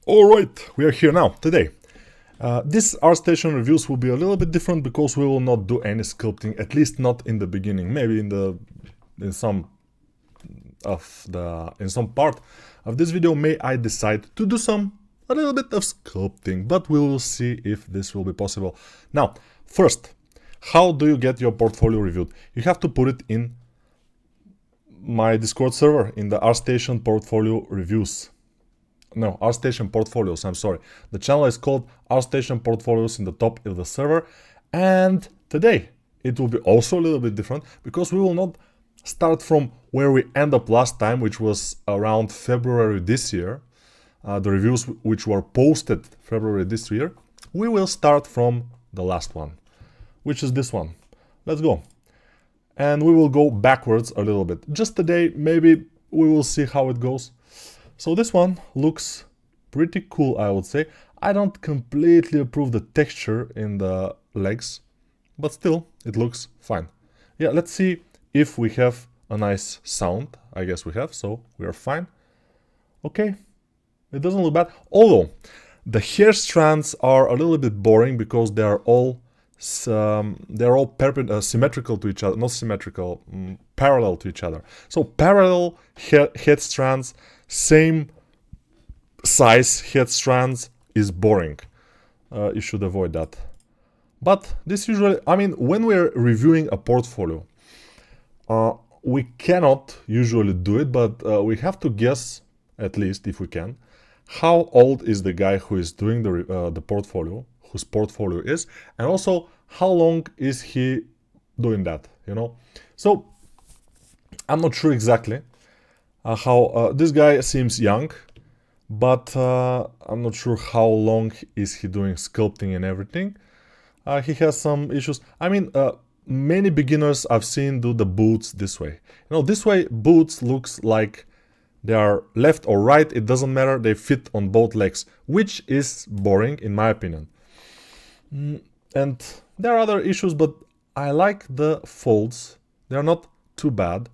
Alright, we are here now, today. This Artstation reviews will be a little bit different because we will not do any sculpting, at least not in the beginning. Maybe in some part of this video I decide to do a little bit of sculpting, but we will see if this will be possible. Now, first, how do you get your portfolio reviewed? You have to put it in my Discord server, in the Artstation portfolio reviews. No, Artstation Portfolios, I'm sorry. The channel is called Artstation Portfolios in the top of the server. And today, it will be also a little bit different because we will not start from where we end up last time, which was around February this year. The reviews which were posted February this year. We will start from the last one, which is this one. Let's go. And we will go backwards a little bit. Just today, maybe we will see how it goes. So this one looks pretty cool, I would say. I don't completely approve the texture in the legs, but still, it looks fine. Yeah, let's see if we have a nice sound. I guess we have, so we are fine. Okay, it doesn't look bad. Although, the hair strands are a little bit boring because they are all symmetrical to each other, not symmetrical, parallel to each other. So parallel head strands, same size head strands is boring. You should avoid that. But this usually, I mean, when we're reviewing a portfolio, we cannot usually do it, but we have to guess, at least if we can, how old is the guy who is doing the portfolio, whose portfolio is, and also how long is he doing that, you know? So I'm not sure exactly how this guy seems young, but I'm not sure how long is he doing sculpting and everything. He has some issues. I mean, many beginners I've seen do the boots this way. You know, this way boots looks like they are left or right, it doesn't matter, they fit on both legs, which is boring in my opinion. And there are other issues, but I like the folds. They're not too bad.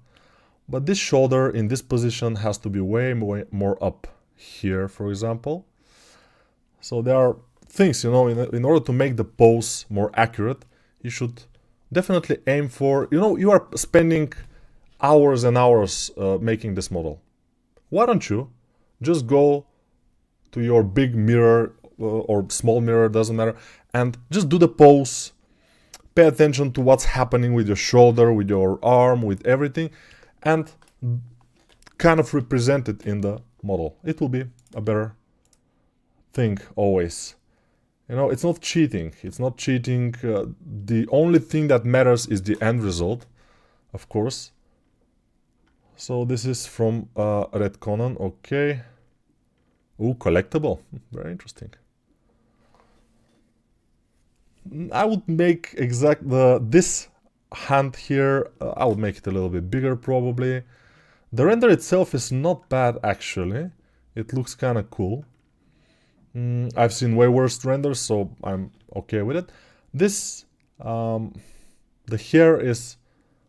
But this shoulder in this position has to be way more up here, for example. So there are things, you know, in order to make the pose more accurate, you should definitely aim for, you know, you are spending hours and hours making this model. Why don't you just go to your big mirror or small mirror, doesn't matter, and just do the pose, pay attention to what's happening with your shoulder, with your arm, with everything, and kind of represent it in the model. It will be a better thing always. You know, it's not cheating. It's not cheating. The only thing that matters is the end result, of course. So this is from Red Conan. Okay. Ooh, collectible. Very interesting. I would make this hand here, I would make it a little bit bigger probably. The render itself is not bad actually. It looks kind of cool. I've seen way worse renders, so I'm okay with it. This, the hair is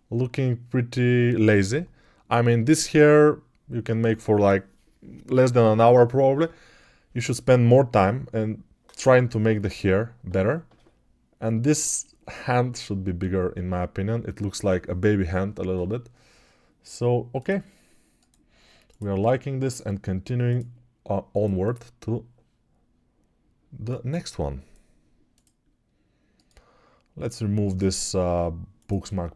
looking pretty lazy. I mean, this hair you can make for like less than an hour probably. You should spend more time and trying to make the hair better. And this hand should be bigger in my opinion. It looks like a baby hand a little bit. So, okay. We are liking this and continuing onward to the next one. Let's remove this bookmarks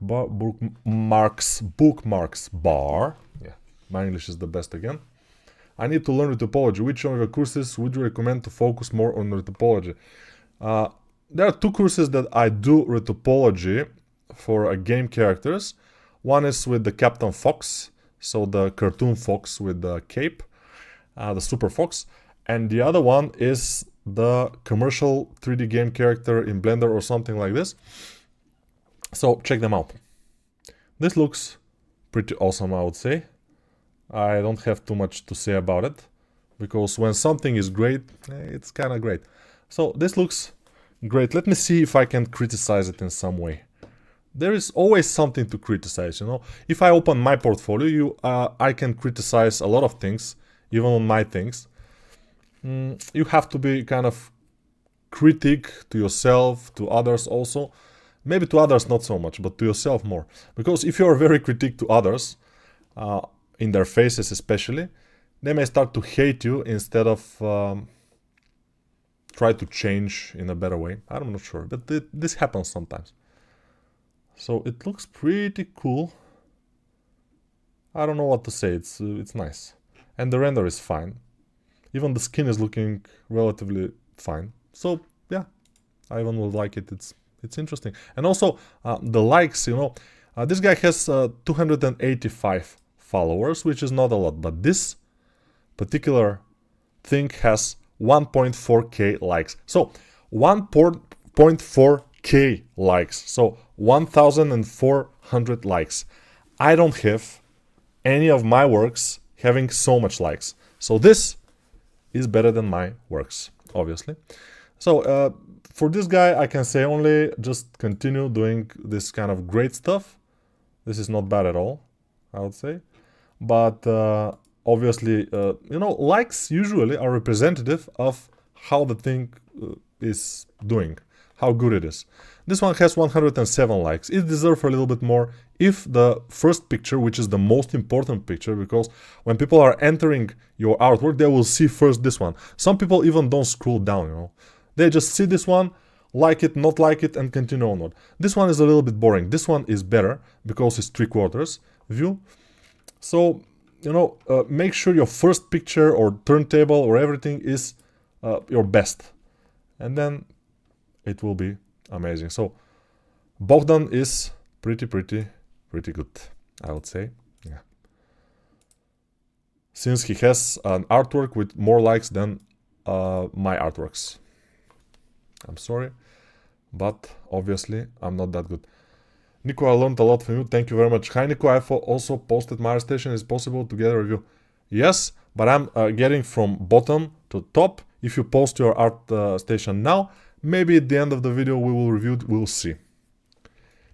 bar. Yeah, my English is the best again. I need to learn topology. Which one of your courses would you recommend to focus more on topology? There are two courses that I do retopology for game characters. One is with the Captain Fox, so the cartoon fox with the cape, the Super Fox. And the other one is the commercial 3D game character in Blender or something like this. So check them out. This looks pretty awesome, I would say. I don't have too much to say about it, because when something is great, it's kind of great. So this looks great. Let me see if I can criticize it in some way. There is always something to criticize, you know. If I open my portfolio, I can criticize a lot of things, even on my things. you have to be kind of critic to yourself, to others also. Maybe to others not so much, but to yourself more. Because if you are very critic to others, in their faces especially, they may start to hate you instead of try to change in a better way. I'm not sure, but this happens sometimes. So it looks pretty cool. I don't know what to say. It's nice, and the render is fine. Even the skin is looking relatively fine. So yeah, I even would like it. It's interesting. And also the likes. This guy has 285 followers, which is not a lot, but this particular thing has 1.4k likes. So 1.4k likes. So 1,400 likes. I don't have any of my works having so much likes. So this is better than my works, obviously. So for this guy, I can say only just continue doing this kind of great stuff. This is not bad at all, I would say. But obviously, likes usually are representative of how the thing is doing, how good it is. This one has 107 likes. It deserves a little bit more if the first picture, which is the most important picture, because when people are entering your artwork, they will see first this one. Some people even don't scroll down, They just see this one, like it, not like it, and continue onward. This one is a little bit boring. This one is better because it's 3/4 view. So, make sure your first picture or turntable or everything is your best. And then it will be amazing. So, Bogdan is pretty good, I would say. Yeah. Since he has an artwork with more likes than my artworks. I'm sorry, but obviously I'm not that good. Niko, I learned a lot from you. Thank you very much. Hi, Niko. I've also posted my Artstation. Is possible to get a review? Yes, but I'm getting from bottom to top. If you post your Artstation now, maybe at the end of the video we will review it. We'll see.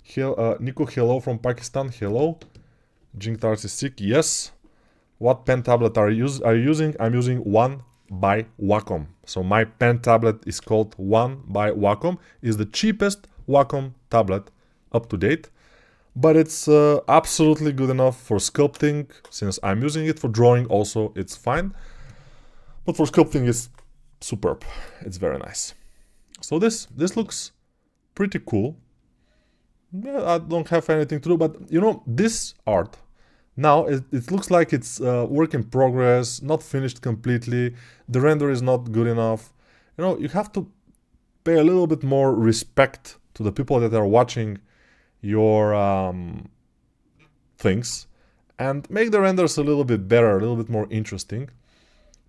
Niko, hello from Pakistan. Hello. Jinktars is sick. Yes. What pen tablet are you using? I'm using One by Wacom. So my pen tablet is called One by Wacom. It's the cheapest Wacom tablet up to date, but it's absolutely good enough for sculpting. Since I'm using it for drawing also, it's fine, but for sculpting it's superb. It's very nice. So this looks pretty cool. Yeah, I don't have anything to do, but this art now it looks like it's work in progress, not finished completely. The render is not good enough. You have to pay a little bit more respect to the people that are watching your things and make the renders a little bit better, a little bit more interesting.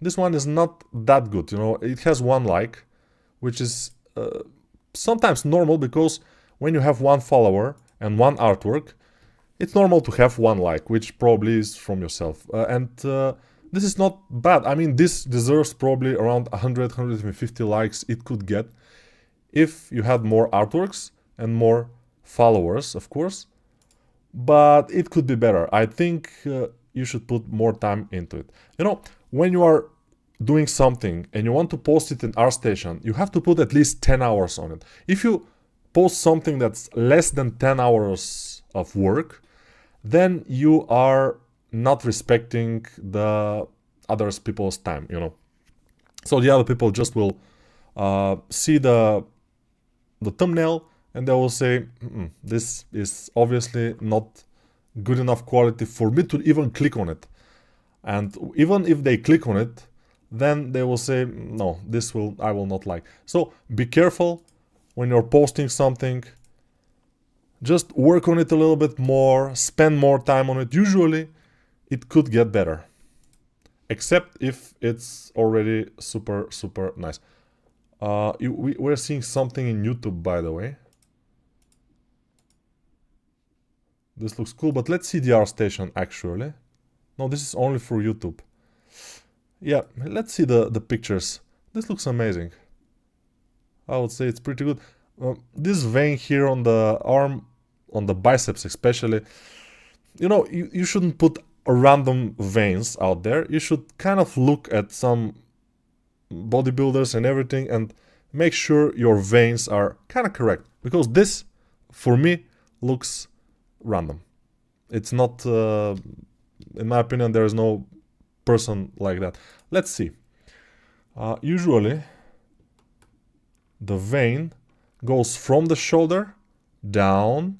This one is not that good. It has one like, which is sometimes normal, because when you have one follower and one artwork, it's normal to have one like, which probably is from yourself. And this is not bad. I mean, this deserves probably around 100, 150 likes it could get if you had more artworks and more followers, of course. But it could be better. I think you should put more time into it. When you are doing something and you want to post it in Artstation, you have to put at least 10 hours on it. If you post something that's less than 10 hours of work, then you are not respecting the other people's time, So the other people just will see the thumbnail and they will say, this is obviously not good enough quality for me to even click on it. And even if they click on it, then they will say, no, I will not like. So be careful when you're posting something. Just work on it a little bit more, spend more time on it. Usually it could get better, except if it's already super nice. We're seeing something in YouTube, by the way. This looks cool, but let's see the Artstation actually. No, this is only for YouTube. Yeah, let's see the pictures. This looks amazing. I would say it's pretty good. This vein here on the arm, on the biceps especially, you shouldn't put random veins out there. You should kind of look at some bodybuilders and everything, and make sure your veins are kind of correct, because this, for me, looks random. It's not, in my opinion, there is no person like that. Let's see. Usually, the vein goes from the shoulder down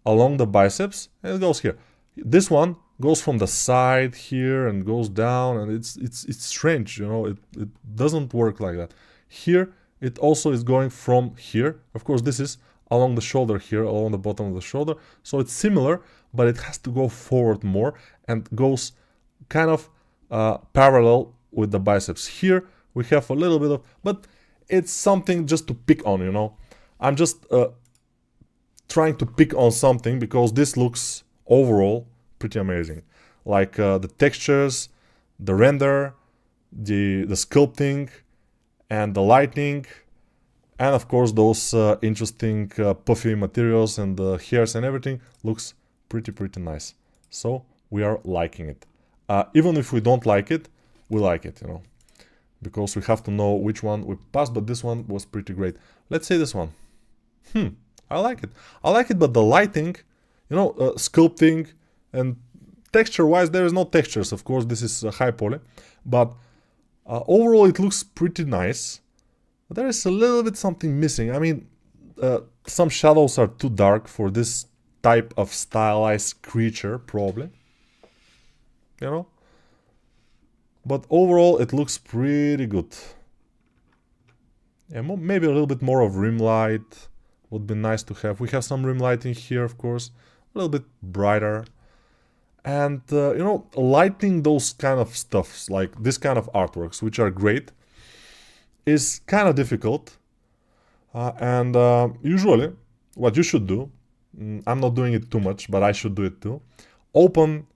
along the biceps, and it goes here. This one goes from the side here and goes down, and it's strange, you know. It doesn't work like that. Here it also is going from here. Of course, this is along the shoulder here, along the bottom of the shoulder, so it's similar, but it has to go forward more and goes kind of parallel with the biceps. Here we have a little bit of, but it's something just to pick on, you know. I'm just trying to pick on something because this looks overall pretty amazing. Like the textures, the render, the sculpting, and the lighting, and of course those interesting puffy materials and the hairs and everything looks pretty nice. So we are liking it. Even if we don't like it, we like it, you know, because we have to know which one we passed, but this one was pretty great. Let's say this one. I like it. I like it, but the lighting, you know, sculpting and texture-wise, there is no textures. Of course, this is high poly, but overall it looks pretty nice. But there is a little bit something missing. I mean, some shadows are too dark for this type of stylized creature, probably. You know? But overall, it looks pretty good. Yeah, maybe a little bit more of rim light would be nice to have. We have some rim lighting here, of course, a little bit brighter. And, you know, lighting those kind of stuffs, like this kind of artworks, which are great, is kind of difficult. Usually, what you should do, I'm not doing it too much, but I should do it too, open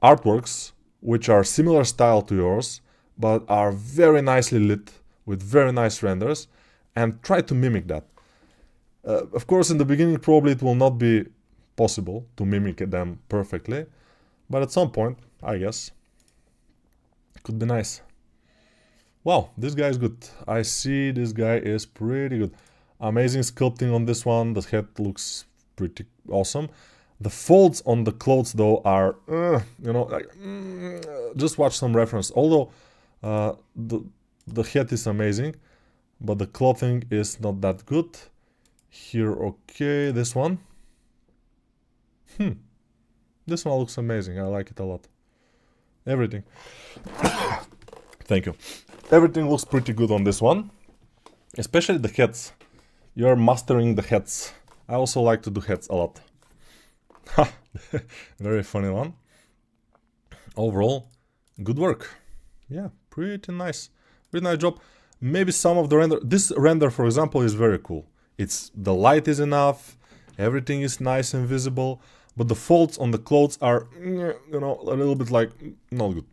artworks which are similar style to yours, but are very nicely lit with very nice renders, and try to mimic that. Of course, in the beginning, probably it will not be possible to mimic them perfectly, but at some point, I guess, it could be nice. Wow, this guy is good. I see this guy is pretty good. Amazing sculpting on this one. The head looks pretty awesome. The folds on the clothes, though, are, you know, like, just watch some reference. Although the head is amazing, but the clothing is not that good. Here, okay, this one. This one looks amazing. I like it a lot. Everything. Thank you. Everything looks pretty good on this one. Especially the heads. You're mastering the heads. I also like to do heads a lot. Very funny one. Overall, good work. Yeah, pretty nice. Pretty nice job. Maybe some of the render. This render, for example, is very cool. It's the light is enough. Everything is nice and visible. But the folds on the clothes are, you know, a little bit like not good.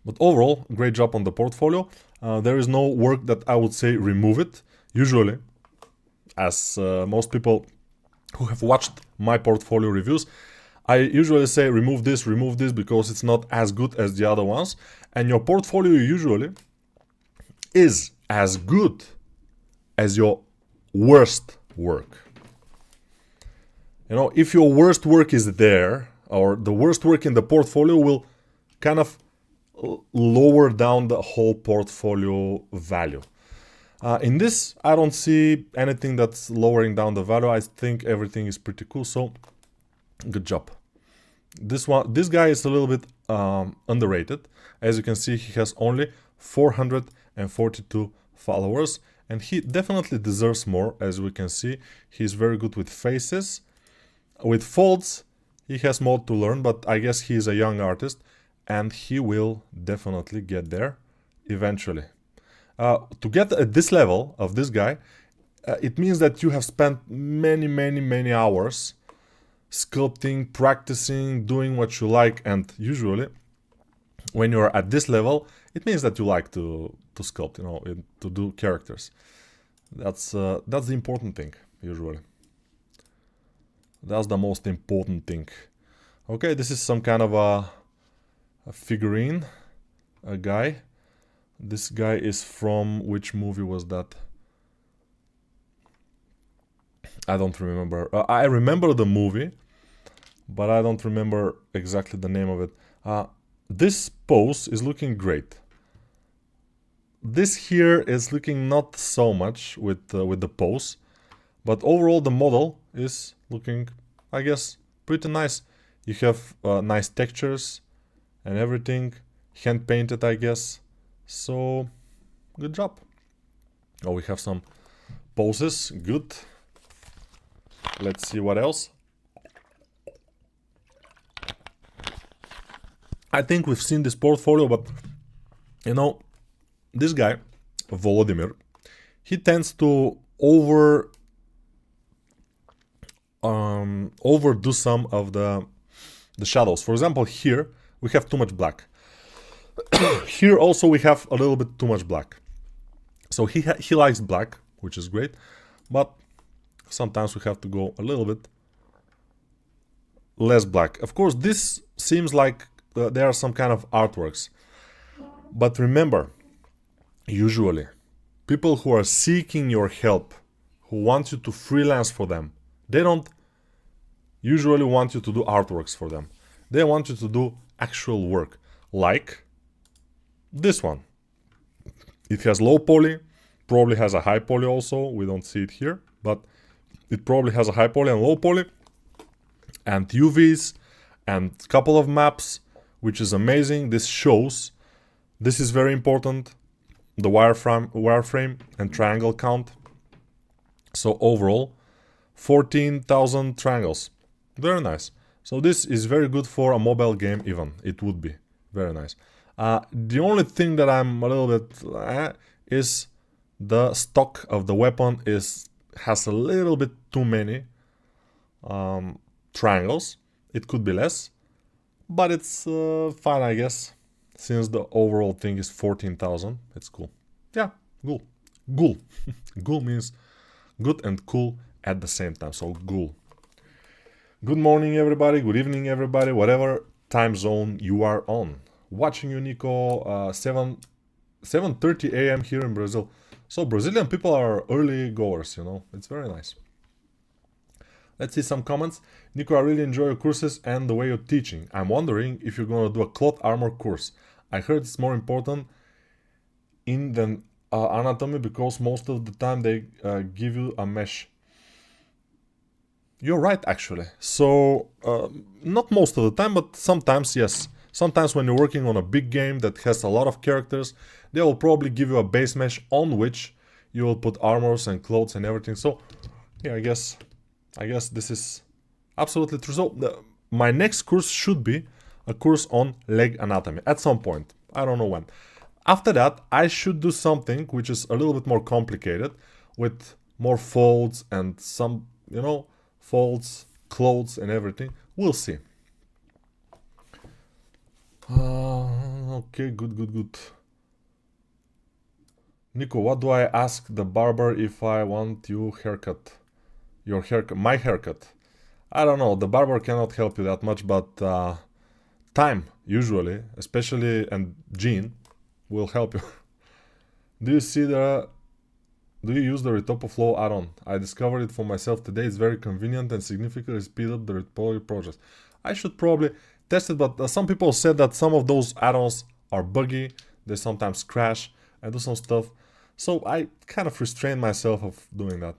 But overall, great job on the portfolio. There is no work that I would say remove it. Usually, as most people who have watched my portfolio reviews, I usually say remove this because it's not as good as the other ones. And your portfolio usually is as good as your worst work. You know, if your worst work is there, or the worst work in the portfolio will kind of lower down the whole portfolio value. In this, I don't see anything that's lowering down the value. I think everything is pretty cool, so good job. This guy is a little bit underrated. As you can see, he has only 442 followers, and he definitely deserves more. As we can see, he's very good with faces. With folds, he has more to learn, but I guess he is a young artist, and he will definitely get there eventually. To get at this level of this guy, it means that you have spent many hours sculpting, practicing, doing what you like, and usually when you're at this level, it means that you like to sculpt, you know, to do characters. That's the important thing, usually. That's the most important thing. Okay, this is some kind of a figurine, a guy. This guy is from which movie was that? I don't remember. I remember the movie, but I don't remember exactly the name of it. This pose is looking great. This here is looking not so much with the pose, but overall the model is looking, I guess, pretty nice. You have nice textures and everything, hand painted, I guess. So, good job. Oh, we have some poses, good. Let's see what else. I think we've seen this portfolio, but you know, this guy, Volodymyr, he tends to overdo some of the shadows. For example, here we have too much black. Here also we have a little bit too much black. So he likes black, which is great, but sometimes we have to go a little bit less black. Of course, this seems like there are some kind of artworks, but remember, usually people who are seeking your help, who want you to freelance for them, they don't usually want you to do artworks for them. They want you to do actual work, like this one. It has low poly, probably has a high poly also. We don't see it here, but it probably has a high poly and low poly, and UVs, and a couple of maps, which is amazing. This shows, this is very important, the wireframe and triangle count. So overall, 14,000 triangles. Very nice. So this is very good for a mobile game even. It would be very nice. The only thing that I'm a little bit is the stock of the weapon has a little bit too many triangles. It could be less, but it's fine, I guess, since the overall thing is 14,000. It's cool. Yeah, cool. Ghoul. Ghoul means good and cool at the same time. So ghoul. Good morning, everybody. Good evening, everybody. Whatever time zone you are on. Watching you, Niko. 7:30 a.m. here in Brazil. So Brazilian people are early goers, you know. It's very nice. Let's see some comments. Niko, I really enjoy your courses and the way you're teaching. I'm wondering if you're going to do a cloth armor course. I heard it's more important than anatomy because most of the time they give you a mesh. You're right, actually. So, not most of the time, but sometimes, yes. Sometimes when you're working on a big game that has a lot of characters, they will probably give you a base mesh on which you will put armors and clothes and everything. So, yeah, I guess this is absolutely true. So, my next course should be a course on leg anatomy at some point. I don't know when. After that, I should do something which is a little bit more complicated with more folds and some, you know, folds, clothes and everything. We'll see. Okay, good. Niko, what do I ask the barber if I want your haircut? My haircut. I don't know, the barber cannot help you that much, but time, usually, especially, and Gene, will help you. Do you use the Retopoflow add-on? I discovered it for myself today. It's very convenient and significantly speed up the Retopology project. I should probably test it, but some people said that some of those add-ons are buggy. They sometimes crash and do some stuff. So I kind of restrained myself of doing that.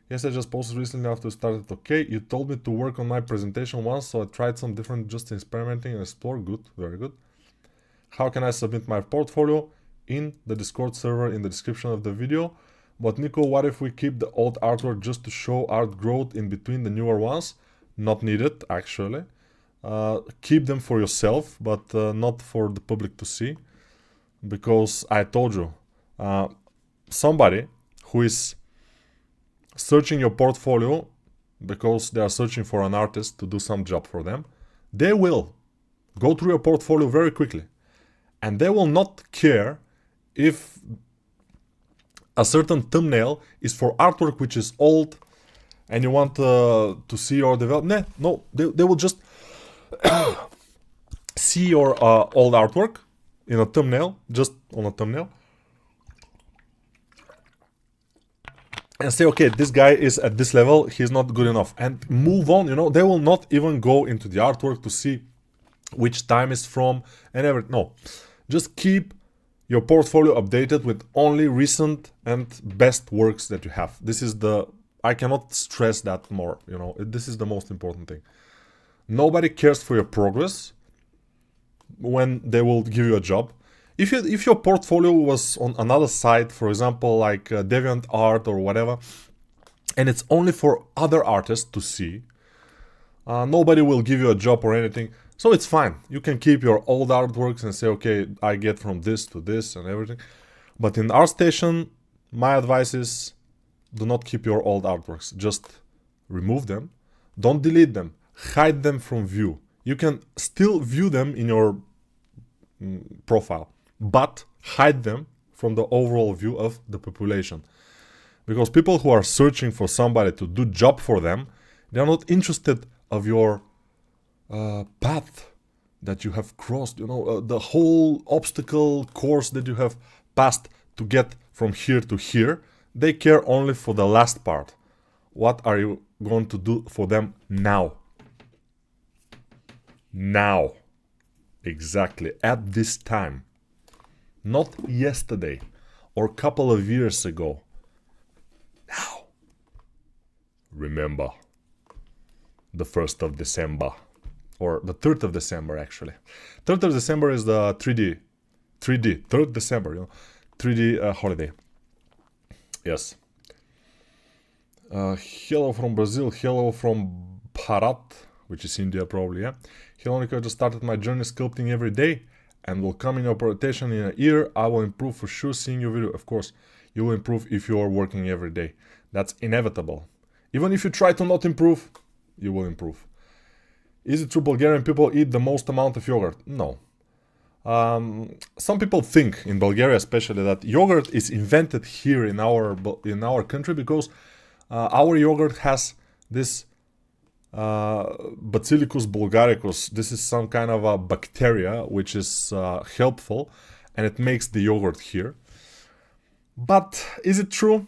Yes, I just posted recently after you started. Okay, you told me to work on my presentation once, so I tried some different, just experimenting and explore. Good, very good. How can I submit my portfolio? In the Discord server in the description of the video. But Niko, what if we keep the old artwork just to show art growth in between the newer ones? Not needed, actually. Keep them for yourself, but not for the public to see. Because I told you, somebody who is searching your portfolio because they are searching for an artist to do some job for them, they will go through your portfolio very quickly. And they will not care if a certain thumbnail is for artwork which is old and you want to see your development. No, they will just see your old artwork in a thumbnail, just on a thumbnail, and say, okay, this guy is at this level, he's not good enough, and move on. You know, they will not even go into the artwork to see which time is from and everything. No, just keep your portfolio updated with only recent and best works that you have. This is the, I cannot stress that more, you know, this is the most important thing. Nobody cares for your progress when they will give you a job. If your portfolio was on another site, for example, like DeviantArt or whatever, and it's only for other artists to see, nobody will give you a job or anything. So it's fine. You can keep your old artworks and say, okay, I get from this to this and everything. But in Artstation, my advice is do not keep your old artworks. Just remove them. Don't delete them. Hide them from view. You can still view them in your profile, but hide them from the overall view of the population. Because people who are searching for somebody to do job for them, they are not interested of your path that you have crossed, you know, the whole obstacle course that you have passed to get from here to here. They care only for the last part. What are you going to do for them now? Now. Exactly. At this time. Not yesterday or a couple of years ago. Now. Remember. The 1st of December. Or the 3rd of December, actually. 3rd of December is the 3D, 3rd December, you know, 3D holiday. Yes. Hello from Brazil, hello from Bharat, which is India probably, yeah. Hello Niko, I just started my journey sculpting every day and will come in your rotation in a year. I will improve for sure seeing your video. Of course, you will improve if you are working every day. That's inevitable. Even if you try to not improve, you will improve. Is it true Bulgarian people eat the most amount of yogurt? No. Some people think, in Bulgaria especially, that yogurt is invented here in our country because our yogurt has this Bacillus bulgaricus. This is some kind of a bacteria which is helpful, and it makes the yogurt here. But is it true?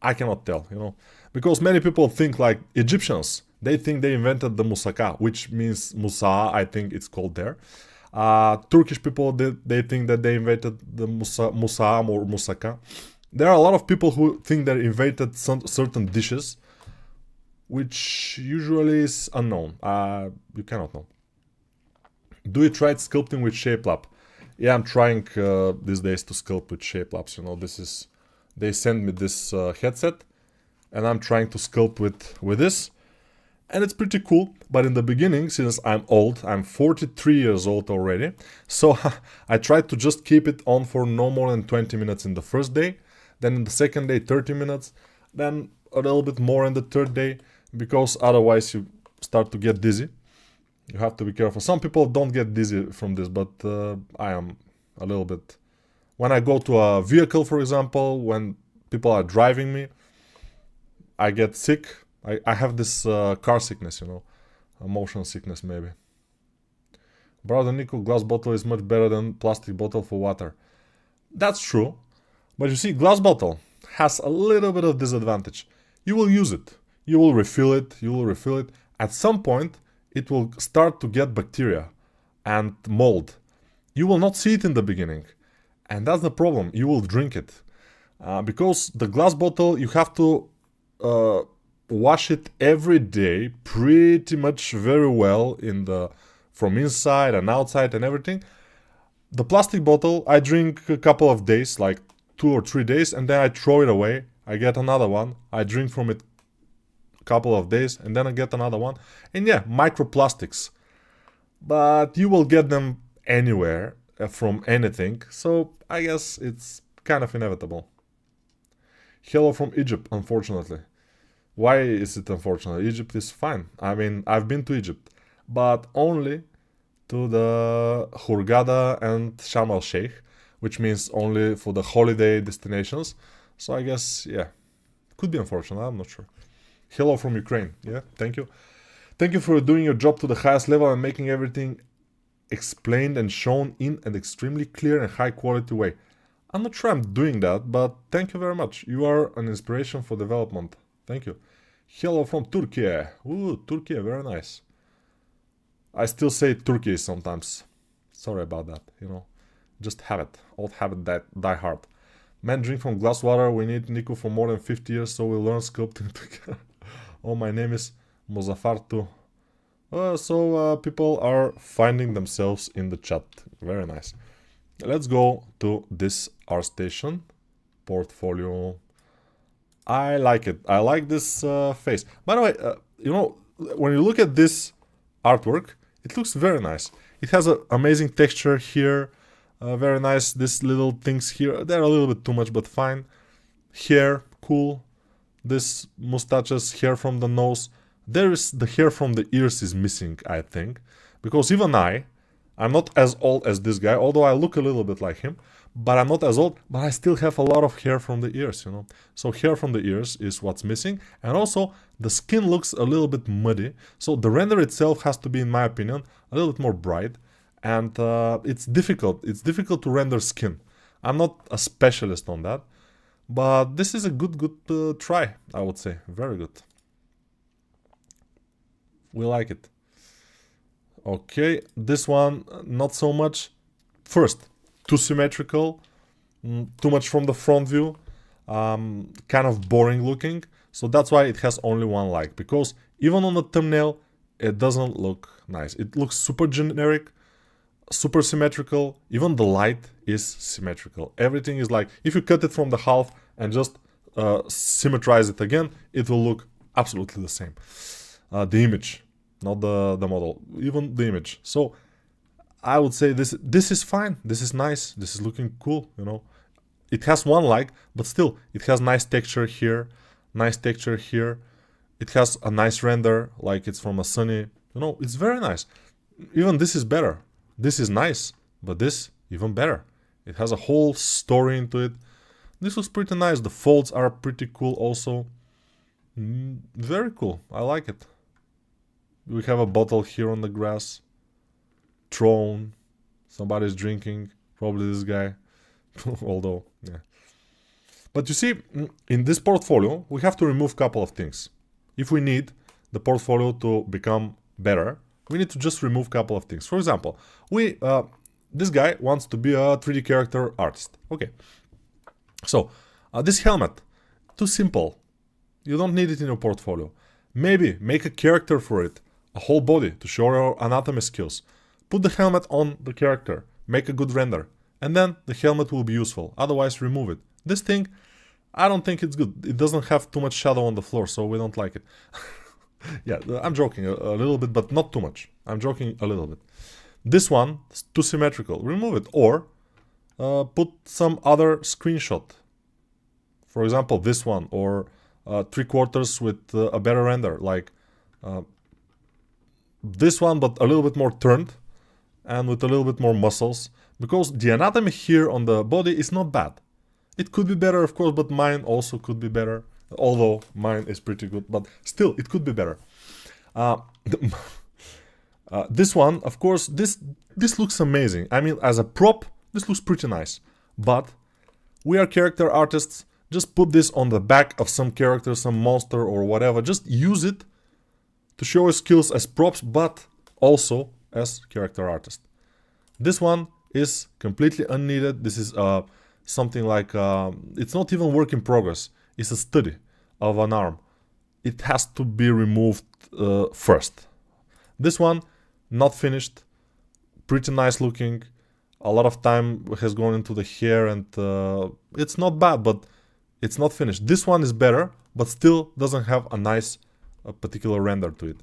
I cannot tell, you know, because many people think like Egyptians. They think they invented the moussaka, which means moussa, I think it's called there. Turkish people, they think that they invented the moussa or moussaka. There are a lot of people who think they invented some certain dishes, which usually is unknown. You cannot know. Do you try sculpting with ShapeLab? Yeah, I'm trying these days to sculpt with ShapeLabs. You know, this is, they send me this headset, and I'm trying to sculpt with this. And it's pretty cool, but in the beginning, since I'm old, I'm 43 years old already, so I tried to just keep it on for no more than 20 minutes in the first day, then in the second day 30 minutes, then a little bit more in the third day, because otherwise you start to get dizzy. You have to be careful. Some people don't get dizzy from this, but I am a little bit. When I go to a vehicle, for example, when people are driving me, I get sick. I have this car sickness, you know, a motion sickness maybe. Brother Niko, glass bottle is much better than plastic bottle for water. That's true, but you see, glass bottle has a little bit of disadvantage. You will use it, you will refill it, At some point, it will start to get bacteria and mold. You will not see it in the beginning, and that's the problem. You will drink it. Because the glass bottle, you have to wash it every day pretty much very well from inside and outside and everything. The plastic bottle, I drink a couple of days, like 2 or 3 days, and then I throw it away. I get another one. I drink from it a couple of days, and then I get another one. And yeah, microplastics. But you will get them anywhere from anything, so I guess it's kind of inevitable. Hello from Egypt, unfortunately. Why is it unfortunate? Egypt is fine. I mean, I've been to Egypt, but only to the Hurghada and Sharm el Sheikh, which means only for the holiday destinations. So I guess, yeah, could be unfortunate. I'm not sure. Hello from Ukraine. Yeah, thank you. Thank you for doing your job to the highest level and making everything explained and shown in an extremely clear and high quality way. I'm not sure I'm doing that, but thank you very much. You are an inspiration for development. Thank you. Hello from Turkey. Ooh, Turkey, very nice. I still say Turkey sometimes. Sorry about that, you know. Just habit. Old habit die hard. Man, drink from glass water. We need Niko for more than 50 years, so we'll learn sculpting together. Oh, my name is Mozafar too. So people are finding themselves in the chat. Very nice. Let's go to this Artstation portfolio. I like it. I like this face. By the way, you know, when you look at this artwork, it looks very nice. It has an amazing texture here. Very nice. These little things here, they're a little bit too much, but fine. Hair, cool. This mustaches, hair from the nose. There is the hair from the ears is missing, I think, because even I'm not as old as this guy, although I look a little bit like him, but I'm not as old, but I still have a lot of hair from the ears, you know. So hair from the ears is what's missing, and also the skin looks a little bit muddy, so the render itself has to be, in my opinion, a little bit more bright, and it's difficult to render skin. I'm not a specialist on that, but this is a good try, I would say. Very good. We like it. Okay, this one not so much. First, too symmetrical, too much from the front view, kind of boring looking. So that's why it has only one like, because even on the thumbnail it doesn't look nice. It looks super generic, super symmetrical. Even the light is symmetrical. Everything is like, if you cut it from the half and just symmetrize it again, it will look absolutely the same. The image, not the model, even the image. So I would say this is fine. This is nice. This is looking cool, you know. It has one like, but still it has nice texture here, nice texture here. It has a nice render, like it's from a sunny, you know, it's very nice. Even this is better. This is nice, but this even better. It has a whole story into it. This looks pretty nice. The folds are pretty cool also. Very cool. I like it. We have a bottle here on the grass. Throne. Somebody's drinking. Probably this guy. Although, yeah. But you see, in this portfolio, we have to remove a couple of things. If we need the portfolio to become better, we need to just remove a couple of things. For example, this guy wants to be a 3D character artist. Okay. So, this helmet, too simple. You don't need it in your portfolio. Maybe make a character for it, a whole body to show your anatomy skills. Put the helmet on the character, make a good render, and then the helmet will be useful. Otherwise, remove it. This thing, I don't think it's good. It doesn't have too much shadow on the floor, so we don't like it. Yeah, I'm joking a little bit, but not too much. I'm joking a little bit. This one is too symmetrical. Remove it, or put some other screenshot. For example, this one, or 3/4 with a better render, like this one, but a little bit more turned and with a little bit more muscles, because the anatomy here on the body is not bad. It could be better, of course, but mine also could be better, although mine is pretty good, but still, it could be better. This one, of course, this looks amazing. I mean, as a prop, this looks pretty nice, but we are character artists. Just put this on the back of some character, some monster or whatever. Just use it to show your skills as props, but also as character artist. This one is completely unneeded. This is something like, it's not even work in progress. It's a study of an arm. It has to be removed first. This one, not finished. Pretty nice looking. A lot of time has gone into the hair, and it's not bad, but it's not finished. This one is better, but still doesn't have a nice particular render to it.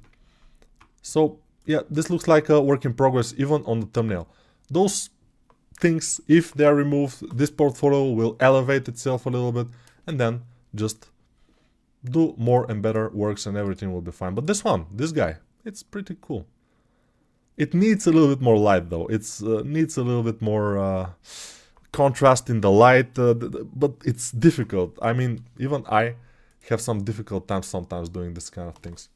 So yeah, this looks like a work in progress even on the thumbnail. Those things, if they are removed, this portfolio will elevate itself a little bit, and then just do more and better works and everything will be fine. But this one, this guy, it's pretty cool. It needs a little bit more light though. It needs a little bit more contrast in the light, but it's difficult. I mean, even I have some difficult times sometimes doing this kind of things.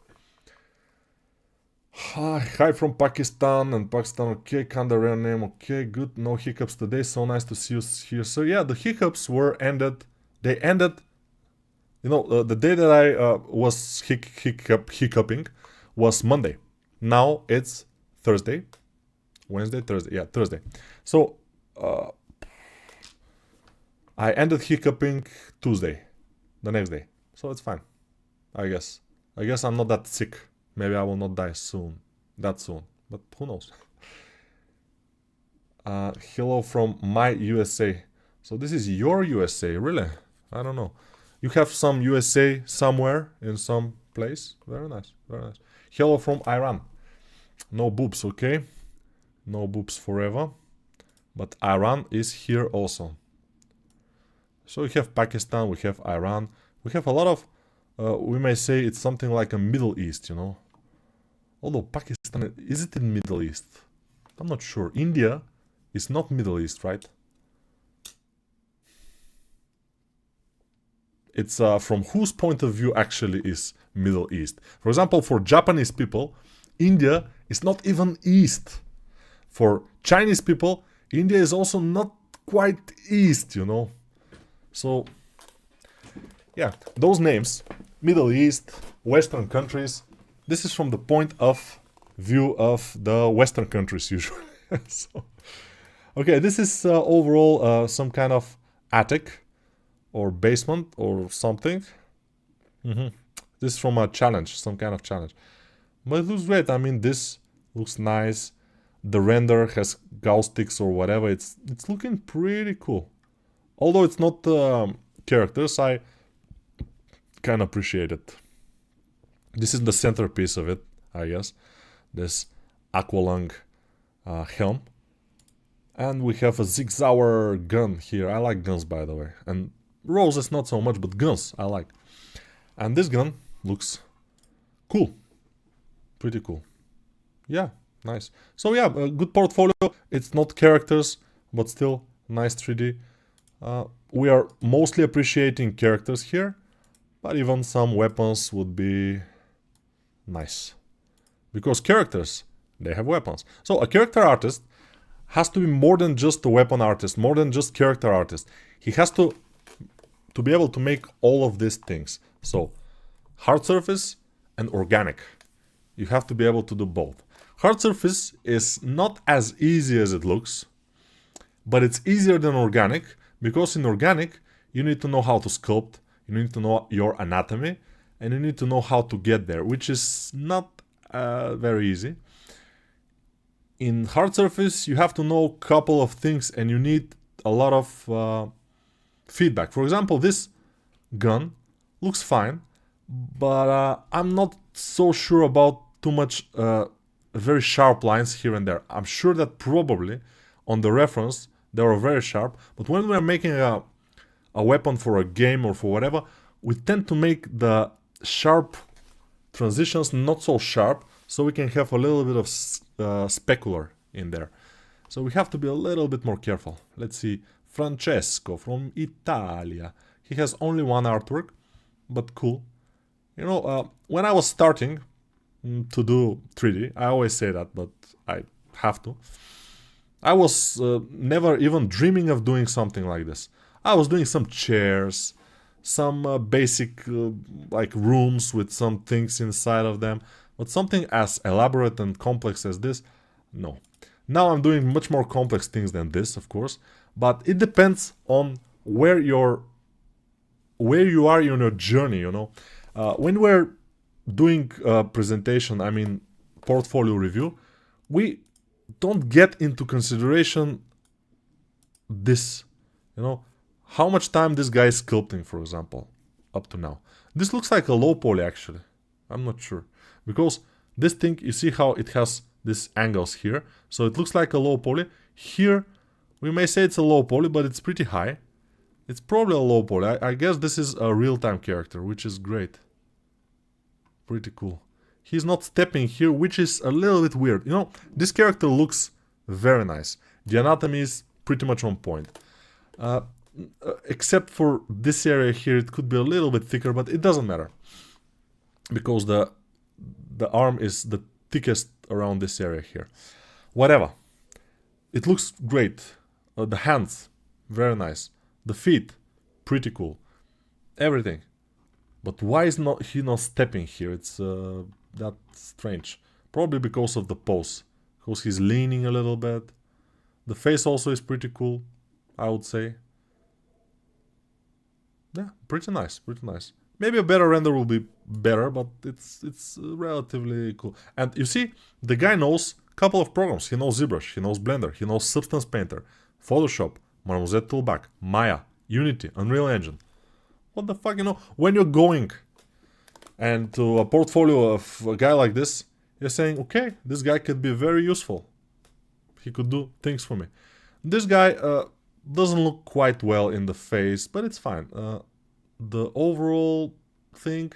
Hi from Pakistan, and Pakistan, okay, kinda rare name, okay, good, no hiccups today, so nice to see you here. So yeah, the hiccups they ended, the day that I was hiccuping was Monday. Now it's Thursday, Wednesday, Thursday, yeah, Thursday. So I ended hiccuping Tuesday, the next day, so it's fine, I guess. I guess I'm not that sick. Maybe I will not die that soon, but who knows. Hello from my USA. So this is your USA, really? I don't know. You have some USA somewhere in some place. Very nice, very nice. Hello from Iran. No boobs, okay? No boobs forever. But Iran is here also. So we have Pakistan, we have Iran. We have a lot of, we may say it's something like a Middle East, Although Pakistan, is it in Middle East? I'm not sure. India is not Middle East, right? It's from whose point of view actually is Middle East. For example, for Japanese people, India is not even East. For Chinese people, India is also not quite East, So, yeah, those names, Middle East, Western countries, this is from the point of view of the Western countries usually. So, okay, this is overall some kind of attic or basement or something. This is from a challenge, some kind of challenge. But it looks great. I mean, this looks nice. The render has Gauss sticks or whatever. It's looking pretty cool. Although it's not characters, I kind of appreciate it. This is the centerpiece of it, I guess. This Aqualung helm. And we have a Zigzauer gun here. I like guns, by the way. And roses not so much, but guns I like. And this gun looks cool. Pretty cool. Yeah, nice. So yeah, a good portfolio. It's not characters, but still nice 3D. We are mostly appreciating characters here, but even some weapons would be nice. Because characters, they have weapons. So a character artist has to be more than just a weapon artist, more than just character artist. He has to be able to make all of these things. So hard surface and organic. You have to be able to do both. Hard surface is not as easy as it looks, but it's easier than organic, because in organic you need to know how to sculpt, you need to know your anatomy, and you need to know how to get there, which is not very easy. In hard surface you have to know a couple of things and you need a lot of feedback. For example, this gun looks fine, but I'm not so sure about too much very sharp lines here and there. I'm sure that probably on the reference they are very sharp, but when we're making a weapon for a game or for whatever, we tend to make the sharp transitions not so sharp, so we can have a little bit of specular in there. So we have to be a little bit more careful. Let's see, Francesco from Italia. He has only one artwork, but cool. When I was starting to do 3D, I always say that, but I have to. I was never even dreaming of doing something like this. I was doing some chairs, some basic like rooms with some things inside of them, but something as elaborate and complex as this, no. Now I'm doing much more complex things than this, of course, but it depends on where you are in your journey, When we're doing presentation, I mean portfolio review, we don't get into consideration this, how much time this guy is sculpting, for example, up to now. This looks like a low poly actually. I'm not sure, because this thing, you see how it has these angles here, so it looks like a low poly. Here we may say it's a low poly, but it's pretty high. It's probably a low poly. I guess this is a real-time character, which is great. Pretty cool. He's not stepping here, which is a little bit weird. This character looks very nice. The anatomy is pretty much on point. Except for this area here, it could be a little bit thicker, but it doesn't matter. Because the arm is, the thickest around this area here. Whatever. It looks great. The hands, very nice. The feet, pretty cool. Everything. But why is he not stepping here? It's that strange. Probably because of the pose. Because he's leaning a little bit. The face also is pretty cool, I would say. Yeah, pretty nice, pretty nice. Maybe a better render will be better, but it's relatively cool. And you see, the guy knows a couple of programs. He knows ZBrush, he knows Blender, he knows Substance Painter, Photoshop, Marmoset Toolbag, Maya, Unity, Unreal Engine. What the fuck, you know? When you're going and to a portfolio of a guy like this, you're saying, okay, this guy could be very useful. He could do things for me. This guy doesn't look quite well in the face, but it's fine. The overall thing,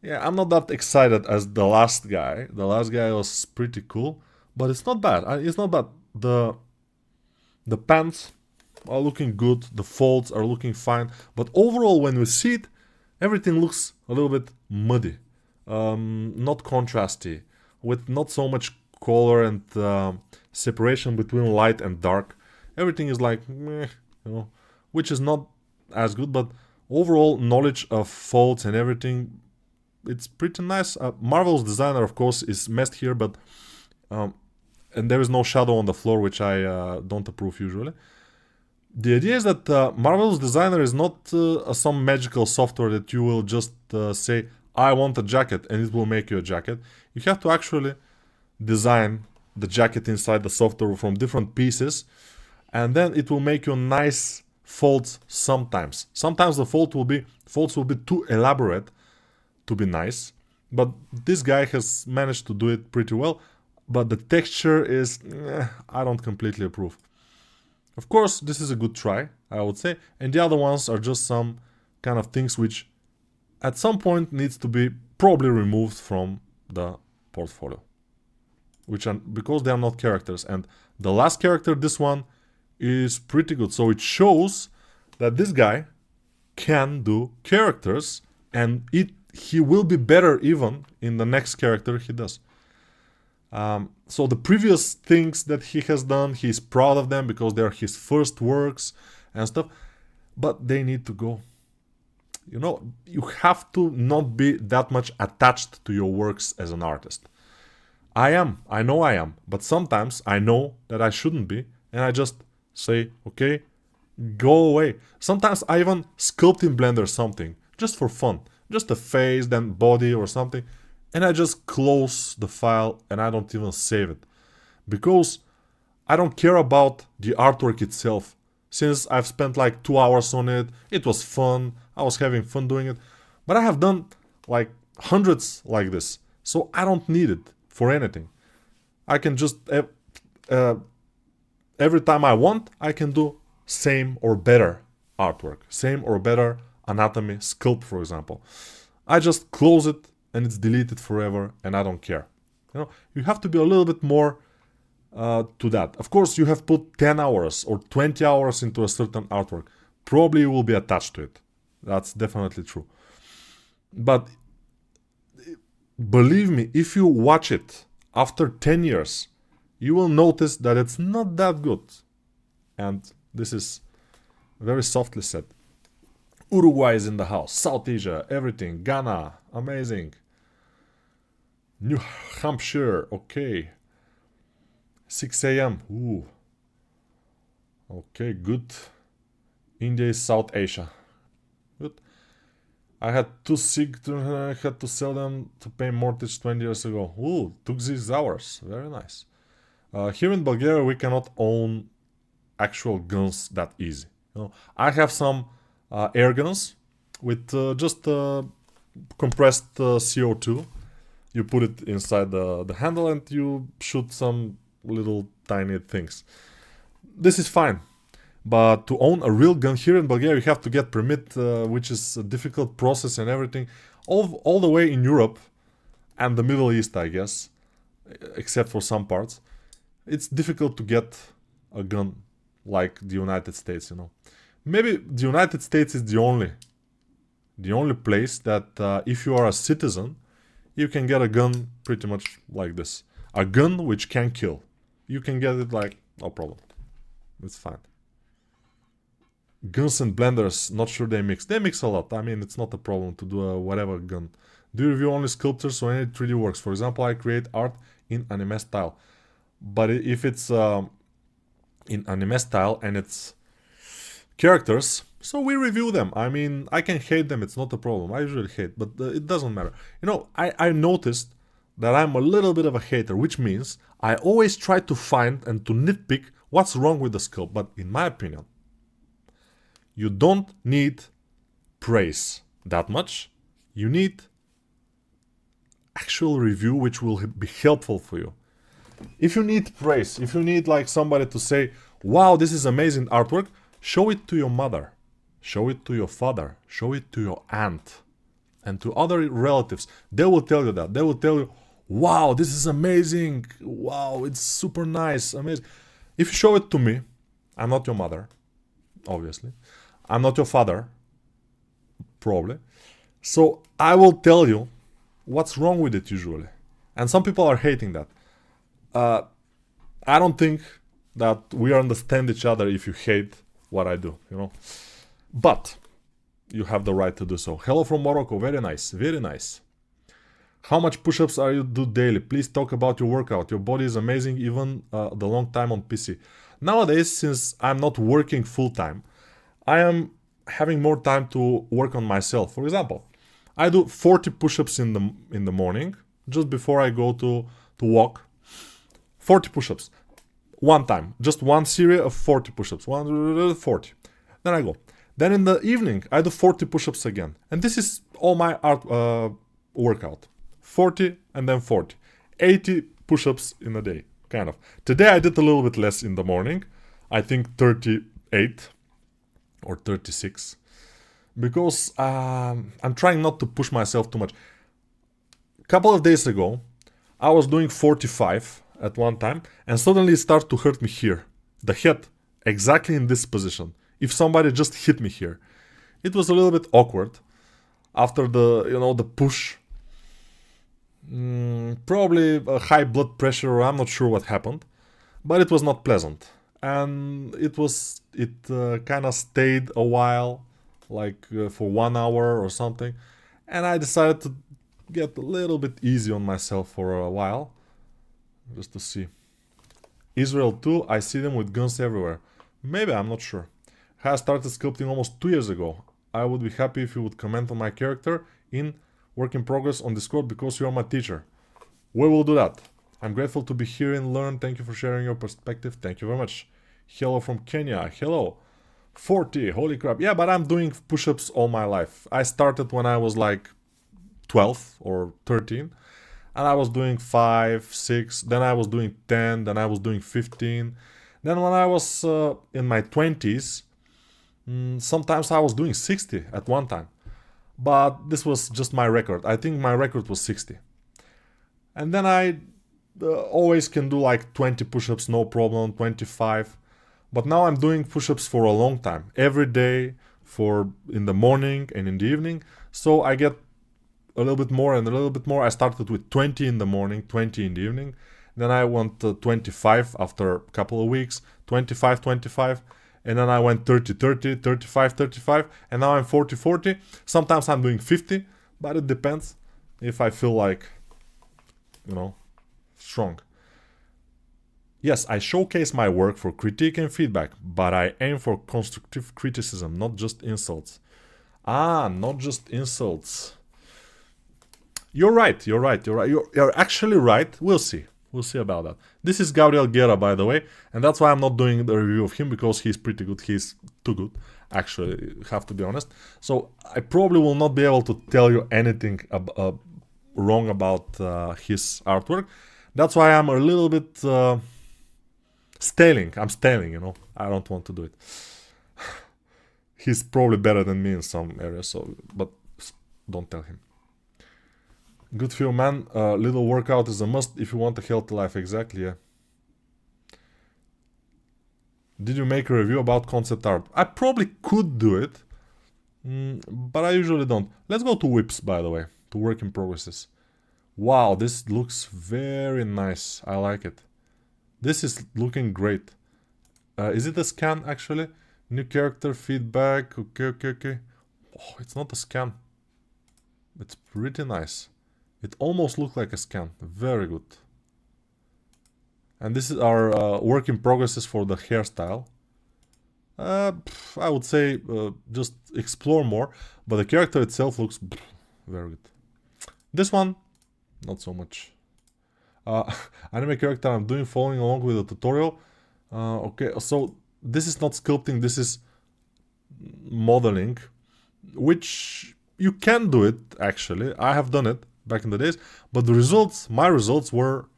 yeah, I'm not that excited as the last guy. The last guy was pretty cool, but it's not bad. It's not bad. The pants are looking good. The folds are looking fine. But overall, when we see it, everything looks a little bit muddy, not contrasty, with not so much color and separation between light and dark. Everything is like meh, you know, which is not as good, but overall knowledge of folds and everything, it's pretty nice. Marvel's designer, of course, is messed here, but and there is no shadow on the floor, which I don't approve usually. The idea is that Marvel's designer is not some magical software that you will just say, I want a jacket, and it will make you a jacket. You have to actually design the jacket inside the software from different pieces, and then it will make you nice folds sometimes. Sometimes the folds will be too elaborate to be nice, but this guy has managed to do it pretty well. But the texture is, I don't completely approve. Of course, this is a good try, I would say, and the other ones are just some kind of things which at some point needs to be probably removed from the portfolio, because they are not characters. And the last character, this one, is pretty good. So it shows that this guy can do characters, and he will be better even in the next character he does. So the previous things that he has done, he's proud of them because they're his first works and stuff, but they need to go. You know, you have to not be that much attached to your works as an artist. I know I am, but sometimes I know that I shouldn't be, and I just say, okay, go away. Sometimes I even sculpt in Blender something, just for fun, just a face, then body or something, and I just close the file and I don't even save it, because I don't care about the artwork itself. Since I've spent like 2 hours on it, it was fun, I was having fun doing it, but I have done like hundreds like this, so I don't need it for anything. I can just, every time I want, I can do same or better artwork, same or better anatomy, sculpt, for example. I just close it and it's deleted forever, and I don't care. You know, you have to be a little bit more to that. Of course, you have put 10 hours or 20 hours into a certain artwork. Probably you will be attached to it. That's definitely true. But believe me, if you watch it after 10 years, you will notice that it's not that good. And this is very softly said. Uruguay is in the house, South Asia, everything, Ghana, amazing. New Hampshire, okay. 6 a.m. Ooh. Okay, good. India is South Asia. Good. I had 2 SIG, I had to sell them to pay mortgage 20 years ago. Ooh, took 6 hours. Very nice. Here in Bulgaria, we cannot own actual guns that easy. You know, I have some air guns with just compressed CO2. You put it inside the handle and you shoot some little tiny things. This is fine. But to own a real gun here in Bulgaria, you have to get permit, which is a difficult process and everything. All the way in Europe and the Middle East, I guess, except for some parts, it's difficult to get a gun like the United States, you know. Maybe the United States is the only place that if you are a citizen, you can get a gun pretty much like this. A gun which can kill. You can get it like, no problem. It's fine. Guns and blenders, not sure they mix. They mix a lot. I mean, it's not a problem to do a whatever gun. Do you review only sculptures or any 3D works? For example, I create art in anime style. But if it's in anime style and it's characters, so we review them. I mean, I can hate them. It's not a problem. I usually hate, but it doesn't matter. You know, I noticed that I'm a little bit of a hater, which means I always try to find and to nitpick what's wrong with the sculpt. But in my opinion, you don't need praise that much. You need actual review which will be helpful for you. If you need praise, if you need like somebody to say, wow, this is amazing artwork, show it to your mother, show it to your father, show it to your aunt and to other relatives. They will tell you that. They will tell you, wow, this is amazing. Wow, it's super nice, amazing. If you show it to me, I'm not your mother, obviously. I'm not your father, probably. So I will tell you what's wrong with it usually. And some people are hating that. I don't think that we understand each other if you hate what I do, you know. But you have the right to do so. Hello from Morocco. Very nice. Very nice. How much push-ups are you do daily? Please talk about your workout. Your body is amazing, even the long time on PC. Nowadays, since I'm not working full-time, I am having more time to work on myself. For example, I do 40 push-ups in the morning, just before I go to walk. 40 push-ups. One time. Just one series of 40 push-ups. 40. Then I go. Then in the evening, I do 40 push-ups again. And this is all my art workout. 40 and then 40. 80 push-ups in a day, kind of. Today I did a little bit less in the morning. I think 38 or 36. Because I'm trying not to push myself too much. A couple of days ago, I was doing 45 at one time, and suddenly it started to hurt me here. The head, exactly in this position. If somebody just hit me here. It was a little bit awkward. After the push. Probably a high blood pressure, or I'm not sure what happened. But it was not pleasant. And it kind of stayed a while, like for 1 hour or something. And I decided to get a little bit easy on myself for a while. Just to see. Israel too, I see them with guns everywhere. Maybe, I'm not sure. I started sculpting almost 2 years ago. I would be happy if you would comment on my character in work in progress on Discord because you are my teacher. We will do that. I'm grateful to be here and learn. Thank you for sharing your perspective. Thank you very much. Hello from Kenya. Hello. 40. Holy crap. Yeah, but I'm doing push-ups all my life. I started when I was like 12 or 13. And I was doing 5, 6. Then I was doing 10. Then I was doing 15. Then when I was in my 20s, sometimes I was doing 60 at one time. But this was just my record. I think my record was 60. And then I always can do like 20 push-ups, no problem, 25. But now I'm doing push-ups for a long time. Every day, in the morning and in the evening. So I get a little bit more and a little bit more. I started with 20 in the morning, 20 in the evening. Then I went to 25 after a couple of weeks, 25, 25. And then I went 30, 30, 35, 35. And now I'm 40, 40. Sometimes I'm doing 50, but it depends if I feel like, strong. Yes, I showcase my work for critique and feedback, but I aim for constructive criticism, not just insults. Not just insults. You're right. You're actually right. We'll see about that. This is Gabriel Guerra, by the way, and that's why I'm not doing the review of him, because he's pretty good. He's too good, actually, have to be honest. So I probably will not be able to tell you anything wrong about his artwork. That's why I'm a little bit staling. I'm staling, I don't want to do it. He's probably better than me in some areas, but don't tell him. Good for you, man. Little workout is a must if you want a healthy life. Exactly, yeah. Did you make a review about concept art? I probably could do it, but I usually don't. Let's go to whips, by the way, to work in progresses. Wow, this looks very nice. I like it. This is looking great. Is it a scan actually? New character feedback. Okay. Oh, it's not a scan. It's pretty nice. It almost looked like a scan. Very good. And this is our work in progresses for the hairstyle. I would say just explore more, but the character itself looks very good. This one, not so much. Anime character I'm doing, following along with the tutorial. Okay, so this is not sculpting, this is modeling, which you can do it actually. I have done it back in the days, but the results, my results were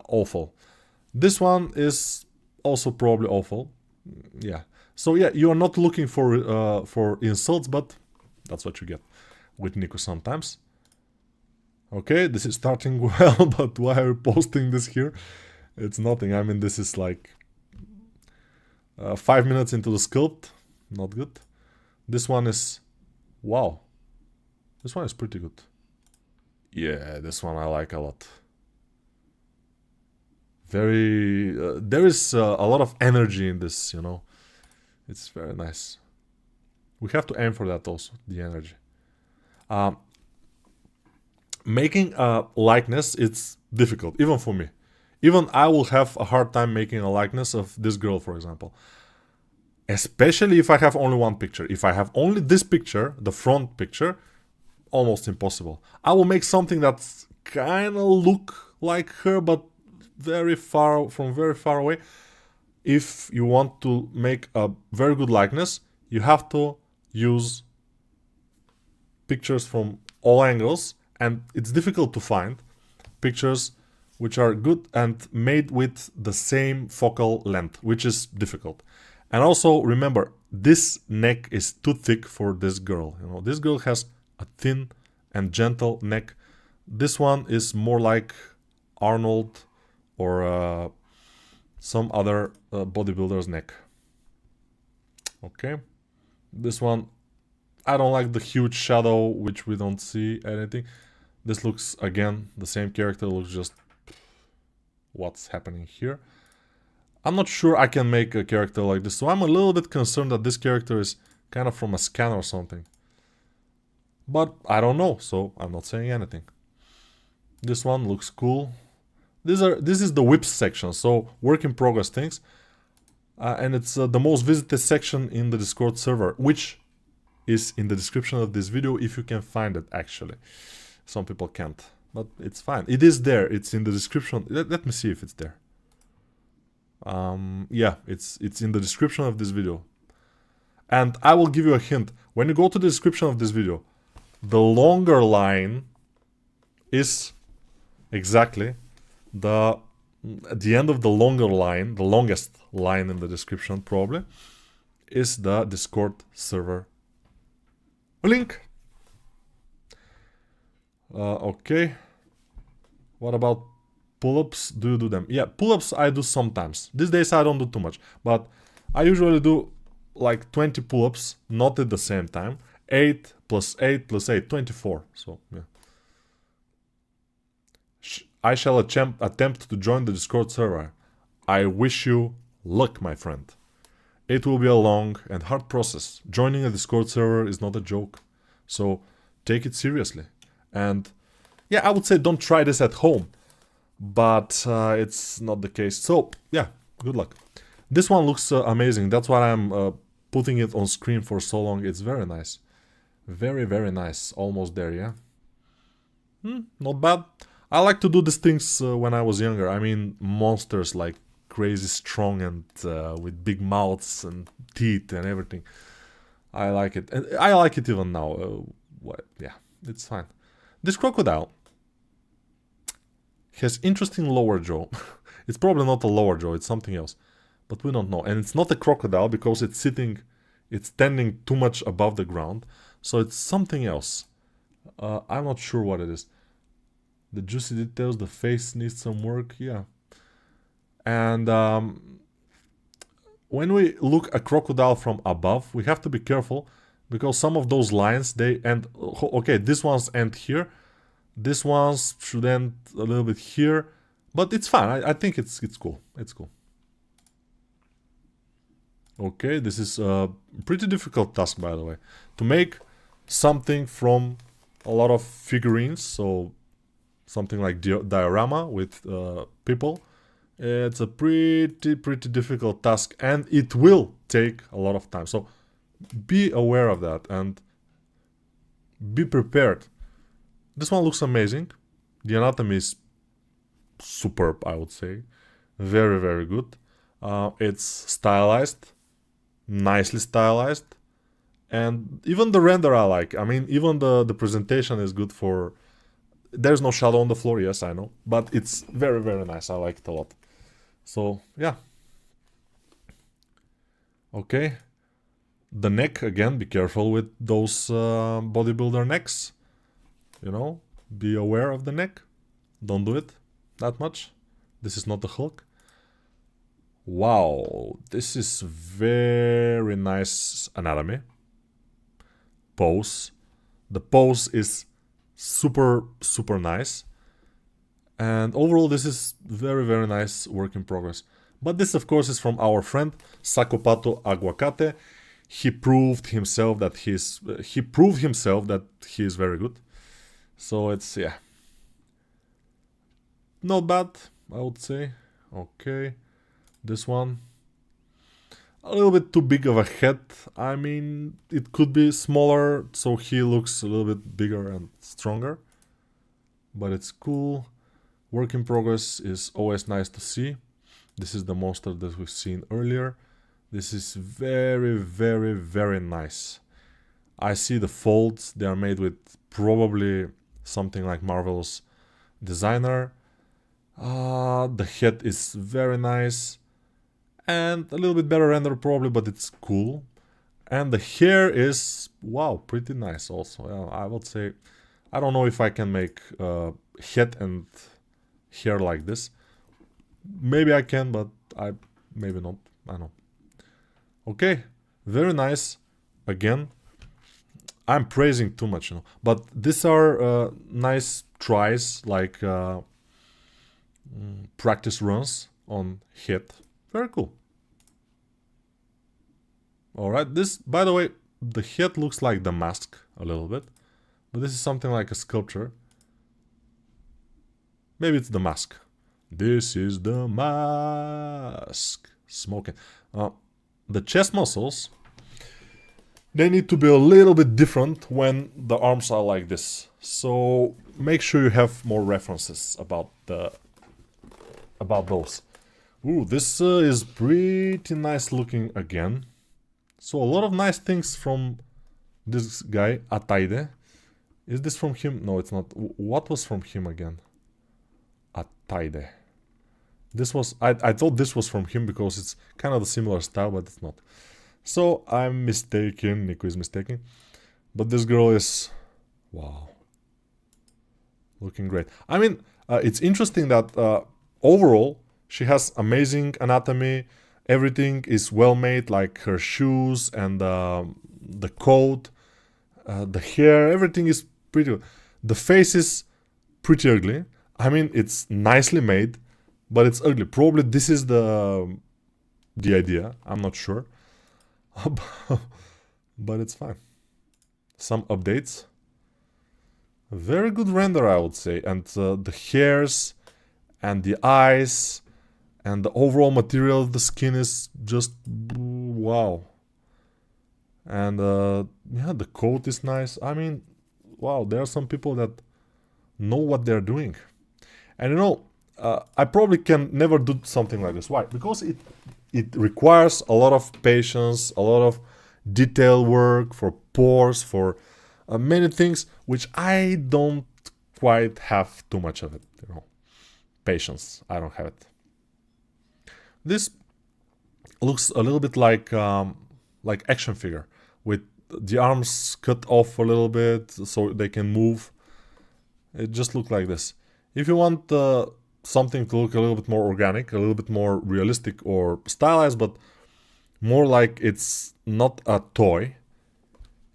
awful. This one is also probably awful. Yeah. So yeah, you are not looking for insults, but that's what you get with Niko sometimes. Okay, this is starting well, but why are you posting this here? It's nothing. I mean, this is like 5 minutes into the sculpt. Not good. This one is... Wow. This one is pretty good. Yeah, this one I like a lot. Very... there is a lot of energy in this, you know. It's very nice. We have to aim for that also, the energy. Making a likeness, it's difficult, even for me. Even I will have a hard time making a likeness of this girl, for example. Especially if I have only one picture. If I have only this picture, the front picture, almost impossible. I will make something that's kind of look like her, but very far away. If you want to make a very good likeness, you have to use pictures from all angles, and it's difficult to find pictures which are good and made with the same focal length, which is difficult. And also remember, this neck is too thick for this girl. You know, this girl has a thin and gentle neck. This one is more like Arnold or some other bodybuilder's neck. Okay, this one, I don't like the huge shadow, which we don't see anything. This looks, again, the same character looks just... What's happening here? I'm not sure I can make a character like this, so I'm a little bit concerned that this character is kind of from a scan or something. But I don't know, so I'm not saying anything. This one looks cool. This is the whips section, so work in progress things. And it's the most visited section in the Discord server, which is in the description of this video if you can find it actually. Some people can't, but it's fine. It is there, it's in the description. Let me see if it's there. Yeah, it's in the description of this video. And I will give you a hint. When you go to the description of this video, the longer line is exactly at the end of the longer line, the longest line in the description probably, is the Discord server link. Okay. What about pull-ups? Do you do them? Yeah, pull-ups I do sometimes. These days I don't do too much, but I usually do like 20 pull-ups, not at the same time. 8 plus 8 plus 8, 24. So, yeah. I shall attempt to join the Discord server. I wish you luck, my friend. It will be a long and hard process. Joining a Discord server is not a joke. So, take it seriously. And, yeah, I would say don't try this at home. But it's not the case. So, yeah, good luck. This one looks amazing. That's why I'm putting it on screen for so long. It's very nice. Very, very nice. Almost there, yeah? Not bad. I like to do these things when I was younger. I mean, monsters like crazy strong and with big mouths and teeth and everything. I like it. And I like it even now. Yeah, it's fine. This crocodile has interesting lower jaw. It's probably not a lower jaw, it's something else. But we don't know. And it's not a crocodile because it's standing too much above the ground. So it's something else. I'm not sure what it is. The juicy details, the face needs some work, yeah. And when we look a crocodile from above, we have to be careful because some of those lines, they end... Okay, these ones end here. This ones should end a little bit here, but it's fine. I think it's cool. It's cool. Okay, this is a pretty difficult task, by the way, to make something from a lot of figurines. So something like diorama with people. It's a pretty difficult task, and it will take a lot of time. So be aware of that and be prepared. This one looks amazing. The anatomy is superb, I would say. Very, very good. It's stylized, nicely stylized, and even the render I like. I mean, even the presentation is good for... There's no shadow on the floor, yes, I know, but it's very, very nice. I like it a lot. So, yeah. Okay. The neck, again, be careful with those bodybuilder necks. You know, be aware of the neck. Don't do it that much. This is not the Hulk. Wow, this is very nice anatomy. Pose. The pose is super, super nice. And overall, this is very, very nice work in progress. But this, of course, is from our friend Sacopato Aguacate. He proved himself that he is very good. So it's, yeah, not bad, I would say. Okay, this one, a little bit too big of a head. I mean, it could be smaller, so he looks a little bit bigger and stronger. But it's cool. Work in progress is always nice to see. This is the monster that we've seen earlier. This is very, very, very nice. I see the folds. They are made with probably something like Marvel's designer. The head is very nice. And a little bit better render probably, but it's cool. And the hair is, wow, pretty nice also. Yeah, I would say, I don't know if I can make head and hair like this. Maybe I can, but maybe not. I don't know. Okay, very nice. Again, I'm praising too much, you know. But these are nice tries, like practice runs on head. Very cool. Alright, this, by the way, the head looks like the mask a little bit. But this is something like a sculpture. Maybe it's the mask. This is the mask. Smoking. The chest muscles, they need to be a little bit different when the arms are like this. So make sure you have more references about those. Ooh, this is pretty nice looking again. So a lot of nice things from this guy, Ataide. Is this from him? No, it's not. What was from him again? Ataide. This was, I thought this was from him because it's kind of the similar style, but it's not. So I'm mistaken, Niko is mistaken. But this girl is, wow, looking great. I mean, it's interesting that overall, she has amazing anatomy. Everything is well made, like her shoes and the coat, the hair, everything is pretty good. The face is pretty ugly. I mean, it's nicely made, but it's ugly. Probably this is the idea. I'm not sure. But it's fine. Some updates. Very good render, I would say. And the hairs and the eyes and the overall material of the skin is just wow. And yeah, the coat is nice. I mean, wow, there are some people that know what they're doing. And you know, I probably can never do something like this. Why? Because it requires a lot of patience, a lot of detail work for pores, for many things, which I don't quite have too much of it. You know, patience. I don't have it. This looks a little bit like action figure, with the arms cut off a little bit so they can move. It just looks like this. If you want something to look a little bit more organic, a little bit more realistic or stylized, but more like it's not a toy,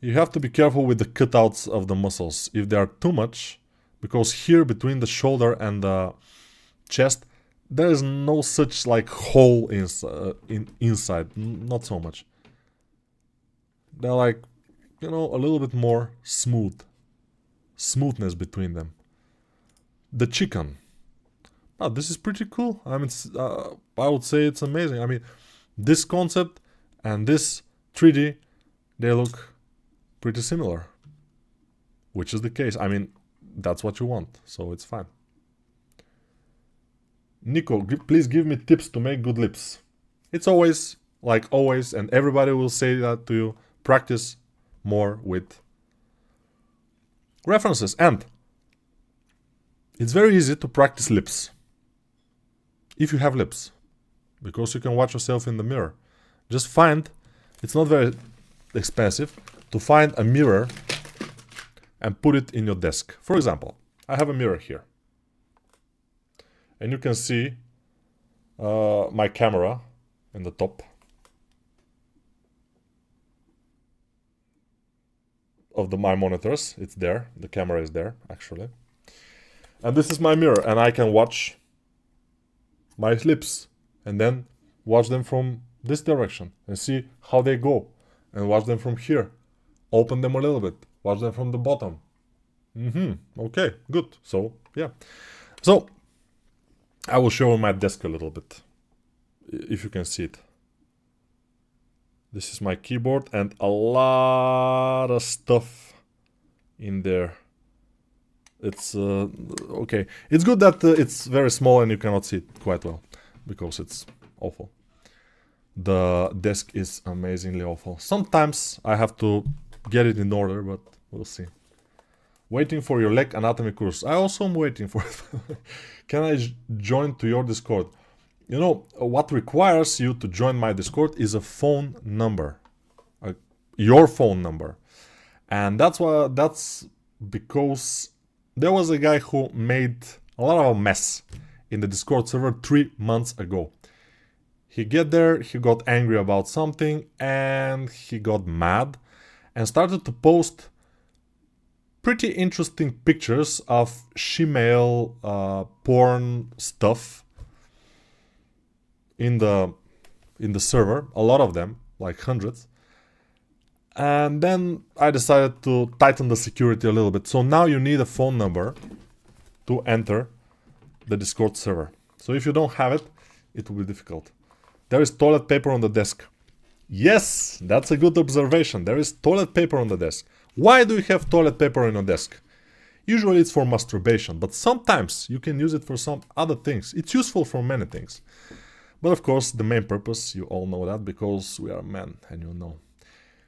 you have to be careful with the cutouts of the muscles. If they are too much, because here between the shoulder and the chest there is no such like hole inside, not so much. They're like, you know, a little bit more smoothness between them. The chicken. Oh, this is pretty cool. I mean, I would say it's amazing. I mean, this concept and this 3D, they look pretty similar. Which is the case. I mean, that's what you want, so it's fine. Niko, please give me tips to make good lips. It's always, like always, and everybody will say that to you, practice more with references. And it's very easy to practice lips. If you have lips. Because you can watch yourself in the mirror. Just find, it's not very expensive, to find a mirror and put it in your desk. For example, I have a mirror here. And you can see my camera in the top of my monitors. It's there. The camera is there, actually. And this is my mirror. And I can watch my lips. And then watch them from this direction. And see how they go. And watch them from here. Open them a little bit. Watch them from the bottom. Okay, good. So, yeah. So, I will show my desk a little bit, if you can see it. This is my keyboard and a lot of stuff in there. It's okay. It's good that it's very small and you cannot see it quite well, because it's awful. The desk is amazingly awful. Sometimes I have to get it in order, but we'll see. Waiting for your leg anatomy course. I also am waiting for it. Can I join to your Discord? You know, what requires you to join my Discord is a phone number. Your phone number. And that's because there was a guy who made a lot of a mess in the Discord server 3 months ago. He get there, he got angry about something, and he got mad and started to post pretty interesting pictures of shemale porn stuff in the server, a lot of them, like hundreds. And then I decided to tighten the security a little bit. So now you need a phone number to enter the Discord server. So if you don't have it, it will be difficult. There is toilet paper on the desk. Yes, that's a good observation. There is toilet paper on the desk. Why do you have toilet paper on your desk? Usually it's for masturbation, but sometimes you can use it for some other things. It's useful for many things. But of course, the main purpose, you all know that, because we are men, and you know.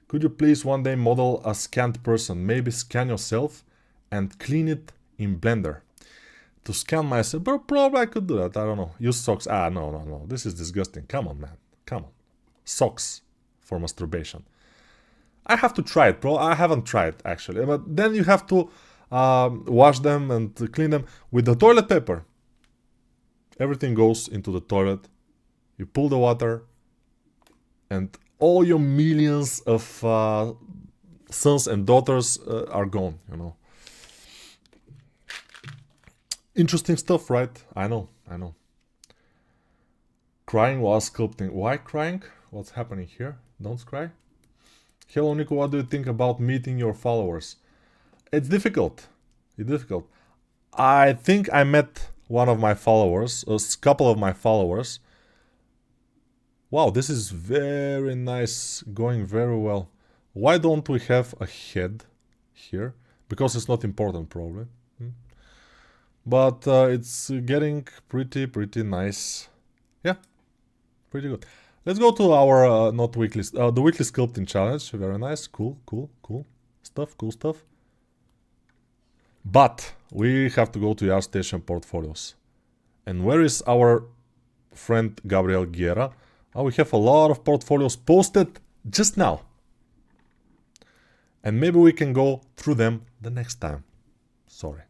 Could you please one day model a scanned person? Maybe scan yourself and clean it in Blender. To scan myself, but probably I could do that, I don't know. Use socks. No. This is disgusting. Come on, man. Come on. Socks for masturbation. I have to try it, bro. I haven't tried, actually. But then you have to wash them and clean them with the toilet paper. Everything goes into the toilet. You pull the water. And all your millions of sons and daughters are gone, you know. Interesting stuff, right? I know. Crying while sculpting. Why crying? What's happening here? Don't cry. Hello, Niko. What do you think about meeting your followers? It's difficult. I think I met one of my followers, a couple of my followers. Wow, this is very nice, going very well. Why don't we have a head here? Because it's not important, probably. But it's getting pretty nice. Yeah, pretty good. Let's go to our the weekly sculpting challenge. Very nice, cool stuff. But we have to go to the Artstation portfolios. And where is our friend Gabriel Guerra? Oh, we have a lot of portfolios posted just now. And maybe we can go through them the next time. Sorry.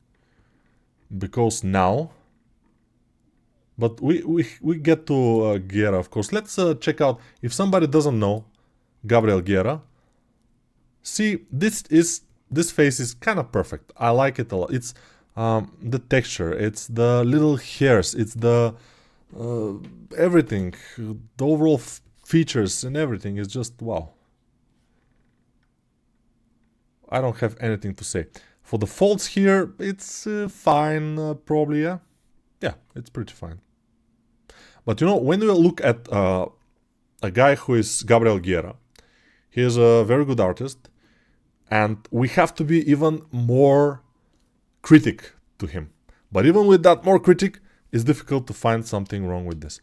Because now... But we get to Guerra, of course. Let's check out, if somebody doesn't know Gabriel Guerra. See, this face is kind of perfect. I like it a lot. It's the texture, it's the little hairs, it's the everything, the overall features and everything is just wow. I don't have anything to say. For the folds here, it's fine, probably, yeah. Yeah, it's pretty fine. But you know, when we look at a guy who is Gabriel Guerra, he is a very good artist, and we have to be even more critic to him. But even with that more critic, it's difficult to find something wrong with this.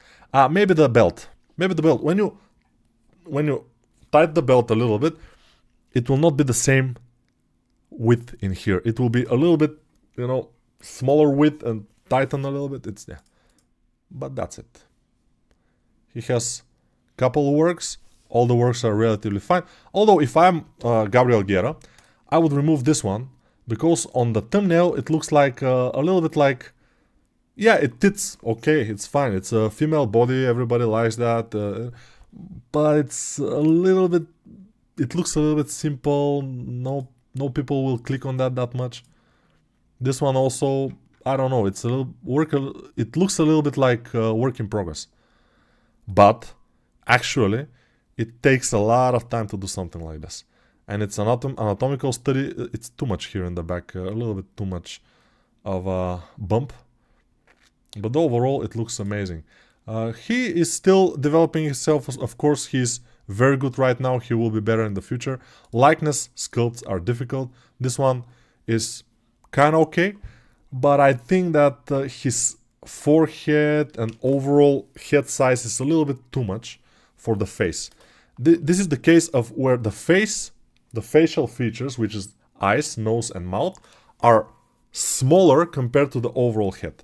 Maybe the belt. Maybe the belt. When you tighten the belt a little bit, it will not be the same width in here. It will be a little bit, you know, smaller width and tighten a little bit. It's there. But that's it. He has a couple works. All the works are relatively fine. Although if I'm Gabriel Guerra, I would remove this one because on the thumbnail it looks like a little bit like, yeah, it fits. Okay, it's fine. It's a female body. Everybody likes that. But it's a little bit. It looks a little bit simple. No people will click on that much. This one also, I don't know. It's a little work. It looks a little bit like work in progress. But actually, it takes a lot of time to do something like this. And it's an anatomical study. It's too much here in the back. A little bit too much of a bump. But overall, it looks amazing. He is still developing himself. Of course, he's very good right now. He will be better in the future. Likeness sculpts are difficult. This one is kind of okay. But I think that his forehead and overall head size is a little bit too much for the face. This is the case of where the face, the facial features, which is eyes, nose and mouth, are smaller compared to the overall head.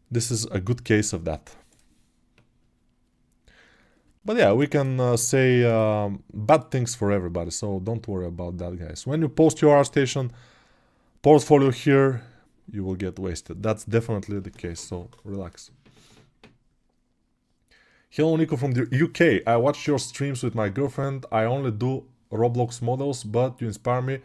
This is a good case of that. But yeah, we can say bad things for everybody, so don't worry about that, guys. When you post your Artstation portfolio here, you will get wasted. That's definitely the case, so relax. Hello, Niko from the UK. I watch your streams with my girlfriend. I only do Roblox models, but you inspire me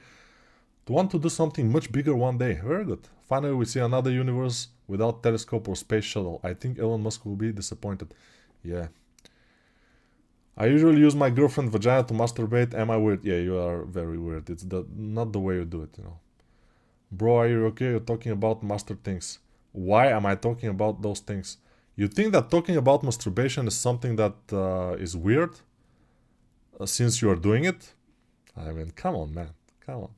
to want to do something much bigger one day. Very good. Finally, we see another universe without telescope or space shuttle. I think Elon Musk will be disappointed. Yeah. I usually use my girlfriend's vagina to masturbate. Am I weird? Yeah, you are very weird. It's not the way you do it, you know. Bro, are you okay? You're talking about master things. Why am I talking about those things? You think that talking about masturbation is something that is weird? Since you are doing it? I mean, come on, man. Come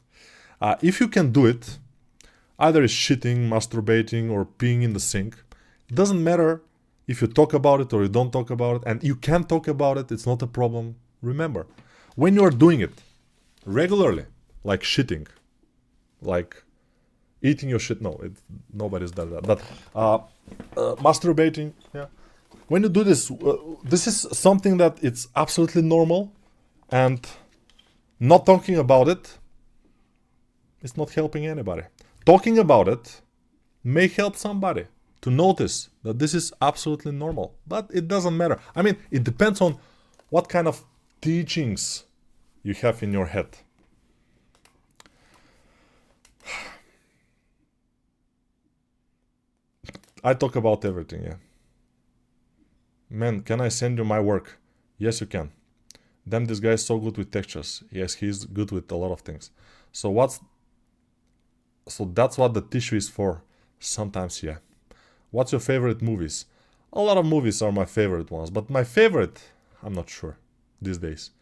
on. If you can do it, either it's shitting, masturbating, or peeing in the sink. It doesn't matter if you talk about it or you don't talk about it. And you can talk about it. It's not a problem. Remember, when you are doing it regularly, like shitting, like eating your shit, no, nobody's done that. But masturbating, yeah. When you do this, this is something that it's absolutely normal, and not talking about it is not helping anybody. Talking about it may help somebody to notice that this is absolutely normal, but it doesn't matter. I mean, it depends on what kind of teachings you have in your head. I talk about everything, yeah. Man, can I send you my work? Yes, you can. Damn, this guy is so good with textures. Yes, he's good with a lot of things. So that's what the tissue is for. Sometimes, yeah. What's your favorite movies? A lot of movies are my favorite ones, but my favorite, I'm not sure these days.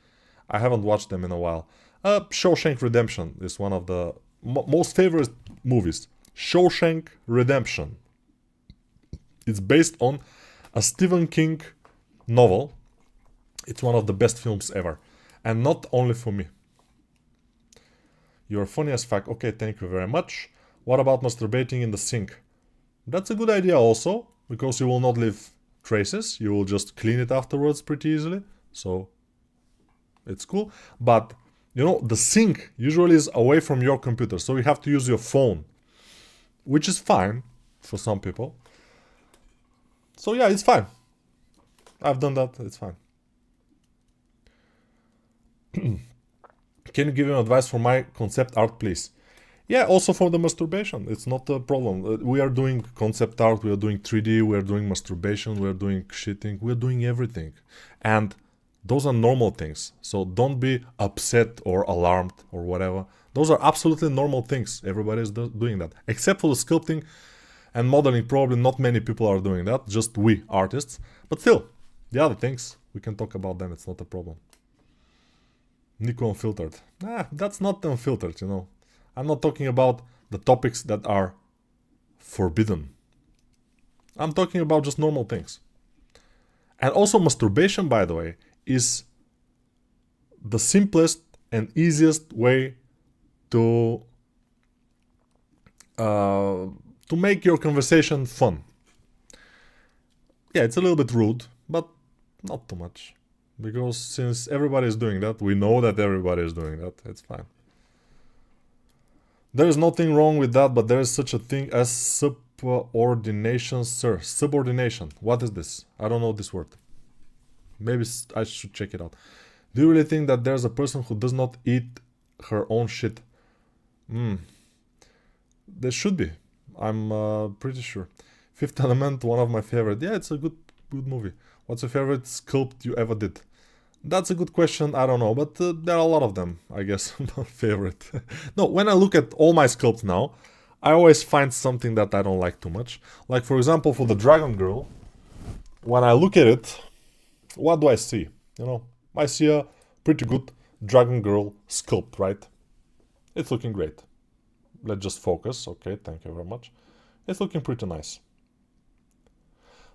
I haven't watched them in a while. Shawshank Redemption is one of the most favorite movies. Shawshank Redemption. It's based on a Stephen King novel. It's one of the best films ever. And not only for me. You're funny as fuck. Okay, thank you very much. What about masturbating in the sink? That's a good idea also, because you will not leave traces. You will just clean it afterwards pretty easily. So, it's cool. But, you know, the sink usually is away from your computer. So you have to use your phone. Which is fine for some people. So yeah, it's fine. I've done that, it's fine. Can you give him advice for my concept art, please? Yeah, also for the masturbation, it's not a problem. We are doing concept art, we are doing 3D, we are doing masturbation, we are doing shitting, we are doing everything. And those are normal things. So don't be upset or alarmed or whatever. Those are absolutely normal things. Everybody is doing that. Except for the sculpting and modeling, probably not many people are doing that, just we artists. But still, the other things, we can talk about them, it's not a problem. Niko unfiltered. That's not unfiltered, you know. I'm not talking about the topics that are forbidden. I'm talking about just normal things. And also masturbation, by the way, is the simplest and easiest way to make your conversation fun. Yeah, it's a little bit rude, but not too much. Because since everybody is doing that, we know that everybody is doing that, it's fine. There is nothing wrong with that, but there is such a thing as subordination, sir. Subordination. What is this? I don't know this word. Maybe I should check it out. Do you really think that there's a person who does not eat her own shit? There should be. I'm pretty sure. Fifth Element, one of my favorite. Yeah, it's a good movie. What's your favorite sculpt you ever did? That's a good question, I don't know, but there are a lot of them, I guess. Not favorite. No, when I look at all my sculpts now, I always find something that I don't like too much. Like, for example, for the Dragon Girl, when I look at it, what do I see? You know, I see a pretty good Dragon Girl sculpt, right? It's looking great. Let's just focus. Okay, thank you very much. It's looking pretty nice.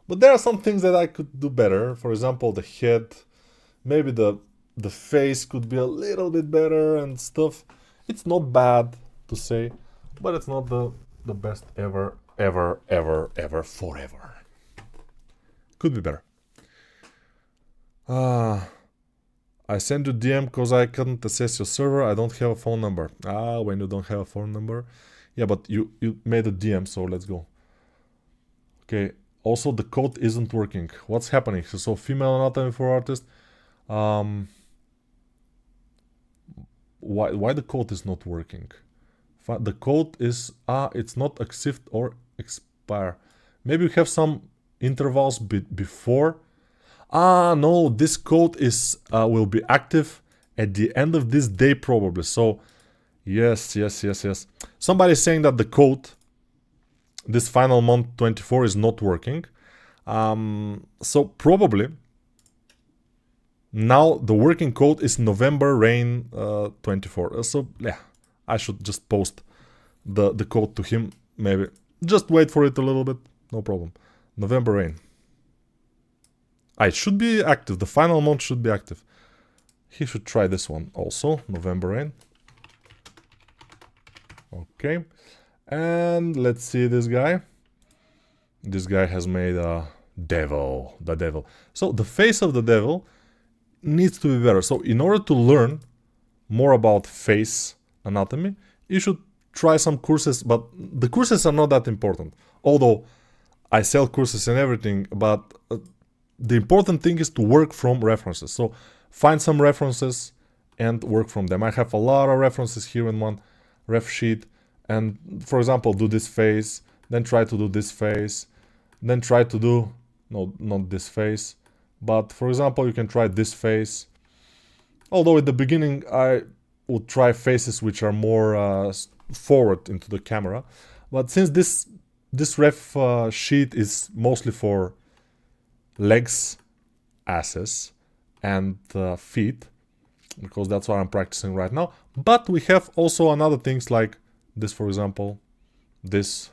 But there are some things that I could do better. For example, the head, maybe the face could be a little bit better and stuff. It's not bad to say, but it's not the best ever, forever. Could be better. I send you DM because I couldn't access your server. I don't have a phone number. When you don't have a phone number. Yeah, but you made a DM, so let's go. Okay. Also, the code isn't working. What's happening? So female anatomy for artists. Why the code is not working? The code is it's not accept or expire. Maybe we have some intervals before. No, this code is will be active at the end of this day probably. So yes. Somebody's saying that the code, this final month 24, is not working. So probably now the working code is November rain 24. So yeah, I should just post the code to him. Maybe just wait for it a little bit. No problem. November rain. It should be active. The final month should be active. He should try this one also. November rain. Okay. And let's see this guy. This guy has made a devil. The devil. So the face of the devil needs to be better. So in order to learn more about face anatomy, you should try some courses, but the courses are not that important. Although I sell courses and everything, but the important thing is to work from references. So find some references and work from them. I have a lot of references here in one ref sheet. And for example, do this face, then try to do this face, then try to do, no, not this face, but for example, you can try this face. Although at the beginning, I would try faces which are more forward into the camera. But since this ref sheet is mostly for legs, asses, and feet, because that's what I'm practicing right now. But we have also another things like this, for example, this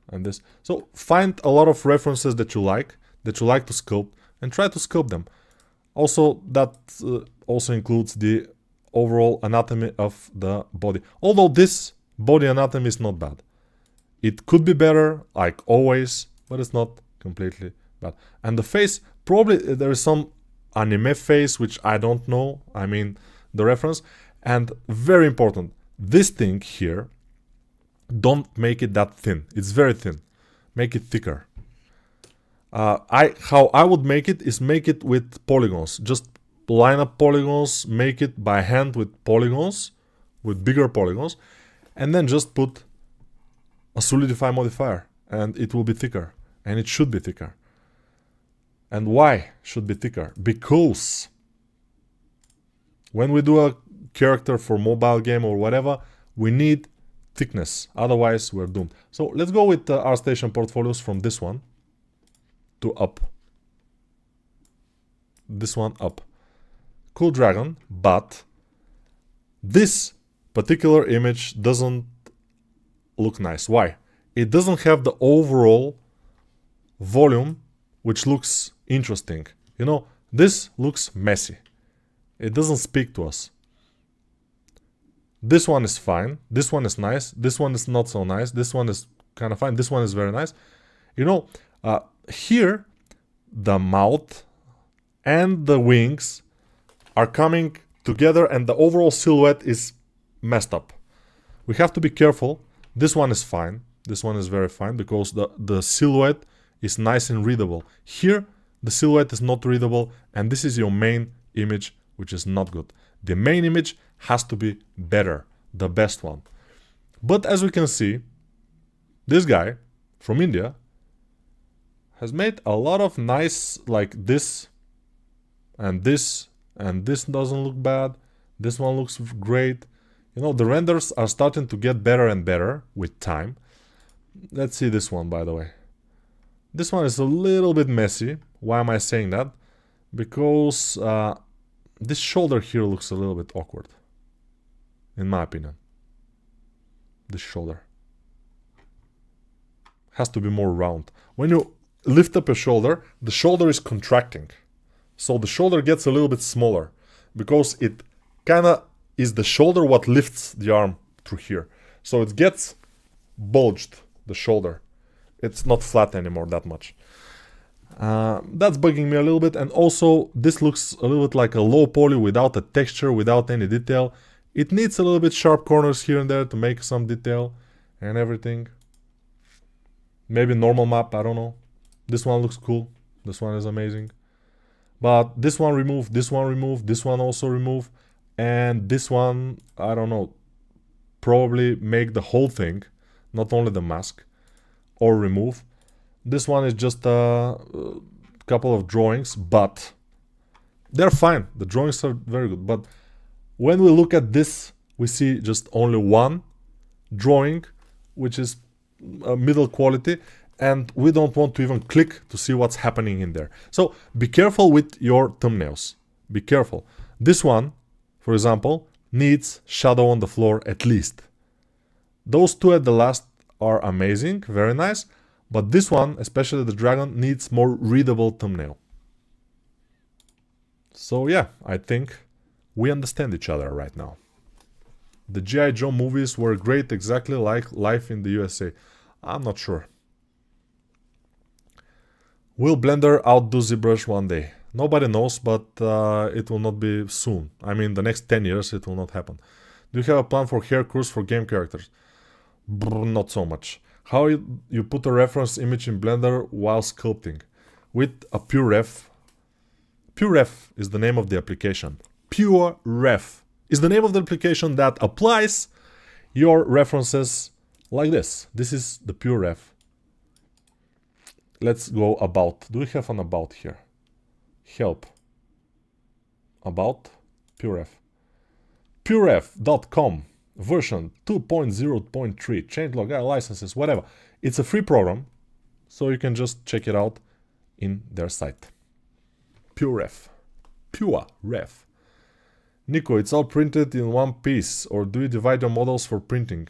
and this. So find a lot of references that you like to sculpt and try to sculpt them. Also, that also includes the overall anatomy of the body. Although this body anatomy is not bad. It could be better, like always, but it's not completely bad. And the face, probably there is some anime face which I don't know. I mean, the reference. And very important, this thing here, don't make it that thin. It's very thin. Make it thicker. How I would make it is make it with polygons. Just line up polygons, make it by hand with polygons, with bigger polygons. and then just put a solidify modifier, and it will be thicker, and it should be thicker. And why should be thicker? Because when we do a character for mobile game or whatever, we need thickness, otherwise we're doomed. So let's go with Artstation portfolios from this one to up. This one up. Cool dragon, but this particular image doesn't look nice. Why? It doesn't have the overall volume which looks interesting. You know, this looks messy. It doesn't speak to us. This one is fine. This one is nice. This one is not so nice. This one is kind of fine. This one is very nice. You know, here the mouth and the wings are coming together and the overall silhouette is messed up. We have to be careful. This one is fine. This one is very fine because the silhouette is nice and readable. Here, the silhouette is not readable, and this is your main image, which is not good. The main image has to be better, the best one. But as we can see, this guy from India has made a lot of nice, like this, and this doesn't look bad. This one looks great. You know, the renders are starting to get better and better with time. Let's see this one, by the way. This one is a little bit messy. Why am I saying that? Because this shoulder here looks a little bit awkward, in my opinion. This shoulder has to be more round. When you lift up your shoulder, the shoulder is contracting. So the shoulder gets a little bit smaller because it kind of is the shoulder what lifts the arm through here. So it gets bulged, the shoulder. It's not flat anymore that much. That's bugging me a little bit. And also this looks a little bit like a low poly without a texture, without any detail. It needs a little bit sharp corners here and there to make some detail and everything. Maybe normal map, I don't know. This one looks cool. This one is amazing. But this one remove, this one remove, this one also remove. And this one, I don't know, probably make the whole thing, not only the mask, or remove. This one is just a couple of drawings, but they're fine. The drawings are very good. But when we look at this, we see just only one drawing, which is middle quality, and we don't want to even click to see what's happening in there. So be careful with your thumbnails. Be careful. This one, for example, needs shadow on the floor at least. Those two at the last are amazing, very nice, but this one, especially the dragon, needs more readable thumbnail. So yeah, I think we understand each other right now. The G.I. Joe movies were great, exactly like life in the USA. I'm not sure. Will Blender outdo ZBrush one day? Nobody knows, but it will not be soon. I mean, the next 10 years it will not happen. Do you have a plan for hair course for game characters? Not so much. How you put a reference image in Blender while sculpting? With a PureRef. PureRef is the name of the application. PureRef is the name of the application that applies your references like this. This is the PureRef. Let's go about. Do we have an about here? Help. About PureRef. PureRef.com version 2.0.3 changelog licenses, whatever. It's a free program, so you can just check it out in their site. PureRef. PureRef. Niko, it's all printed in one piece, or do you divide your models for printing?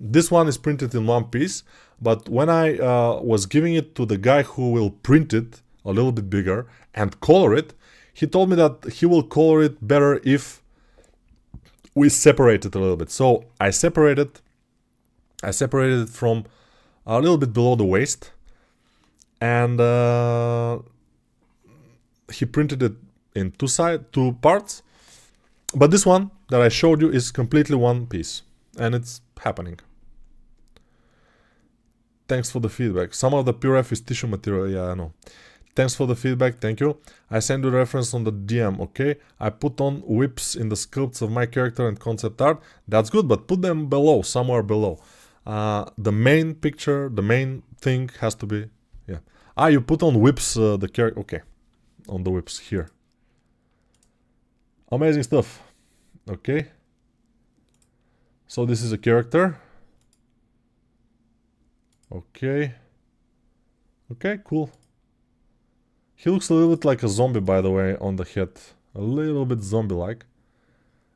This one is printed in one piece, but when I was giving it to the guy who will print it a little bit bigger and color it, he told me that he will color it better if we separate it a little bit. So I separated it from a little bit below the waist, and he printed it in two parts. But this one that I showed you is completely one piece, and it's happening. Thanks for the feedback. Some of the PureRef is tissue material, yeah, I know. thanks for the feedback, thank you. I send you the reference on the DM, okay? I put on whips in the sculpts of my character and concept art. That's good, but put them below, somewhere below. The main picture, the main thing has to be, yeah. You put on whips the character, okay. On the whips here. Amazing stuff. Okay. So this is a character. Okay. Okay, cool. He looks a little bit like a zombie, by the way, on the head. A little bit zombie-like.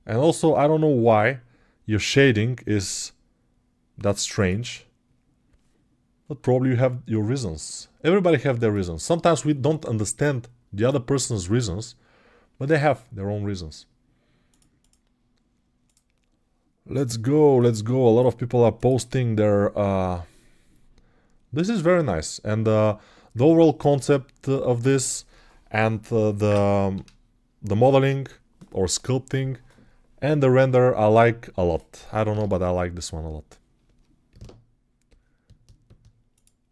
And also, I don't know why your shading is that strange. But probably you have your reasons. Everybody have their reasons. Sometimes we don't understand the other person's reasons, but they have their own reasons. Let's go, let's go. A lot of people are posting their... This is very nice. And the overall concept of this and the modeling or sculpting and the render I like a lot. I don't know, but I like this one a lot.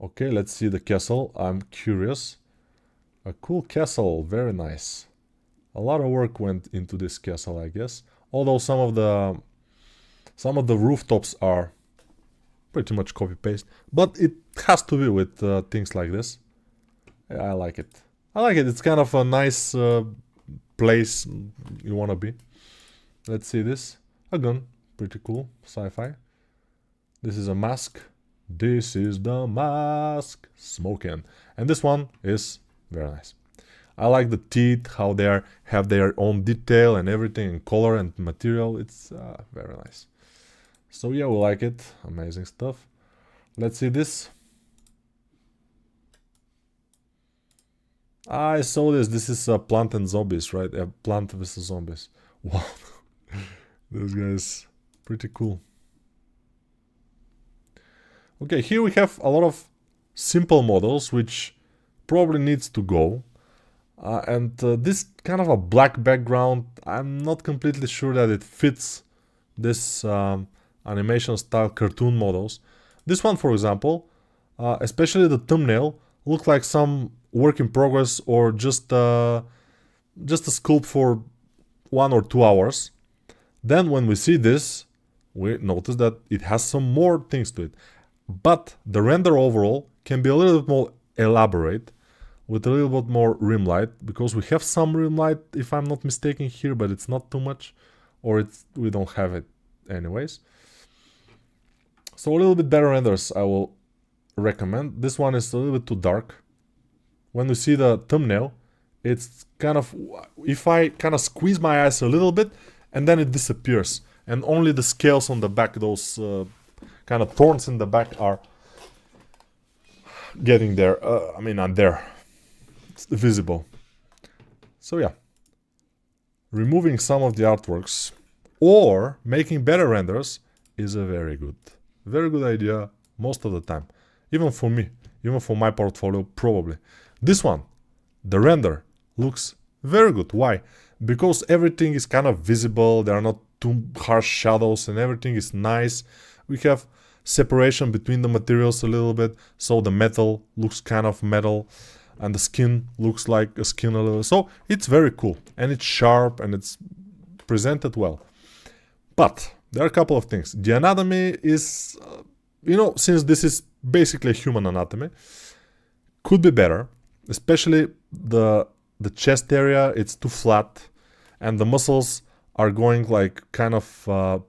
Okay, let's see the castle. I'm curious. A cool castle, very nice. A lot of work went into this castle, I guess. Although some of the rooftops are pretty much copy-paste, but it has to be with things like this. I like it. I like it. It's kind of a nice place you want to be. Let's see this. A gun. Pretty cool. Sci-fi. This is a mask. This is the mask. Smoking. And this one is very nice. I like the teeth, how they have their own detail and everything, and color and material. It's very nice. So yeah, we like it. Amazing stuff. Let's see this. I saw this. This is Plant and Zombies, right? Plant vs Zombies. Wow. This guy is pretty cool. Okay, here we have a lot of simple models, which probably needs to go. This kind of a black background, I'm not completely sure that it fits this animation style cartoon models. This one, for example, especially the thumbnail, looked like some work in progress or just a sculpt for 1 or 2 hours. Then when we see this, we notice that it has some more things to it. But the render overall can be a little bit more elaborate with a little bit more rim light, because we have some rim light, if I'm not mistaken, here, but it's not too much, or we don't have it anyways. So a little bit better renders I will recommend. This one is a little bit too dark. When you see the thumbnail, it's kind of, if I kind of squeeze my eyes a little bit, and then it disappears, and only the scales on the back, those kind of thorns in the back, are getting there. I mean, not there. It's visible. So yeah, removing some of the artworks or making better renders is a very good idea most of the time. Even for me, even for my portfolio, probably. This one, the render, looks very good. Why? Because everything is kind of visible, there are not too harsh shadows, and everything is nice. We have separation between the materials a little bit, so the metal looks kind of metal, and the skin looks like a skin a little. So it's very cool, and it's sharp, and it's presented well. But there are a couple of things. The anatomy is, since this is basically a human anatomy, could be better. Especially the chest area, it's too flat, and the muscles are going like kind of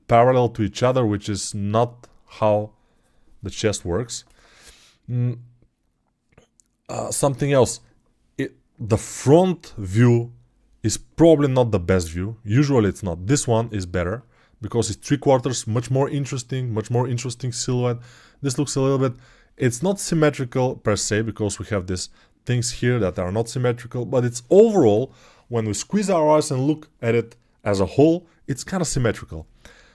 parallel to each other, which is not how the chest works. Something else, the front view is probably not the best view. Usually it's not. This one is better because it's 3/4, much more interesting silhouette. This looks a little bit, it's not symmetrical per se, because we have these things here that are not symmetrical, but it's overall, when we squeeze our eyes and look at it as a whole, it's kind of symmetrical.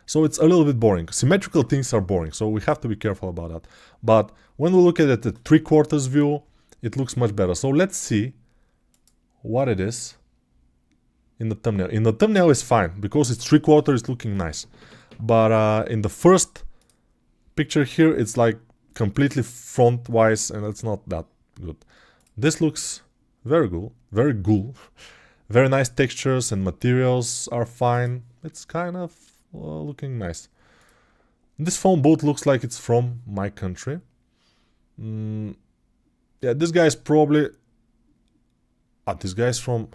So it's a little bit boring. Symmetrical things are boring, so we have to be careful about that. But when we look at it at 3/4 view, it looks much better. So let's see what it is in the thumbnail. In the thumbnail is fine, because it's 3/4, it's looking nice. But in the first picture here, it's like completely front-wise, and it's not that good. This looks very good, very cool. Very nice textures and materials are fine. It's kind of looking nice. This phone booth looks like it's from my country. Yeah, this guy is probably... this guy is from...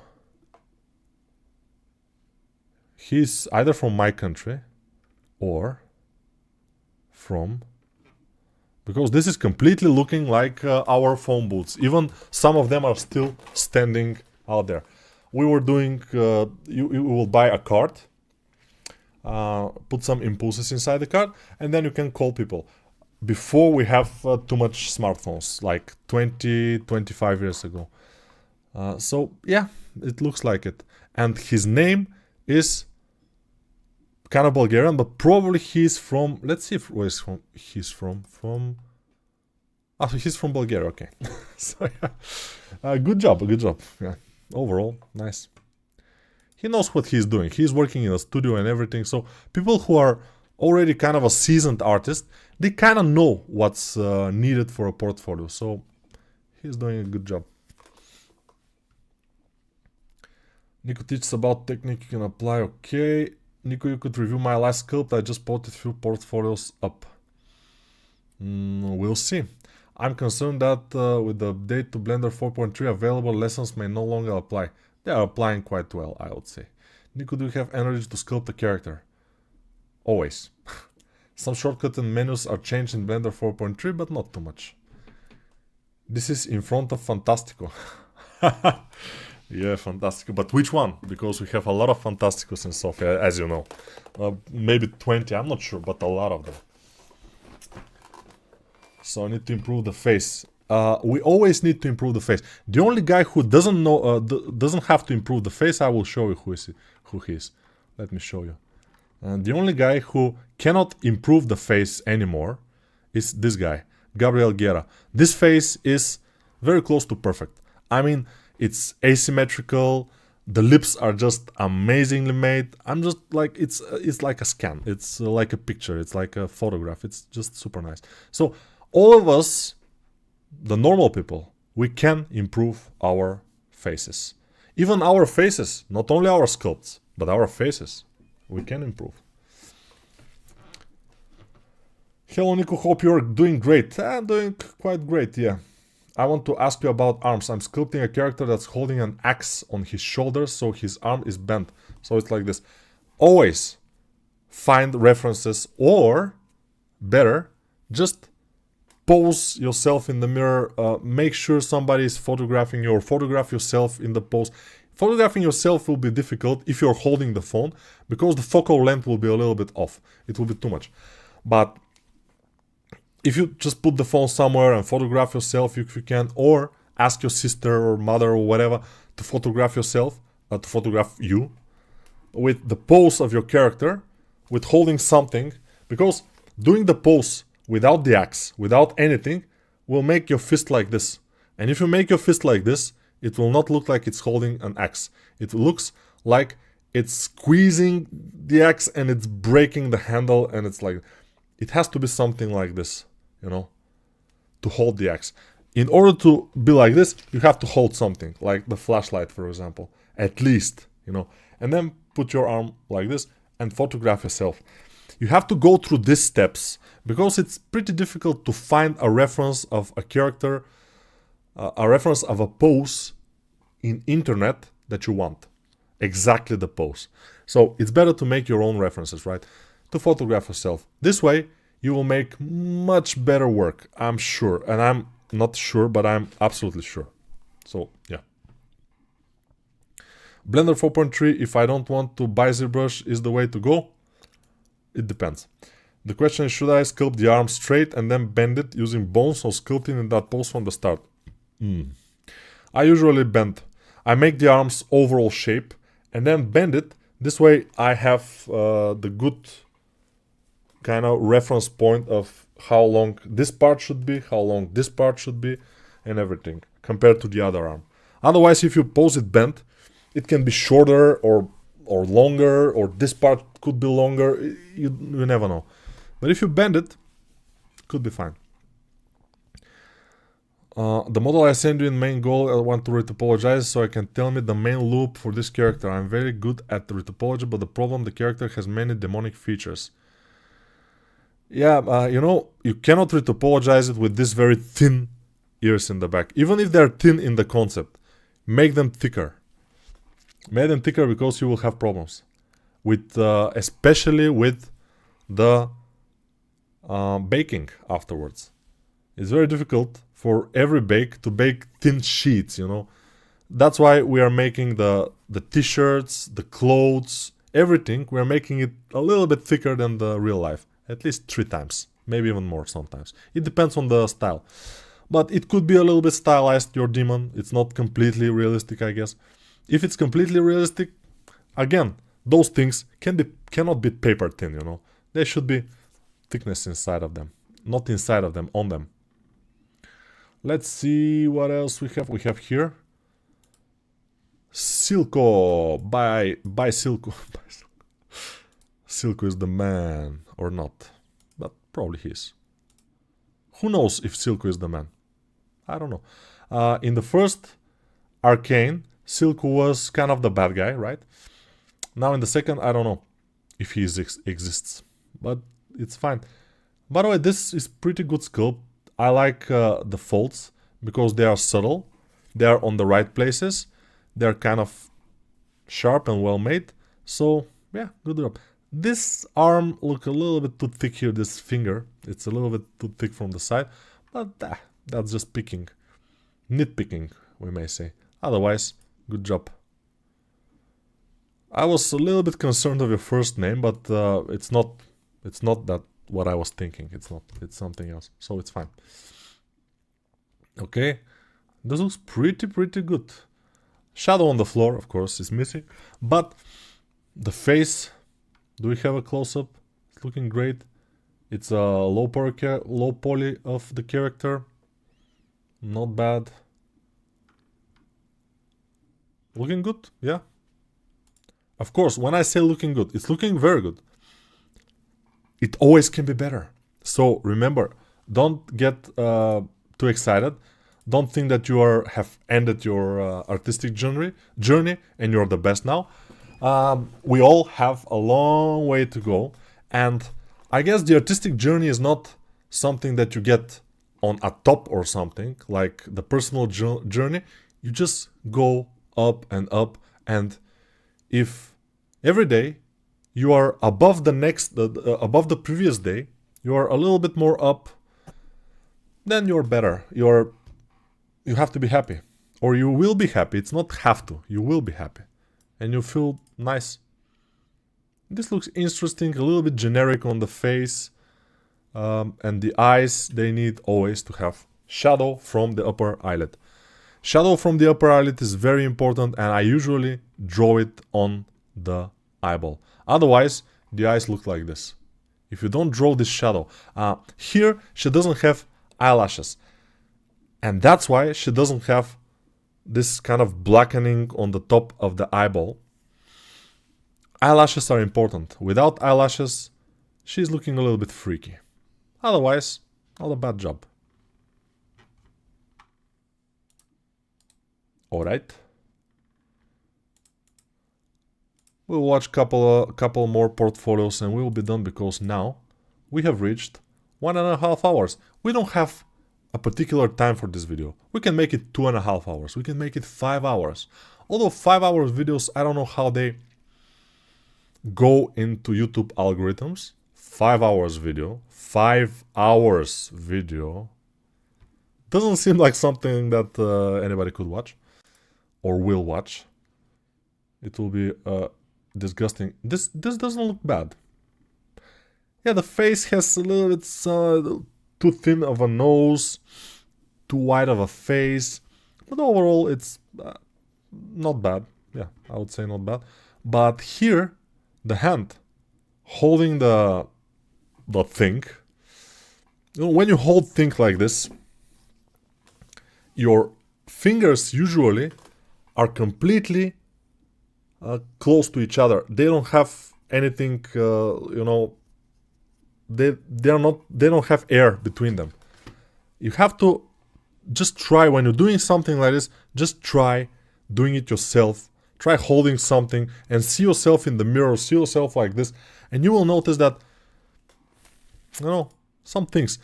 He's either from my country or from... Because this is completely looking like our phone booths. Even some of them are still standing out there. We were doing... you will buy a card, put some impulses inside the card, and then you can call people. Before we have too much smartphones, like 20, 25 years ago. So yeah, it looks like it. And his name is kind of Bulgarian, but probably he's from... Let's see where he's from. He's from Bulgaria, okay. So yeah, good job. Yeah, overall, nice. He knows what he's doing. He's working in a studio and everything. So people who are already kind of a seasoned artist, they kind of know what's needed for a portfolio. So he's doing a good job. Niko teaches about technique you can apply. Okay. Niko, you could review my last sculpt. I just posted a few portfolios up. We'll see. I'm concerned that with the update to Blender 4.3, available lessons may no longer apply. They are applying quite well, I would say. Niko, do you have energy to sculpt a character? Always. Some shortcuts and menus are changed in Blender 4.3, but not too much. This is in front of Fantastico. Yeah, Fantastico. But which one? Because we have a lot of Fantasticos in Sofia, as you know. Maybe 20, I'm not sure, but a lot of them. So I need to improve the face. We always need to improve the face. The only guy who doesn't know, doesn't have to improve the face, I will show you who he is. Let me show you. And the only guy who cannot improve the face anymore is this guy, Gabriel Guerra. This face is very close to perfect. I mean, it's asymmetrical. The lips are just amazingly made. I'm just like, it's like a scan. It's like a picture. It's like a photograph. It's just super nice. So all of us, the normal people, we can improve our faces. Even our faces, not only our sculpts, but our faces, we can improve. Hello Niko, hope you're doing great. I'm doing quite great, yeah. I want to ask you about arms. I'm sculpting a character that's holding an axe on his shoulders, so his arm is bent. So it's like this. Always find references, or better, just pose yourself in the mirror. Make sure somebody is photographing you, or photograph yourself in the pose. Photographing yourself will be difficult if you're holding the phone, because the focal length will be a little bit off. It will be too much. But if you just put the phone somewhere and photograph yourself if you can, or ask your sister or mother or whatever to photograph yourself, to photograph you, with the pose of your character, with holding something, because doing the pose without the axe, without anything, will make your fist like this. And if you make your fist like this, it will not look like it's holding an axe. It looks like it's squeezing the axe and it's breaking the handle, and it's like... It has to be something like this, you know, to hold the axe. In order to be like this, you have to hold something, like the flashlight, for example, at least, you know. And then put your arm like this and photograph yourself. You have to go through these steps, because it's pretty difficult to find a reference of a character, a reference of a pose in internet that you want. Exactly the pose. So it's better to make your own references, right? To photograph yourself. This way, you will make much better work, I'm sure. And I'm not sure, but I'm absolutely sure. So, yeah. Blender 4.3, if I don't want to buy ZBrush, is the way to go? It depends. The question is, should I sculpt the arm straight and then bend it using bones, or sculpting in that pose from the start? I usually bend. I make the arm's overall shape and then bend it. This way I have the good kind of reference point of how long this part should be, how long this part should be, and everything, compared to the other arm. Otherwise, if you pose it bent, it can be shorter or longer, or this part could be longer. You never know. But if you bend it, it could be fine. The model I send you in main goal, I want to retopologize so I can tell me the main loop for this character. I'm very good at the retopology, but the problem, the character has many demonic features. Yeah, you know, you cannot retopologize it with this very thin ears in the back. Even if they're thin in the concept, make them thicker. Make them thicker because you will have problems. With, especially with the baking afterwards. It's very difficult for every bake to bake thin sheets, you know. That's why we are making the t-shirts, the clothes, everything. We are making it a little bit thicker than the real life. At least 3 times, maybe even more sometimes. It depends on the style. But it could be a little bit stylized, your demon. It's not completely realistic, I guess. If it's completely realistic, again, those things cannot be paper thin, you know. There should be thickness inside of them. Not inside of them, on them. Let's see what else we have. We have here Silco by Silco. Silco is the man or not, but probably he is. Who knows if Silco is the man? I don't know. In the first Arcane, Silco was kind of the bad guy, right? Now in the second, I don't know if he exists, but it's fine. By the way, this is pretty good sculpt. I like the folds because they are subtle, they are on the right places, they're kind of sharp and well made. So yeah, good job. This arm look a little bit too thick here, this finger. It's a little bit too thick from the side, but that's just picking. Nitpicking, we may say. Otherwise, good job. I was a little bit concerned of your first name, but it's not that what I was thinking. It's not. It's something else. So it's fine. Okay. This looks pretty good. Shadow on the floor, of course, is missing. But the face, do we have a close-up? It's looking great. It's a low poly of the character. Not bad. Looking good, yeah. Of course, when I say looking good, it's looking very good. It always can be better. So remember, don't get too excited. Don't think that you have ended your artistic journey and you're the best now. We all have a long way to go. And I guess the artistic journey is not something that you get on a top or something, like the personal journey. You just go up. And if every day you are above above the previous day, you are a little bit more up, then you're better. You have to be happy, or you will be happy. It's not have to. You will be happy, and you feel nice. This looks interesting, a little bit generic on the face, and the eyes. They need always to have shadow from the upper eyelid. Shadow from the upper eyelid is very important, and I usually draw it on the eyeball. Otherwise, the eyes look like this. If you don't draw this shadow, here she doesn't have eyelashes, and that's why she doesn't have this kind of blackening on the top of the eyeball. Eyelashes are important. Without eyelashes, she's looking a little bit freaky. Otherwise, not a bad job. Alright. We'll watch couple more portfolios and we will be done, because now we have reached 1.5 hours. We don't have a particular time for this video. We can make it 2.5 hours. We can make it 5 hours. Although 5 hours videos, I don't know how they go into YouTube algorithms. 5 hours video. 5 hours video. Doesn't seem like something that anybody could watch. Or will watch. It will be disgusting. This doesn't look bad. Yeah, the face has a little bit too thin of a nose, too wide of a face, but overall it's not bad. Yeah, I would say not bad. But here, the hand holding the thing. You know, when you hold thing like this, your fingers usually are completely close to each other. They don't have anything, you know, they don't have air between them. You have to just try, when you're doing something like this, just try doing it yourself. Try holding something and see yourself in the mirror, see yourself like this, and you will notice that, you know, some things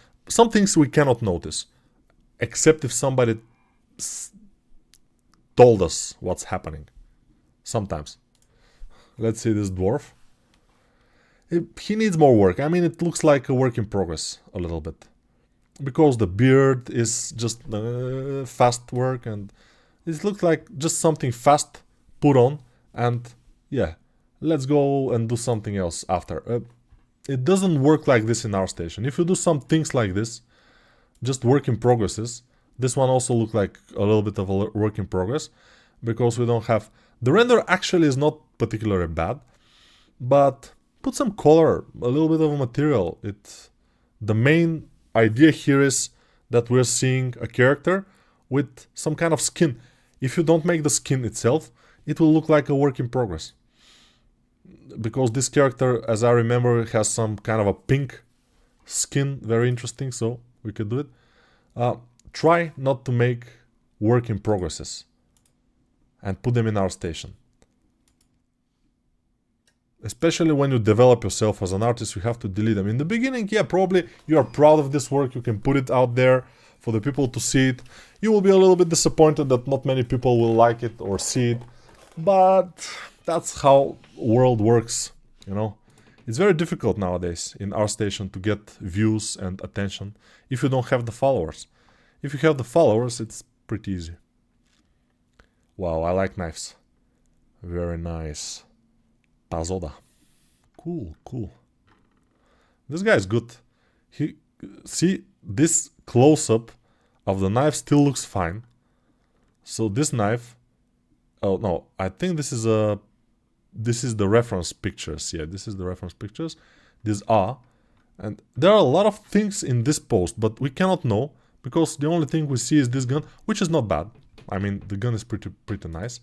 we cannot notice, except if somebody told us what's happening. Sometimes. Let's see this dwarf. He needs more work. I mean, it looks like a work in progress a little bit. Because the beard is just fast work, and it looks like just something fast put on, and yeah, let's go and do something else after. It doesn't work like this in Artstation. If you do some things like this, just work in progresses, this one also looks like a little bit of a work in progress, because we don't have... The render actually is not particularly bad, but put some color, a little bit of a material. The main idea here is that we're seeing a character with some kind of skin. If you don't make the skin itself, it will look like a work in progress. Because this character, as I remember, has some kind of a pink skin, very interesting, so we could do it. Try not to make work in progresses and put them in Artstation. Especially when you develop yourself as an artist, you have to delete them. In the beginning, yeah, probably you are proud of this work, you can put it out there for the people to see it. You will be a little bit disappointed that not many people will like it or see it, but that's how world works, you know. It's very difficult nowadays in Artstation to get views and attention if you don't have the followers. If you have the followers, it's pretty easy. Wow, I like knives. Very nice. Pazoda. Cool, cool. This guy is good. See, this close-up of the knife still looks fine. So this knife... Oh, no, I think this is the reference pictures. Yeah, this is the reference pictures. These are. And there are a lot of things in this post, but we cannot know, because the only thing we see is this gun, which is not bad. I mean, the gun is pretty nice.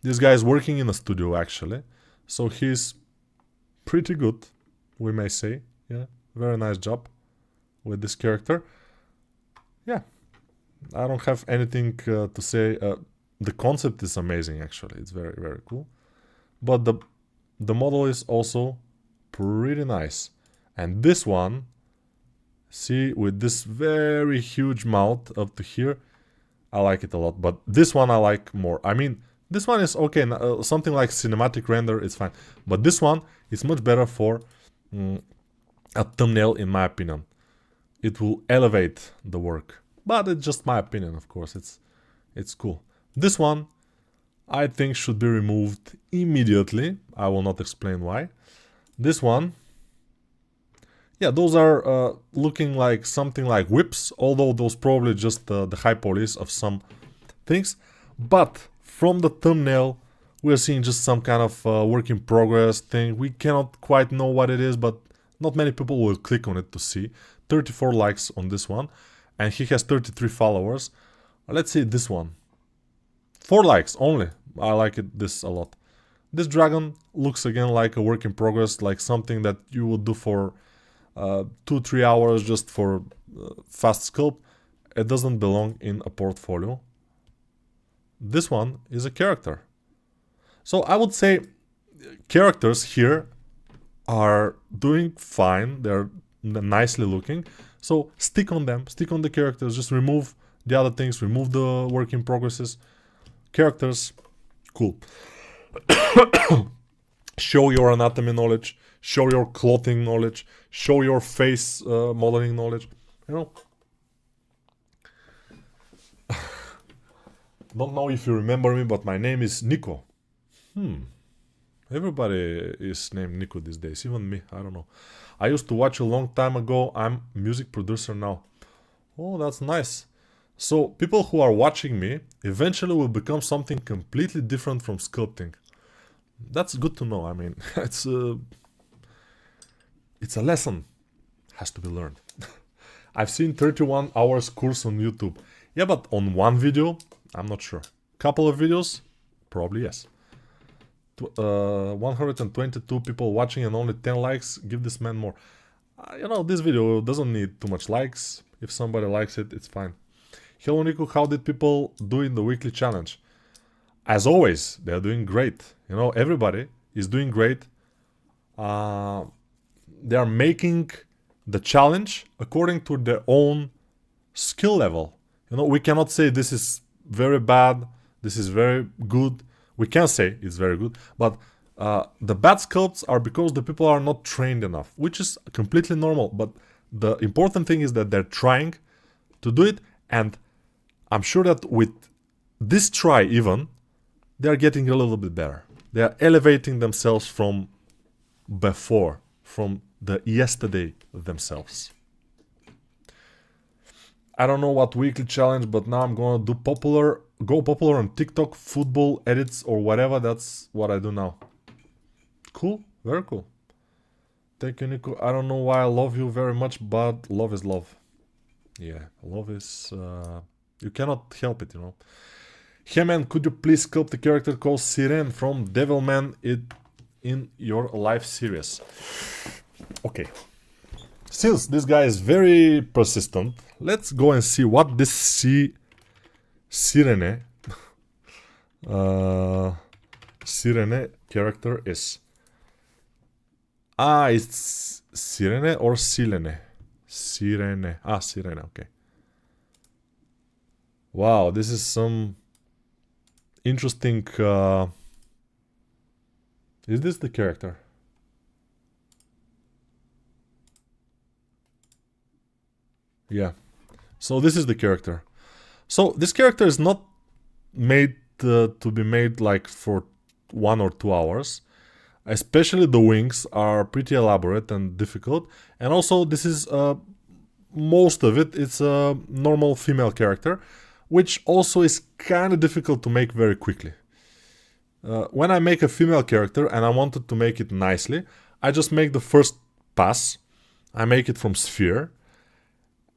This guy is working in a studio, actually. So he's pretty good, we may say. Yeah, very nice job with this character. Yeah, I don't have anything to say. The concept is amazing, actually. It's very, very cool. But the model is also pretty nice. And this one, see, with this very huge mouth up to here, I like it a lot. But this one I like more. I mean, this one is okay. Something like cinematic render is fine. But this one is much better for a thumbnail, in my opinion. It will elevate the work. But it's just my opinion, of course. It's cool. This one, I think, should be removed immediately. I will not explain why. This one, yeah, those are looking like something like whips, although those probably just the high polies of some things. But from the thumbnail, we're seeing just some kind of work in progress thing. We cannot quite know what it is, but not many people will click on it to see. 34 likes on this one, and he has 33 followers. Let's see this one. 4 likes only. I like this a lot. This dragon looks again like a work in progress, like something that you would do for 2-3 hours just for fast sculpt. It doesn't belong in a portfolio. This one is a character. So I would say characters here are doing fine. They're nicely looking. So stick on them, stick on the characters, just remove the other things, remove the work in progresses. Characters, cool. Show your anatomy knowledge, show your clothing knowledge, show your face modeling knowledge, you know. Don't know if you remember me, but my name is Niko. Everybody is named Niko these days, even me, I don't know. I used to watch a long time ago. I'm a music producer now. Oh, that's nice. So people who are watching me eventually will become something completely different from sculpting. That's good to know. I mean, it's a lesson. Has to be learned. I've seen 31 hours course on YouTube. Yeah, but on one video, I'm not sure. Couple of videos, probably yes. 122 people watching and only 10 likes. Give this man more. You know, this video doesn't need too much likes. If somebody likes it, it's fine. Hello Niko, how did people do in the weekly challenge? As always, they're doing great. You know, everybody is doing great. They are making the challenge according to their own skill level. You know, we cannot say this is very bad, this is very good. We can say it's very good, but the bad sculpts are because the people are not trained enough, which is completely normal. But the important thing is that they're trying to do it, and I'm sure that with this try even, they're getting a little bit better. They are elevating themselves from before, from the yesterday themselves. I don't know what weekly challenge, but now I'm gonna do go popular on TikTok, football edits or whatever. That's what I do now. Cool, very cool. Thank you, Niko. I don't know why I love you very much, but love is love. Yeah, love is... you cannot help it, you know. Hey man, could you please sculpt the character called Siren from Devilman in your live series? Okay. Since this guy is very persistent, let's go and see what this Sirene Sirene character is. It's Sirene or Silene? Sirene. Sirene, okay. Wow, this is some interesting... is this the character? Yeah. So this is the character. So this character is not made to be made like for 1 or 2 hours. Especially the wings are pretty elaborate and difficult. And also this is most of it, it's a normal female character, which also is kind of difficult to make very quickly. When I make a female character and I wanted to make it nicely, I just make the first pass. I make it from sphere.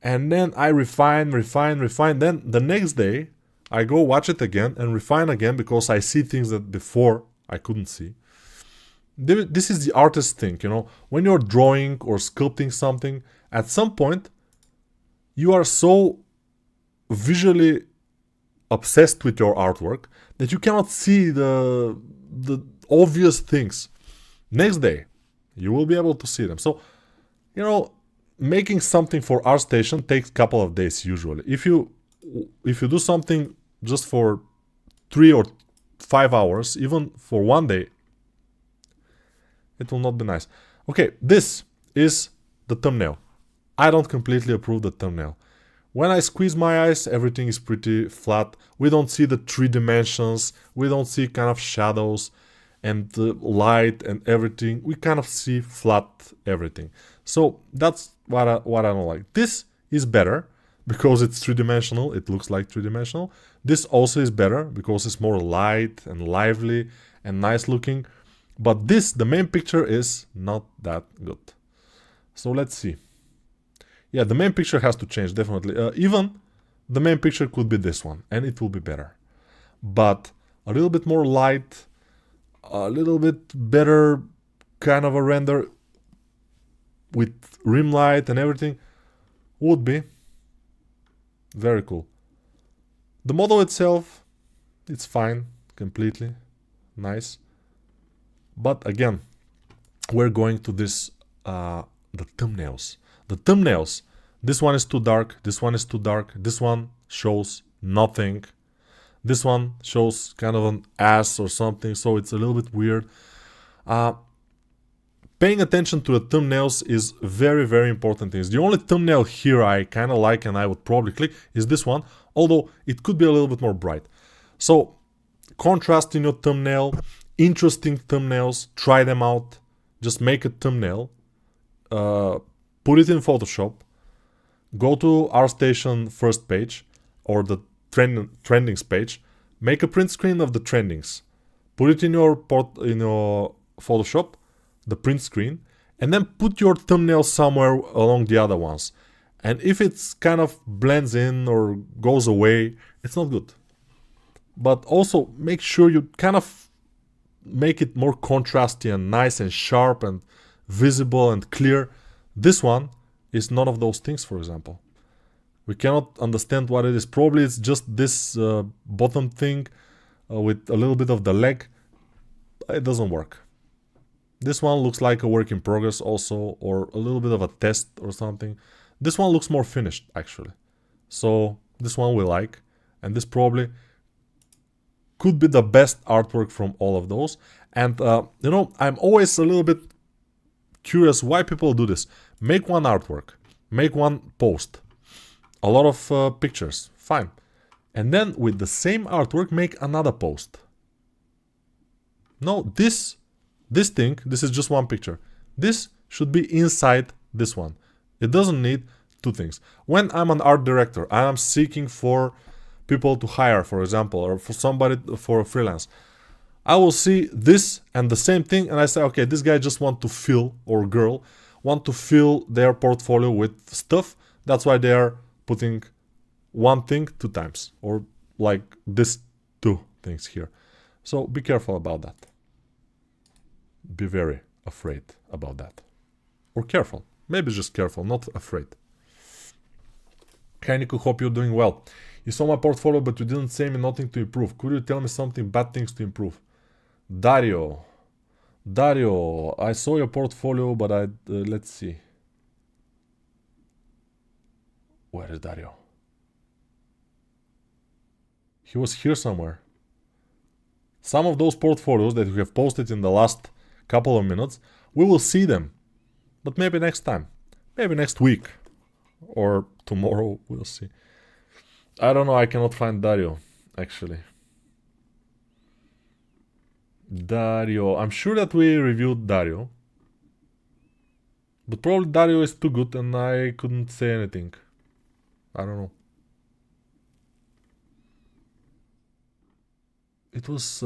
And then I refine. Then the next day, I go watch it again and refine again because I see things that before I couldn't see. This is the artist thing, you know. When you're drawing or sculpting something, at some point, you are so visually obsessed with your artwork that you cannot see the obvious things. Next day, you will be able to see them. So, you know, making something for Artstation takes a couple of days usually. If you do something just for 3 or 5 hours, even for 1 day, it will not be nice. Okay, this is the thumbnail. I don't completely approve the thumbnail. When I squeeze my eyes, everything is pretty flat. We don't see the 3 dimensions. We don't see kind of shadows and the light and everything. We kind of see flat everything. So that's what I don't like. This is better because it's 3-dimensional. It looks like 3-dimensional. This also is better because it's more light and lively and nice looking. But this, the main picture, is not that good. So let's see. Yeah, the main picture has to change, definitely. Even the main picture could be this one, and it will be better. But a little bit more light, a little bit better kind of a render with rim light and everything would be very cool. The model itself, it's fine, completely nice. But again, we're going to this, the thumbnails. The thumbnails, this one is too dark, this one is too dark, this one shows nothing. This one shows kind of an ass or something, so it's a little bit weird. Paying attention to the thumbnails is very, very important thing. The only thumbnail here I kind of like and I would probably click is this one, although it could be a little bit more bright. So, contrast in your thumbnail, interesting thumbnails, try them out. Just make a thumbnail, put it in Photoshop, go to Artstation first page or the trendings page, make a print screen of the trendings, put it in your Photoshop, the print screen, and then put your thumbnail somewhere along the other ones. And if it's kind of blends in or goes away, it's not good. But also make sure you kind of make it more contrasty and nice and sharp and visible and clear. This one is none of those things, for example. We cannot understand what it is. Probably it's just this bottom thing with a little bit of the leg. It doesn't work. This one looks like a work in progress also, or a little bit of a test or something. This one looks more finished actually. So this one we like, and this probably could be the best artwork from all of those. And you know, I'm always a little bit curious why people do this. Make one artwork, make one post, a lot of pictures, fine. And then with the same artwork, make another post. No, this thing, this is just one picture. This should be inside this one. It doesn't need two things. When I'm an art director, I am seeking for people to hire, for example, or for somebody for a freelance. I will see this and the same thing, and I say, okay, this guy just want to fill, or girl, want to fill their portfolio with stuff. That's why they are putting one thing 2 times, or like this 2 things here. So be careful about that. Be very afraid about that. Or careful. Maybe just careful, not afraid. Hi Niko, hope you're doing well. You saw my portfolio, but you didn't say me nothing to improve. Could you tell me something bad things to improve? Dario, I saw your portfolio, but let's see. Where is Dario? He was here somewhere. Some of those portfolios that you have posted in the last couple of minutes, we will see them. But maybe next time. Maybe next week. Or tomorrow, we'll see. I don't know, I cannot find Dario, actually. Dario, I'm sure that we reviewed Dario. But probably Dario is too good and I couldn't say anything. I don't know. It was...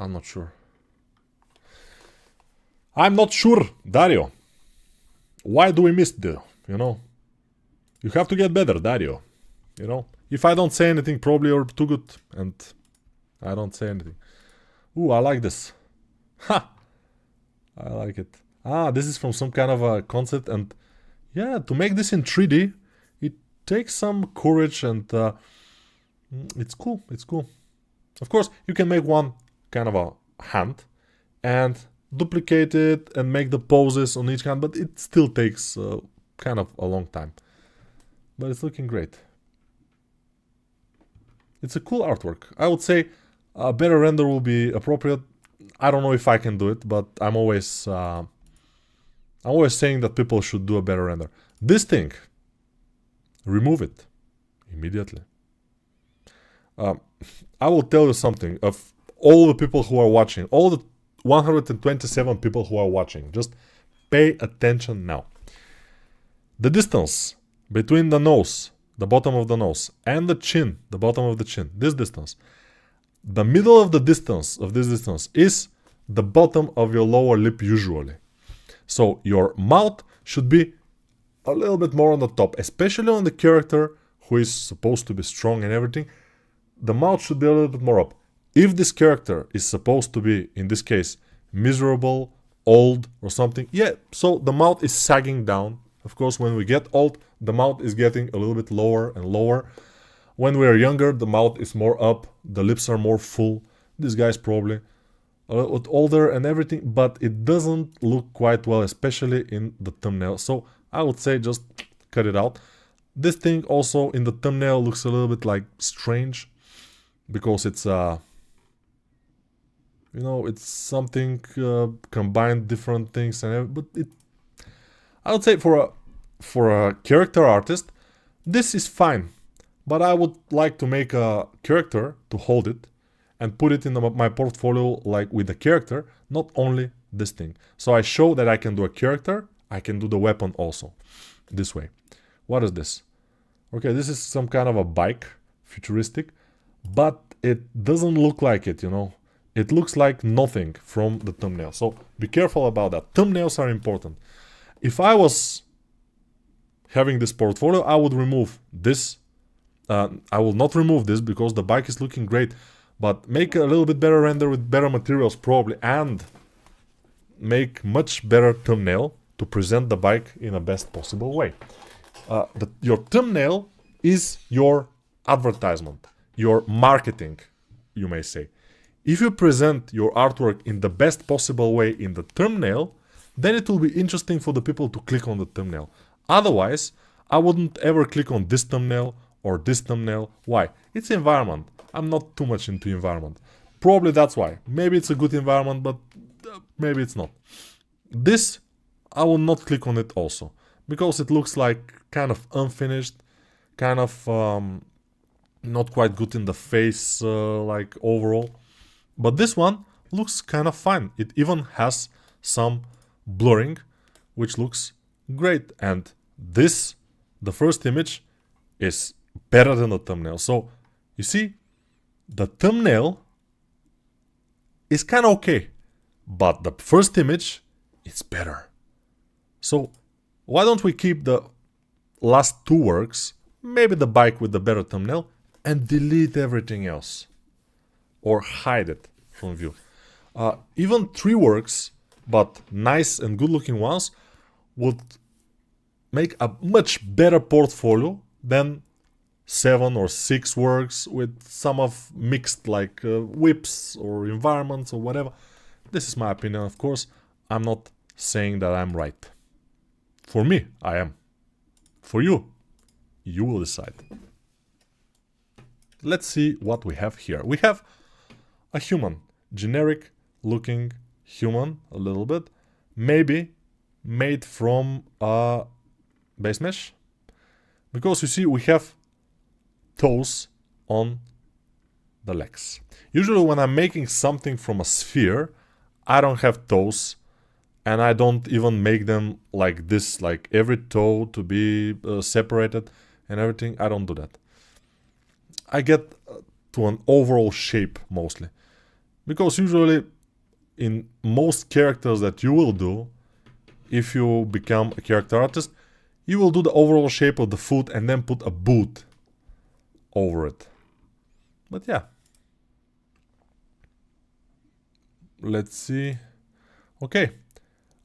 I'm not sure. I'm not sure, Dario. Why do we miss Dario, you know? You have to get better, Dario. You know? If I don't say anything, probably you're too good. And I don't say anything. Ooh, I like this. Ha! I like it. Ah, this is from some kind of a concept. And yeah, to make this in 3D, it takes some courage and it's cool. It's cool. Of course, you can make one kind of a hand and duplicate it and make the poses on each hand, but it still takes kind of a long time. But it's looking great. It's a cool artwork. I would say a better render will be appropriate. I don't know if I can do it, but I'm always saying that people should do a better render. This thing, remove it immediately. I will tell you something. Of all the people who are watching, all the 127 people who are watching, just pay attention now. The distance between the nose, the bottom of the nose, and the chin, the bottom of the chin, this distance. The middle of the distance of this distance is the bottom of your lower lip usually. So your mouth should be a little bit more on the top, especially on the character who is supposed to be strong and everything. The mouth should be a little bit more up. If this character is supposed to be, in this case, miserable, old or something, yeah, so the mouth is sagging down. Of course, when we get old, the mouth is getting a little bit lower and lower. When we are younger, the mouth is more up, the lips are more full. This guy is probably a little bit older and everything, but it doesn't look quite well, especially in the thumbnail. So I would say just cut it out. This thing also in the thumbnail looks a little bit like strange because it's you know, it's something combined different things, and but it. I would say for a character artist, this is fine, but I would like to make a character to hold it and put it in my portfolio like with the character, not only this thing. So I show that I can do a character, I can do the weapon also, this way. What is this? Okay, this is some kind of a bike, futuristic, but it doesn't look like it, you know. It looks like nothing from the thumbnail. So be careful about that. Thumbnails are important. If I was having this portfolio, I would remove this. I will not remove this because the bike is looking great. But make a little bit better render with better materials probably. And make much better thumbnail to present the bike in the best possible way. your thumbnail is your advertisement, your marketing, you may say. If you present your artwork in the best possible way in the thumbnail, then it will be interesting for the people to click on the thumbnail. Otherwise, I wouldn't ever click on this thumbnail or this thumbnail. Why? It's environment. I'm not too much into environment. Probably that's why. Maybe it's a good environment, but maybe it's not. This, I will not click on it also, because it looks like kind of unfinished, kind of not quite good in the face, like overall. But this one looks kind of fine. It even has some blurring, which looks great. And this, the first image, is better than the thumbnail. So you see, the thumbnail is kind of okay, but the first image is better. So why don't we keep the last two works, maybe the bike with the better thumbnail, and delete everything else, or hide it from view. Even 3 works, but nice and good looking ones, would make a much better portfolio than 7 or 6 works with some of mixed, like whips or environments or whatever. This is my opinion, of course. I'm not saying that I'm right. For me, I am. For you, you will decide. Let's see what we have here. We have a human, generic looking human, a little bit, maybe made from a base mesh, because you see we have toes on the legs. Usually when I'm making something from a sphere, I don't have toes, and I don't even make them like this, like every toe to be separated and everything. I don't do that. I get to an overall shape mostly, because usually in most characters that you will do, if you become a character artist, you will do the overall shape of the foot and then put a boot over it. But yeah, let's see. Okay,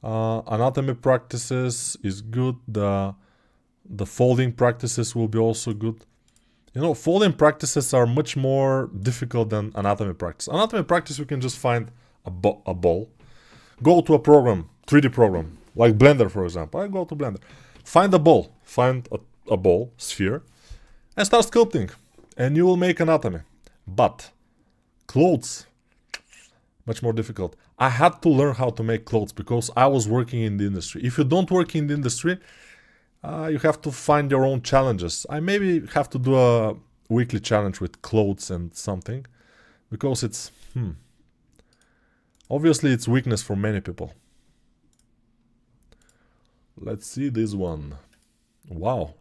anatomy practices is good. The folding practices will be also good. You know, folding practices are much more difficult than anatomy practice. Anatomy practice, you can just find a ball, go to a program, 3D program, like Blender, for example. I go to Blender, find a ball, find a ball, sphere, and start sculpting, and you will make anatomy. But clothes, much more difficult. I had to learn how to make clothes because I was working in the industry. If you don't work in the industry, you have to find your own challenges. I maybe have to do a weekly challenge with clothes and something, because it's obviously it's weakness for many people. Let's see this one. Wow.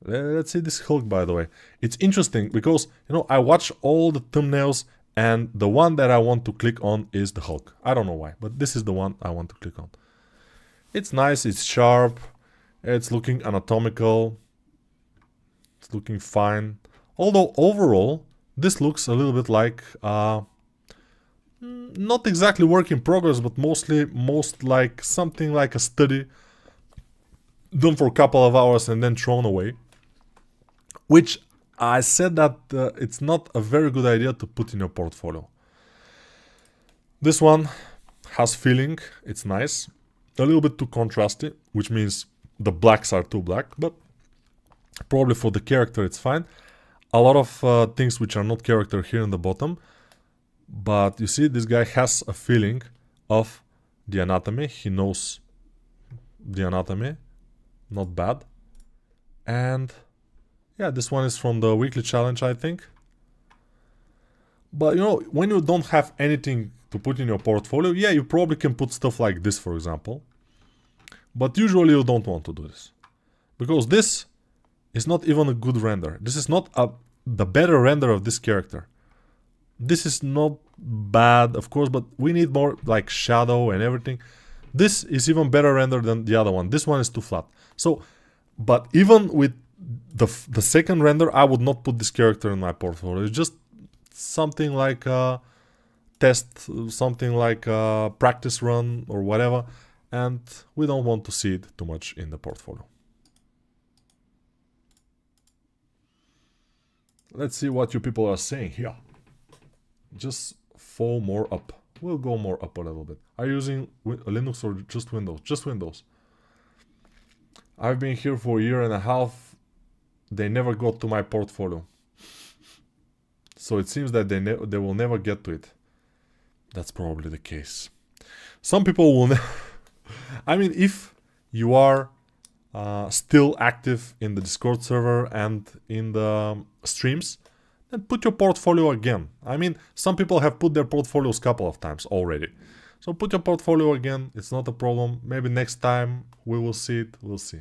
Let's see this Hulk, by the way. It's interesting because, you know, I watch all the thumbnails and the one that I want to click on is the Hulk. I don't know why, but this is the one I want to click on. It's nice, it's sharp, it's looking anatomical, it's looking fine. Although overall, this looks a little bit like, not exactly work in progress, but most like something like a study done for a couple of hours and then thrown away. Which I said that it's not a very good idea to put in your portfolio. This one has feeling, it's nice. A little bit too contrasty, which means the blacks are too black, but probably for the character it's fine. A lot of things which are not character here in the bottom. But you see, this guy has a feeling of the anatomy. He knows the anatomy. Not bad. And yeah, this one is from the weekly challenge, I think. But you know, when you don't have anything to put in your portfolio, yeah, you probably can put stuff like this, for example. But usually you don't want to do this, because this is not even a good render. This is not the better render of this character. This is not bad, of course, but we need more like shadow and everything. This is even better render than the other one. This one is too flat. So, but even with the second render, I would not put this character in my portfolio. It's just something like a test, something like a practice run or whatever, and we don't want to see it too much in the portfolio. Let's see what you people are saying here. Just fall more up. We'll go more up a little bit. Are you using Linux or just Windows? Just Windows. I've been here for a year and a half. They never got to my portfolio. So it seems that they will never get to it. That's probably the case. Some people will I mean, if you are still active in the Discord server and in the streams, then put your portfolio again. I mean, some people have put their portfolios a couple of times already. So put your portfolio again. It's not a problem. Maybe next time we will see it. We'll see.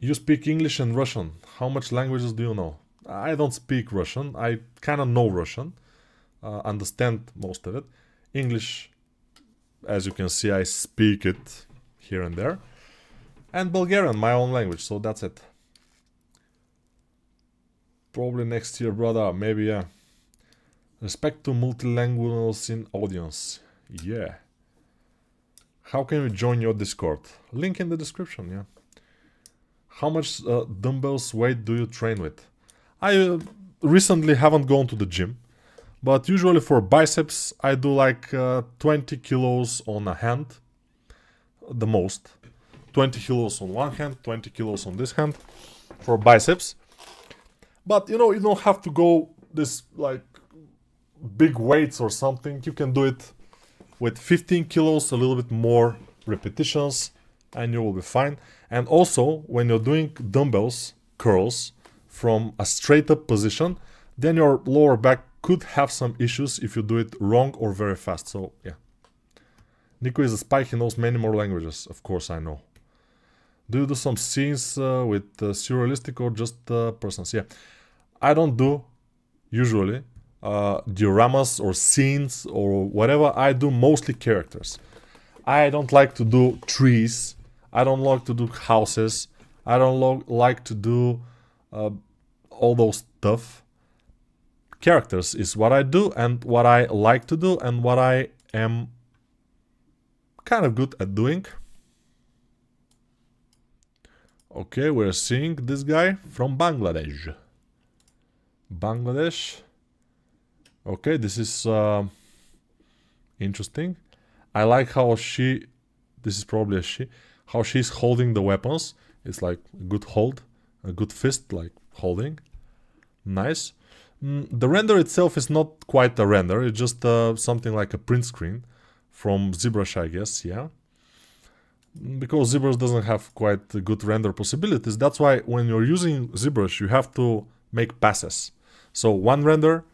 You speak English and Russian. How much languages do you know? I don't speak Russian. I kind of know Russian. Understand most of it. English, as you can see, I speak it here and there. And Bulgarian, my own language, so that's it. Probably next year, brother. Maybe, yeah. Respect to multilinguals in audience. Yeah. How can we join your Discord? Link in the description, yeah. How much dumbbells weight do you train with? I recently haven't gone to the gym. But usually for biceps, I do like 20 kilos on a hand. The most. 20 kilos on one hand, 20 kilos on this hand. For biceps. But you know, you don't have to go this like big weights or something. You can do it with 15 kilos, a little bit more repetitions, and you will be fine. And also, when you're doing dumbbells, curls, from a straight up position, then your lower back could have some issues if you do it wrong or very fast. So, yeah. Niko is a spy, he knows many more languages. Of course, I know. Do you do some scenes with surrealistic or just persons? Yeah. I don't do, usually, dioramas or scenes or whatever. I do mostly characters. I don't like to do trees. I don't like to do houses. I don't like to do all those stuff. Characters is what I do and what I like to do and what I am kind of good at doing. Okay, we're seeing this guy from Bangladesh. Bangladesh. Okay, this is interesting. I like how she, this is probably a she, how she's holding the weapons. It's like a good hold, a good fist, like holding. Nice. The render itself is not quite a render. It's just something like a print screen from ZBrush, I guess, yeah. Because ZBrush doesn't have quite good render possibilities. That's why when you're using ZBrush, you have to make passes. So one render,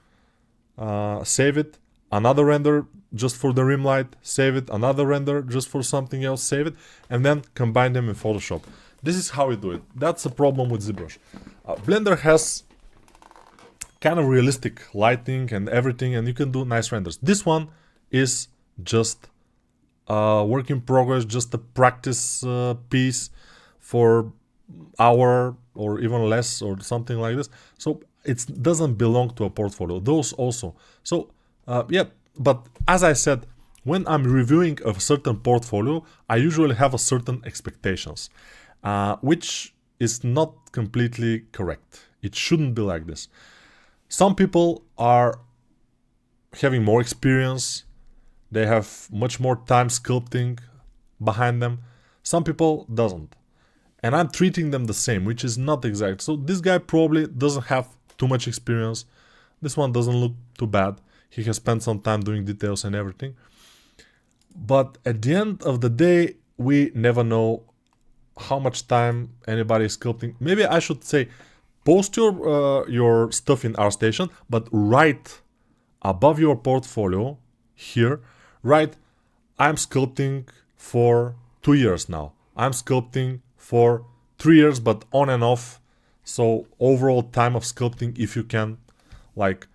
save it, another render just for the rim light, save it, another render just for something else, save it, and then combine them in Photoshop. This is how we do it. That's a problem with ZBrush. Blender has kind of realistic lighting and everything, and you can do nice renders. This one is just a work in progress, just a practice piece for hour or even less or something like this. So it doesn't belong to a portfolio. Those also. So yeah, but as I said, when I'm reviewing a certain portfolio, I usually have a certain expectations, which is not completely correct. It shouldn't be like this. Some people are having more experience. They have much more time sculpting behind them. Some people doesn't. And I'm treating them the same, which is not exact. So this guy probably doesn't have too much experience. This one doesn't look too bad. He has spent some time doing details and everything. But at the end of the day, we never know how much time anybody is sculpting. Maybe I should say, post your stuff in Artstation, but write above your portfolio here, write, I'm sculpting for 2 years now. I'm sculpting for 3 years, but on and off. So overall time of sculpting, if you can, like,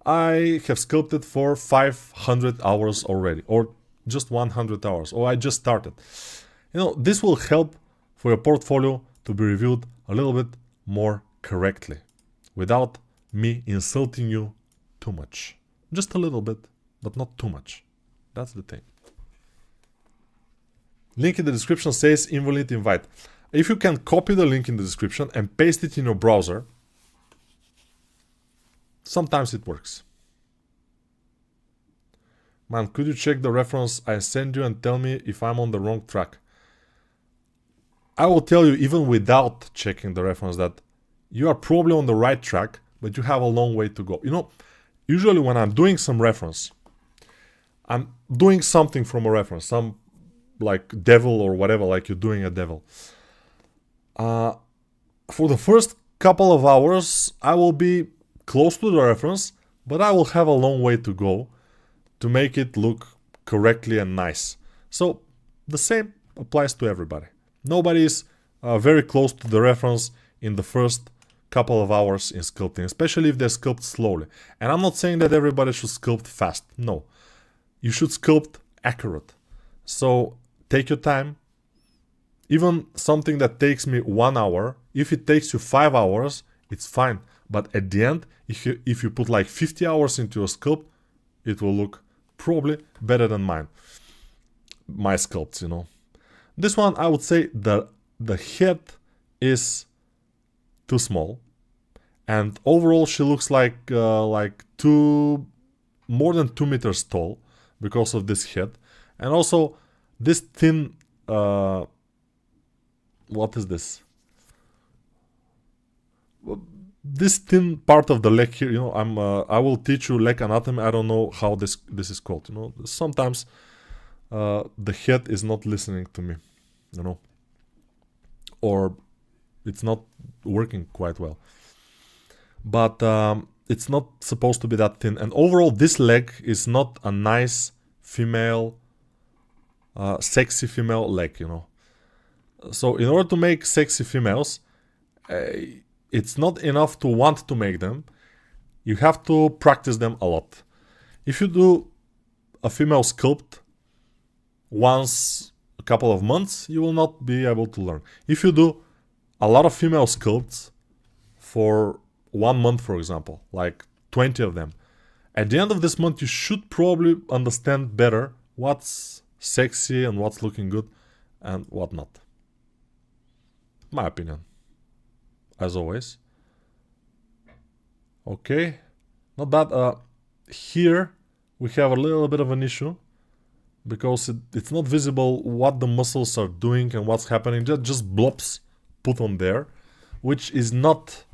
I have sculpted for 500 hours already, or just 100 hours, or I just started. You know, this will help for your portfolio to be reviewed a little bit more correctly, without me insulting you too much. Just a little bit, but not too much. That's the thing. Link in the description says invalid invite. If you can copy the link in the description and paste it in your browser, sometimes it works. Man, could you check the reference I send you and tell me if I'm on the wrong track? I will tell you, even without checking the reference, that you are probably on the right track, but you have a long way to go. You know, usually when I'm doing some reference, I'm doing something from a reference, some like devil or whatever, like you're doing a devil. For the first couple of hours, I will be close to the reference, but I will have a long way to go to make it look correctly and nice. So the same applies to everybody. Nobody is very close to the reference in the first couple of hours in sculpting, especially if they sculpt slowly. And I'm not saying that everybody should sculpt fast. No, you should sculpt accurate. So take your time. Even something that takes me 1 hour, if it takes you 5 hours, it's fine. But at the end, if you put like 50 hours into a sculpt, it will look probably better than mine. My sculpts, you know. This one, I would say the head is too small, and overall she looks like more than 2 meters tall because of this head, and also this thin. What is this? This thin part of the leg here, you know, I will teach you leg anatomy. I don't know how this is called. You know, sometimes the head is not listening to me, you know, or it's not working quite well. But it's not supposed to be that thin. And overall, this leg is not a nice female, sexy female leg, you know. So in order to make sexy females, it's not enough to want to make them. You have to practice them a lot. If you do a female sculpt once a couple of months, you will not be able to learn. If you do a lot of female sculpts for 1 month, for example, like 20 of them, at the end of this month, you should probably understand better what's sexy and what's looking good and what not. My opinion, as always. Okay, not bad. Here we have a little bit of an issue because it's not visible what the muscles are doing and what's happening. Just blobs put on there, which is not,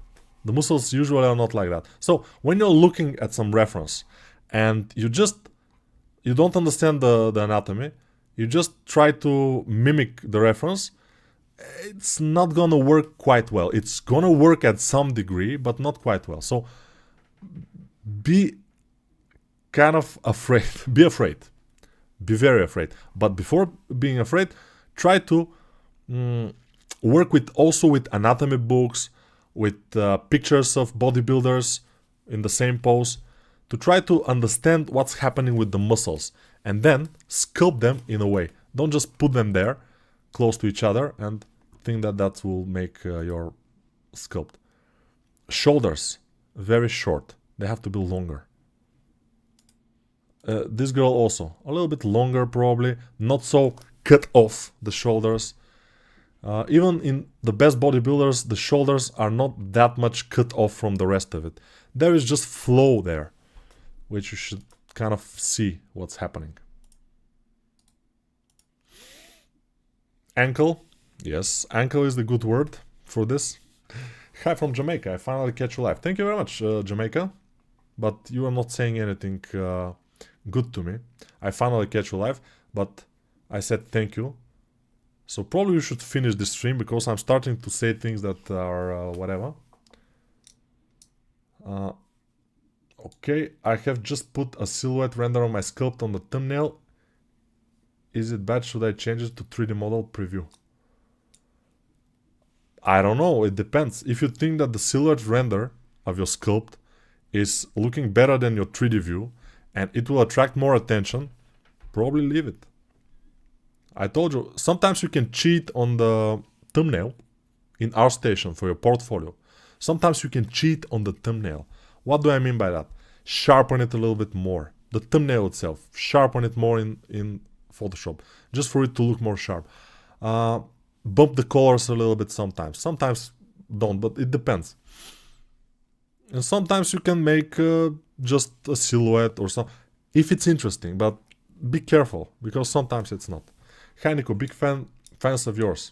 the muscles usually are not like that. So when you're looking at some reference and you don't understand the anatomy, you just try to mimic the reference, it's not gonna work quite well. It's gonna work at some degree, but not quite well. So be kind of afraid. Be afraid. Be very afraid. But before being afraid, try to work also with anatomy books, with pictures of bodybuilders in the same pose, to try to understand what's happening with the muscles, and then sculpt them in a way. Don't just put them there close to each other and think that will make your sculpt. Shoulders, very short. They have to be longer. This girl also, a little bit longer probably, not so cut off the shoulders. Even in the best bodybuilders, the shoulders are not that much cut off from the rest of it. There is just flow there, which you should kind of see what's happening. Ankle. Yes, ankle is the good word for this. Hi from Jamaica. I finally catch you live. Thank you very much, Jamaica. But you are not saying anything good to me. I finally catch you live, but I said thank you. So probably you should finish this stream because I'm starting to say things that are whatever. Okay, I have just put a silhouette render on my sculpt on the thumbnail. Is it bad? Should I change it to 3D model preview? I don't know, it depends. If you think that the silhouette render of your sculpt is looking better than your 3D view and it will attract more attention, probably leave it. I told you, sometimes you can cheat on the thumbnail in Artstation for your portfolio. Sometimes you can cheat on the thumbnail. What do I mean by that? Sharpen it a little bit more. The thumbnail itself, sharpen it more in Photoshop, just for it to look more sharp. bump the colors a little bit sometimes. Sometimes don't, but it depends. And sometimes you can make just a silhouette or something, if it's interesting, but be careful, because sometimes it's not. Hi Niko, big fans of yours.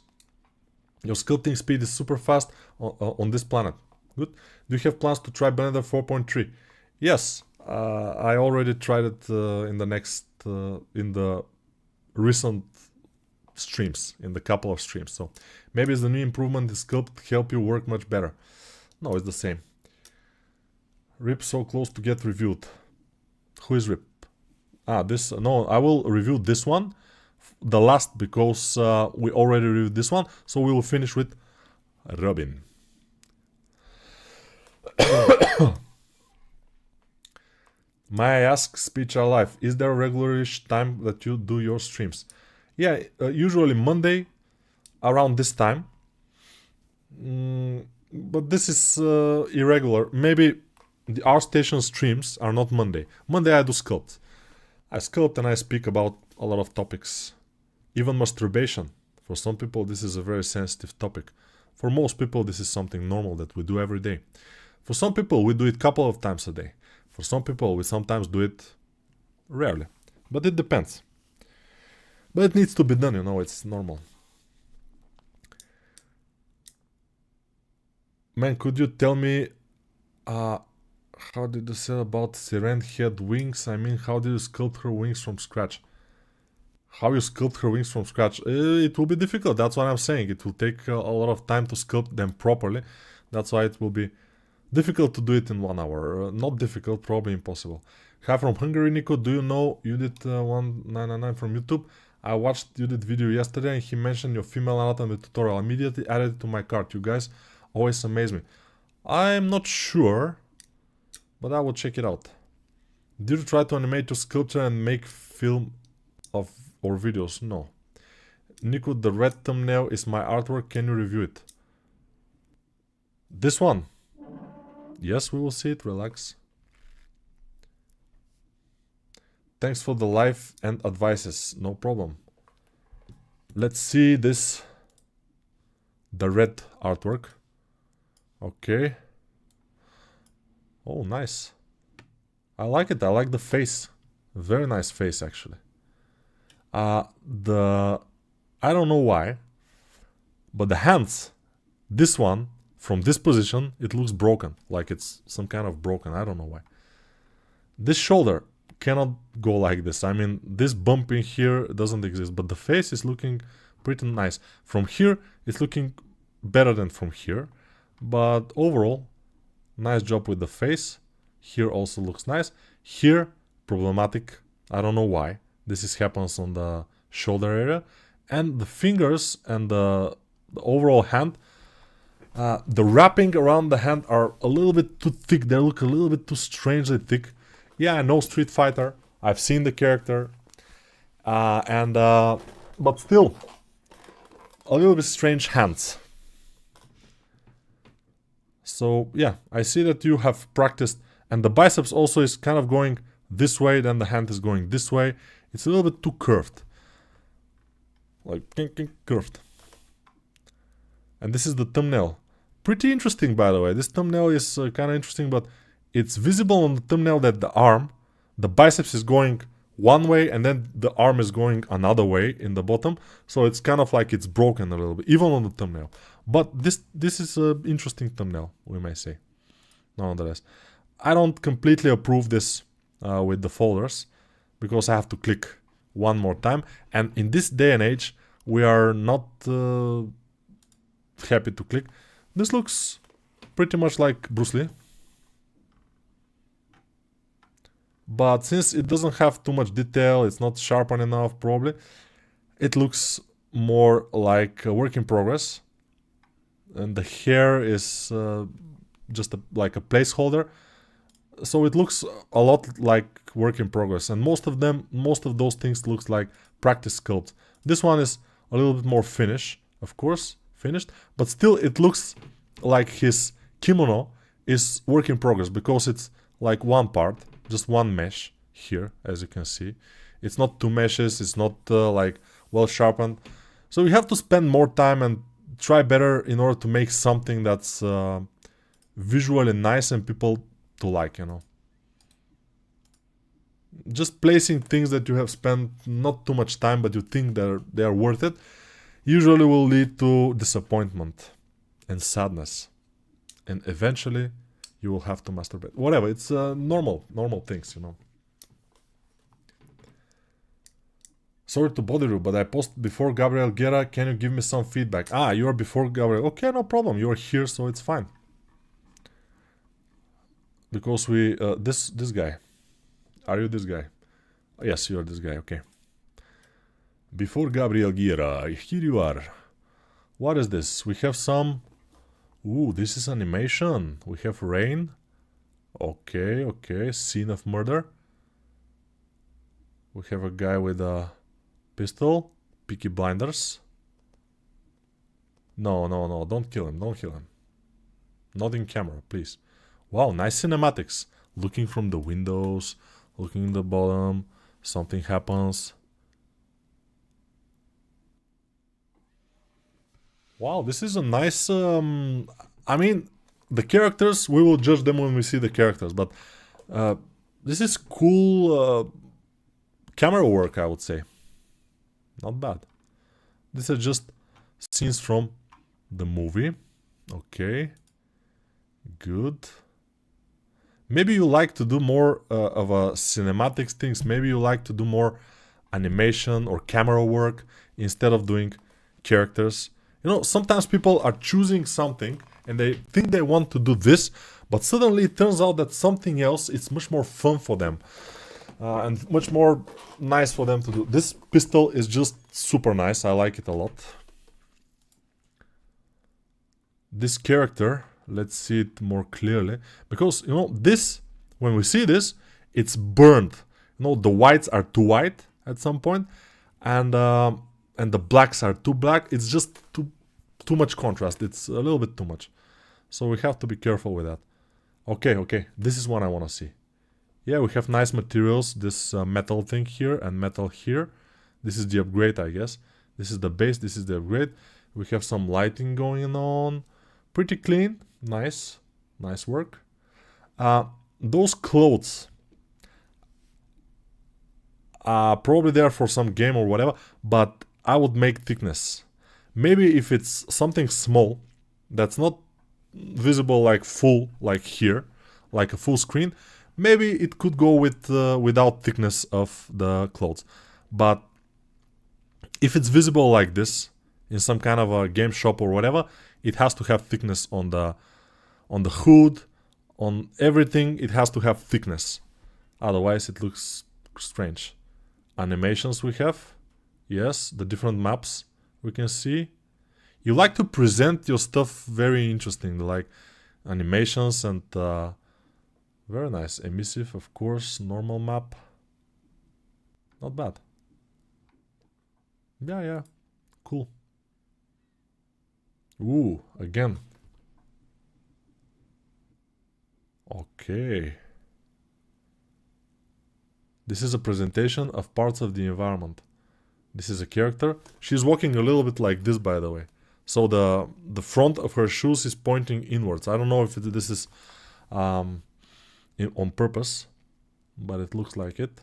Your sculpting speed is super fast on this planet. Good. Do you have plans to try Blender 4.3? Yes, I already tried it in the recent streams, in the couple of streams. So maybe it's the new improvement in Sculpt help you work much better. No, it's the same. Rip so close to get reviewed. Who is Rip? This, no, I will review this one, the last, because we already reviewed this one, so we will finish with Robin. May I ask, Speech Are Live, is there a regularish time that you do your streams? Yeah, usually Monday around this time, but this is irregular. Maybe the Artstation streams are not Monday. Monday I do sculpt. I sculpt and I speak about a lot of topics. Even masturbation. For some people this is a very sensitive topic. For most people this is something normal that we do every day. For some people we do it a couple of times a day. For some people we sometimes do it rarely. But it depends. But it needs to be done, you know, it's normal. Man, could you tell me how did you say about Siren head wings? I mean, how did you sculpt her wings from scratch? How you sculpt her wings from scratch? It will be difficult, that's what I'm saying. It will take a lot of time to sculpt them properly. That's why it will be difficult to do it in 1 hour. Not difficult, probably impossible. Hi from Hungary, Niko. Do you know Udit 1999 from YouTube? I watched Udit video yesterday and he mentioned your female anatomy tutorial. I immediately added it to my cart. You guys always amaze me. I'm not sure, but I will check it out. Did you try to animate your sculpture and make film of or videos? No. Niko, the red thumbnail is my artwork. Can you review it? This one? Yes, we will see it. Relax. Thanks for the life and advices. No problem. Let's see this. The red artwork. Okay. Oh, nice. I like it. I like the face. Very nice face, actually. I don't know why, but the hands, this one, from this position, it looks broken. Like it's some kind of broken. I don't know why. This shoulder cannot go like this. I mean, this bump in here doesn't exist, but the face is looking pretty nice. From here, it's looking better than from here. But overall, nice job with the face. Here also looks nice. Here, problematic. I don't know why. This happens on the shoulder area. And the fingers and the overall hand, the wrapping around the hand are a little bit too thick. They look a little bit too strangely thick. Yeah, I know Street Fighter. I've seen the character. But still, a little bit strange hands. So yeah, I see that you have practiced. And the biceps also is kind of going this way, then the hand is going this way. It's a little bit too curved. Like, curved. And this is the thumbnail. Pretty interesting, by the way. This thumbnail is kind of interesting, but it's visible on the thumbnail that the arm, the biceps is going one way, and then the arm is going another way in the bottom. So it's kind of like it's broken a little bit, even on the thumbnail. But this is an interesting thumbnail, we may say. Nonetheless, I don't completely approve this with the folders, because I have to click one more time. And in this day and age, we are not happy to click. This looks pretty much like Bruce Lee. But since it doesn't have too much detail, it's not sharpened enough probably, it looks more like a work in progress. And the hair is just like a placeholder. So it looks a lot like work in progress. And most of those things looks like practice sculpts. This one is a little bit more finished, of course, finished. But still it looks like his kimono is work in progress, because it's like one part, just one mesh here, as you can see. It's not two meshes, it's not like well sharpened. So you have to spend more time and try better in order to make something that's visually nice and people to like, you know. Just placing things that you have spent not too much time but you think they are worth it usually will lead to disappointment and sadness, and eventually you will have to masturbate. Whatever, it's normal things, you know. Sorry to bother you, but I posted before Gabriel Guerra. Can you give me some feedback? Ah, you are before Gabriel. Okay, no problem. You are here, so it's fine. Because we this guy. Are you this guy? Yes, you are this guy. Okay. Before Gabriel Guerra, here you are. What is this? We have some. Ooh, this is animation. We have rain. Okay, okay. Scene of murder. We have a guy with a pistol. Peaky Blinders. No, no, no. Don't kill him. Don't kill him. Not in camera, please. Wow, nice cinematics. Looking from the windows. Looking in the bottom. Something happens. Wow, this is a nice... I mean, the characters, we will judge them when we see the characters, but this is cool camera work, I would say. Not bad. These are just scenes from the movie. Okay. Good. Maybe you like to do more of a cinematics things. Maybe you like to do more animation or camera work instead of doing characters. You know, sometimes people are choosing something and they think they want to do this, but suddenly it turns out that something else is much more fun for them and much more nice for them to do. This pistol is just super nice. I like it a lot. This character, let's see it more clearly, because, you know, this, when we see this, it's burned. You know, the whites are too white at some point, and the blacks are too black. It's just too much contrast. It's a little bit too much. So we have to be careful with that. Okay, okay. This is what I want to see. Yeah, we have nice materials. This metal thing here and metal here. This is the upgrade, I guess. This is the base. This is the upgrade. We have some lighting going on. Pretty clean. Nice. Nice work. Those clothes are probably there for some game or whatever, but I would make thickness. Maybe if it's something small that's not visible like full, like here, like a full screen, maybe it could go with without thickness of the clothes. But if it's visible like this in some kind of a game shop or whatever, it has to have thickness on the hood, on everything. It has to have thickness, otherwise it looks strange. Animations we have, yes, the different maps we can see. You like to present your stuff very interesting, like animations and very nice. Emissive, of course, normal map. Not bad. Yeah, yeah, cool. Ooh, again. Okay. This is a presentation of parts of the environment. This is a character. She's walking a little bit like this, by the way. So the front of her shoes is pointing inwards. I don't know if this is on purpose, but it looks like it.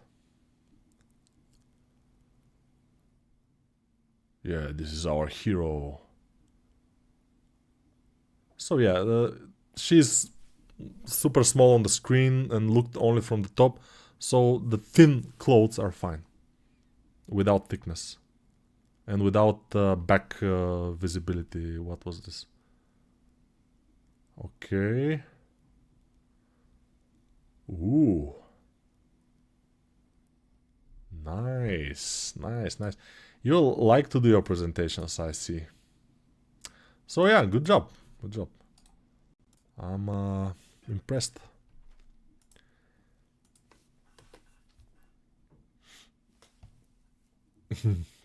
Yeah, this is our hero. So yeah, she's super small on the screen and looked only from the top. So the thin clothes are fine. Without thickness. And without back visibility. What was this? Okay. Ooh. Nice. Nice, nice. You'll like to do your presentations, I see. So yeah, good job. Good job. I'm impressed.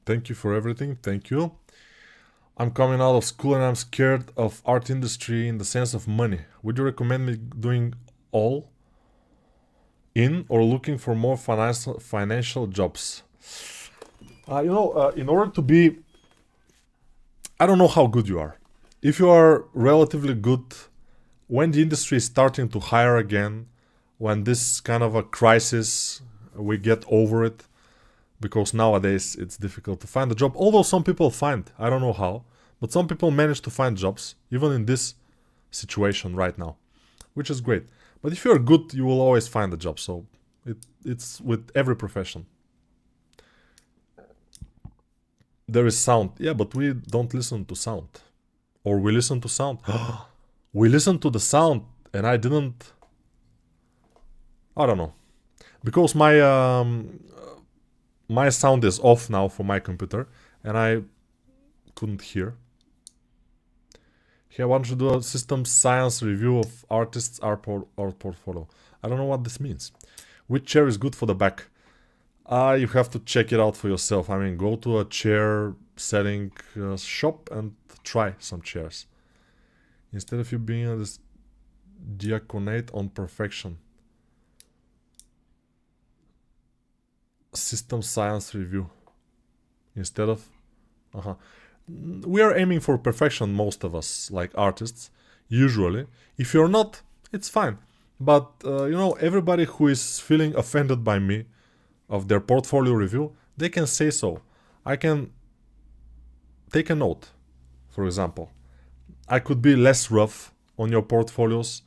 Thank you for everything. Thank you. I'm coming out of school and I'm scared of art industry in the sense of money. Would you recommend me doing all in or looking for more financial jobs? In order to be I don't know how good you are. If you are relatively good, when the industry is starting to hire again, when this kind of a crisis, we get over it, because nowadays it's difficult to find a job. Although some people find, I don't know how, but some people manage to find jobs, even in this situation right now, which is great. But if you're good, you will always find a job. So it's with every profession. There is sound. Yeah, but we don't listen to sound. Or we listen to sound. We listen to the sound and I didn't... I don't know. Because my sound is off now for my computer and I couldn't hear. Here I want to do a system science review of artists' art portfolio. I don't know what this means. Which chair is good for the back? You have to check it out for yourself. I mean, go to a chair setting shop and try some chairs. Instead of you being this diaconate on perfection. System science review. Instead of... We are aiming for perfection, most of us, like artists, usually. If you're not, it's fine. But, you know, everybody who is feeling offended by me, of their portfolio review, they can say so. I can take a note, for example. I could be less rough on your portfolios,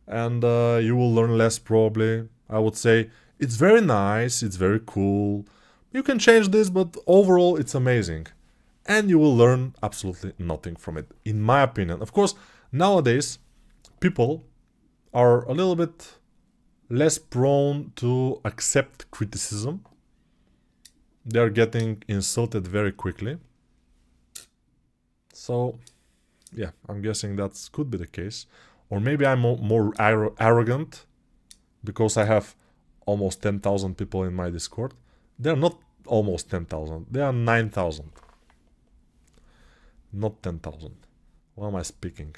and you will learn less probably. I would say, it's very nice, it's very cool. You can change this, but overall it's amazing. And you will learn absolutely nothing from it, in my opinion. Of course, nowadays, people are a little bit less prone to accept criticism. They're getting insulted very quickly. So, yeah, I'm guessing that could be the case. Or maybe I'm more arrogant because I have almost 10,000 people in my Discord. They're not almost 10,000. They are 9,000. Not 10,000. What am I speaking?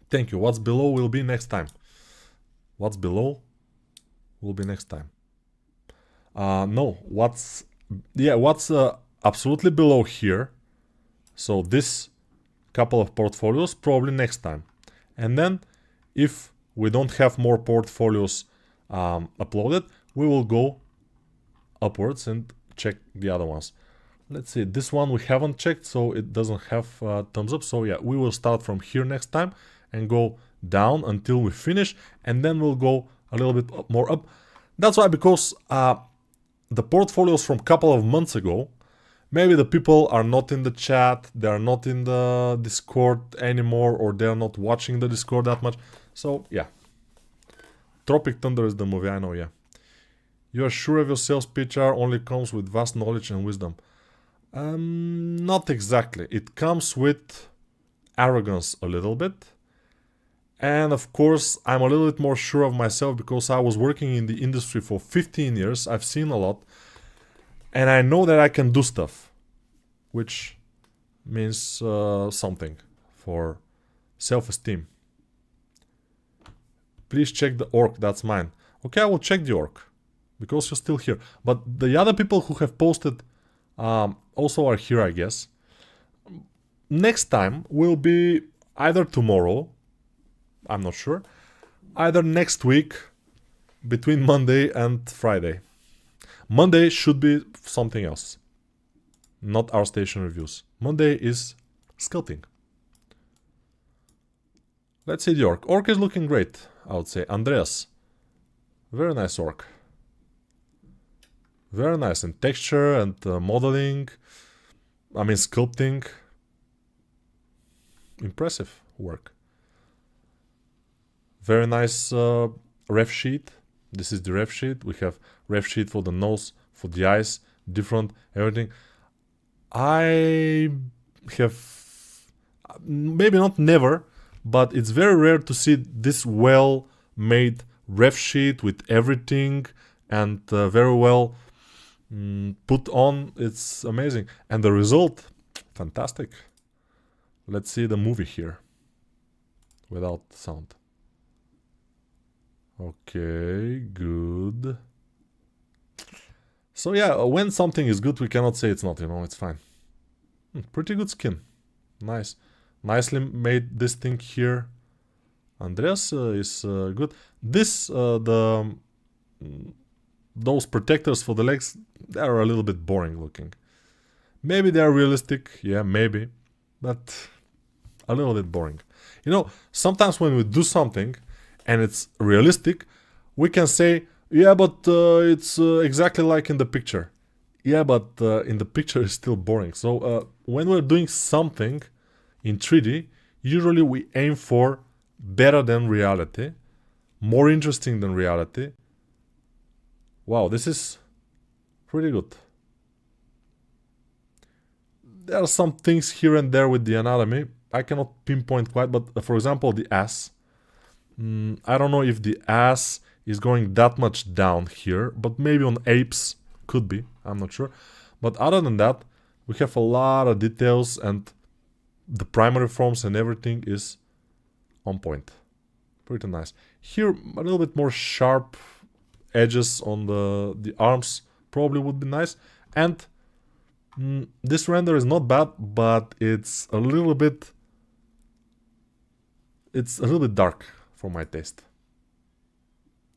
Thank you. What's below will be next time. What's below will be next time. No, what's absolutely below here. So this couple of portfolios probably next time. And then if we don't have more portfolios uploaded, we will go upwards and check the other ones. Let's see, this one we haven't checked, so it doesn't have thumbs up. So yeah, we will start from here next time and go down until we finish, and then we'll go a little bit more up. That's why, because the portfolios from a couple of months ago, maybe the people are not in the chat, they are not in the Discord anymore, or they are not watching the Discord that much. So yeah, Tropic Thunder is the movie, I know, yeah. You are sure of your sales pitch only comes with vast knowledge and wisdom. Not exactly. It comes with arrogance a little bit. And of course, I'm a little bit more sure of myself because I was working in the industry for 15 years. I've seen a lot. And I know that I can do stuff. Which means something for self-esteem. Please check the orc, that's mine. Okay, I will check the orc. Because you're still here. But the other people who have posted also are here, I guess. Next time will be either tomorrow, I'm not sure, either next week, between Monday and Friday. Monday should be something else, not Artstation reviews. Monday is sculpting. Let's see the orc. Orc is looking great, I would say. Andreas, very nice orc. Very nice in texture and modeling. I mean, sculpting. Impressive work. Very nice ref sheet. This is the ref sheet. We have ref sheet for the nose, for the eyes, different, everything. I have, maybe not never, but it's very rare to see this well-made ref sheet with everything and very well put on. It's amazing. And the result, fantastic. Let's see the movie here without sound. Okay, good. So yeah, when something is good, we cannot say it's not, you know, it's fine. Pretty good skin. Nice. Nicely made this thing here. Andreas is good. This, those protectors for the legs, they're a little bit boring looking. Maybe they're realistic, yeah, maybe, but a little bit boring. You know, sometimes when we do something and it's realistic, we can say, yeah, but it's exactly like in the picture. Yeah, but in the picture it's still boring. So when we're doing something in 3D, usually we aim for better than reality, more interesting than reality. Wow, this is pretty good. There are some things here and there with the anatomy. I cannot pinpoint quite, but for example, the ass. I don't know if the ass is going that much down here, but maybe on apes could be. I'm not sure. But other than that, we have a lot of details and the primary forms and everything is on point. Pretty nice. Here, a little bit more sharp edges on the arms probably would be nice. And this render is not bad, but it's a little bit dark for my taste.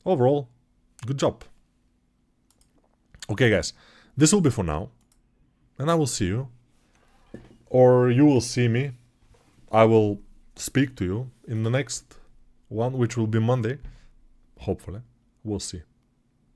Overall, good job. Okay, guys, this will be for now, and I will see you, or you will see me. I will speak to you in the next one, which will be Monday, hopefully. We'll see.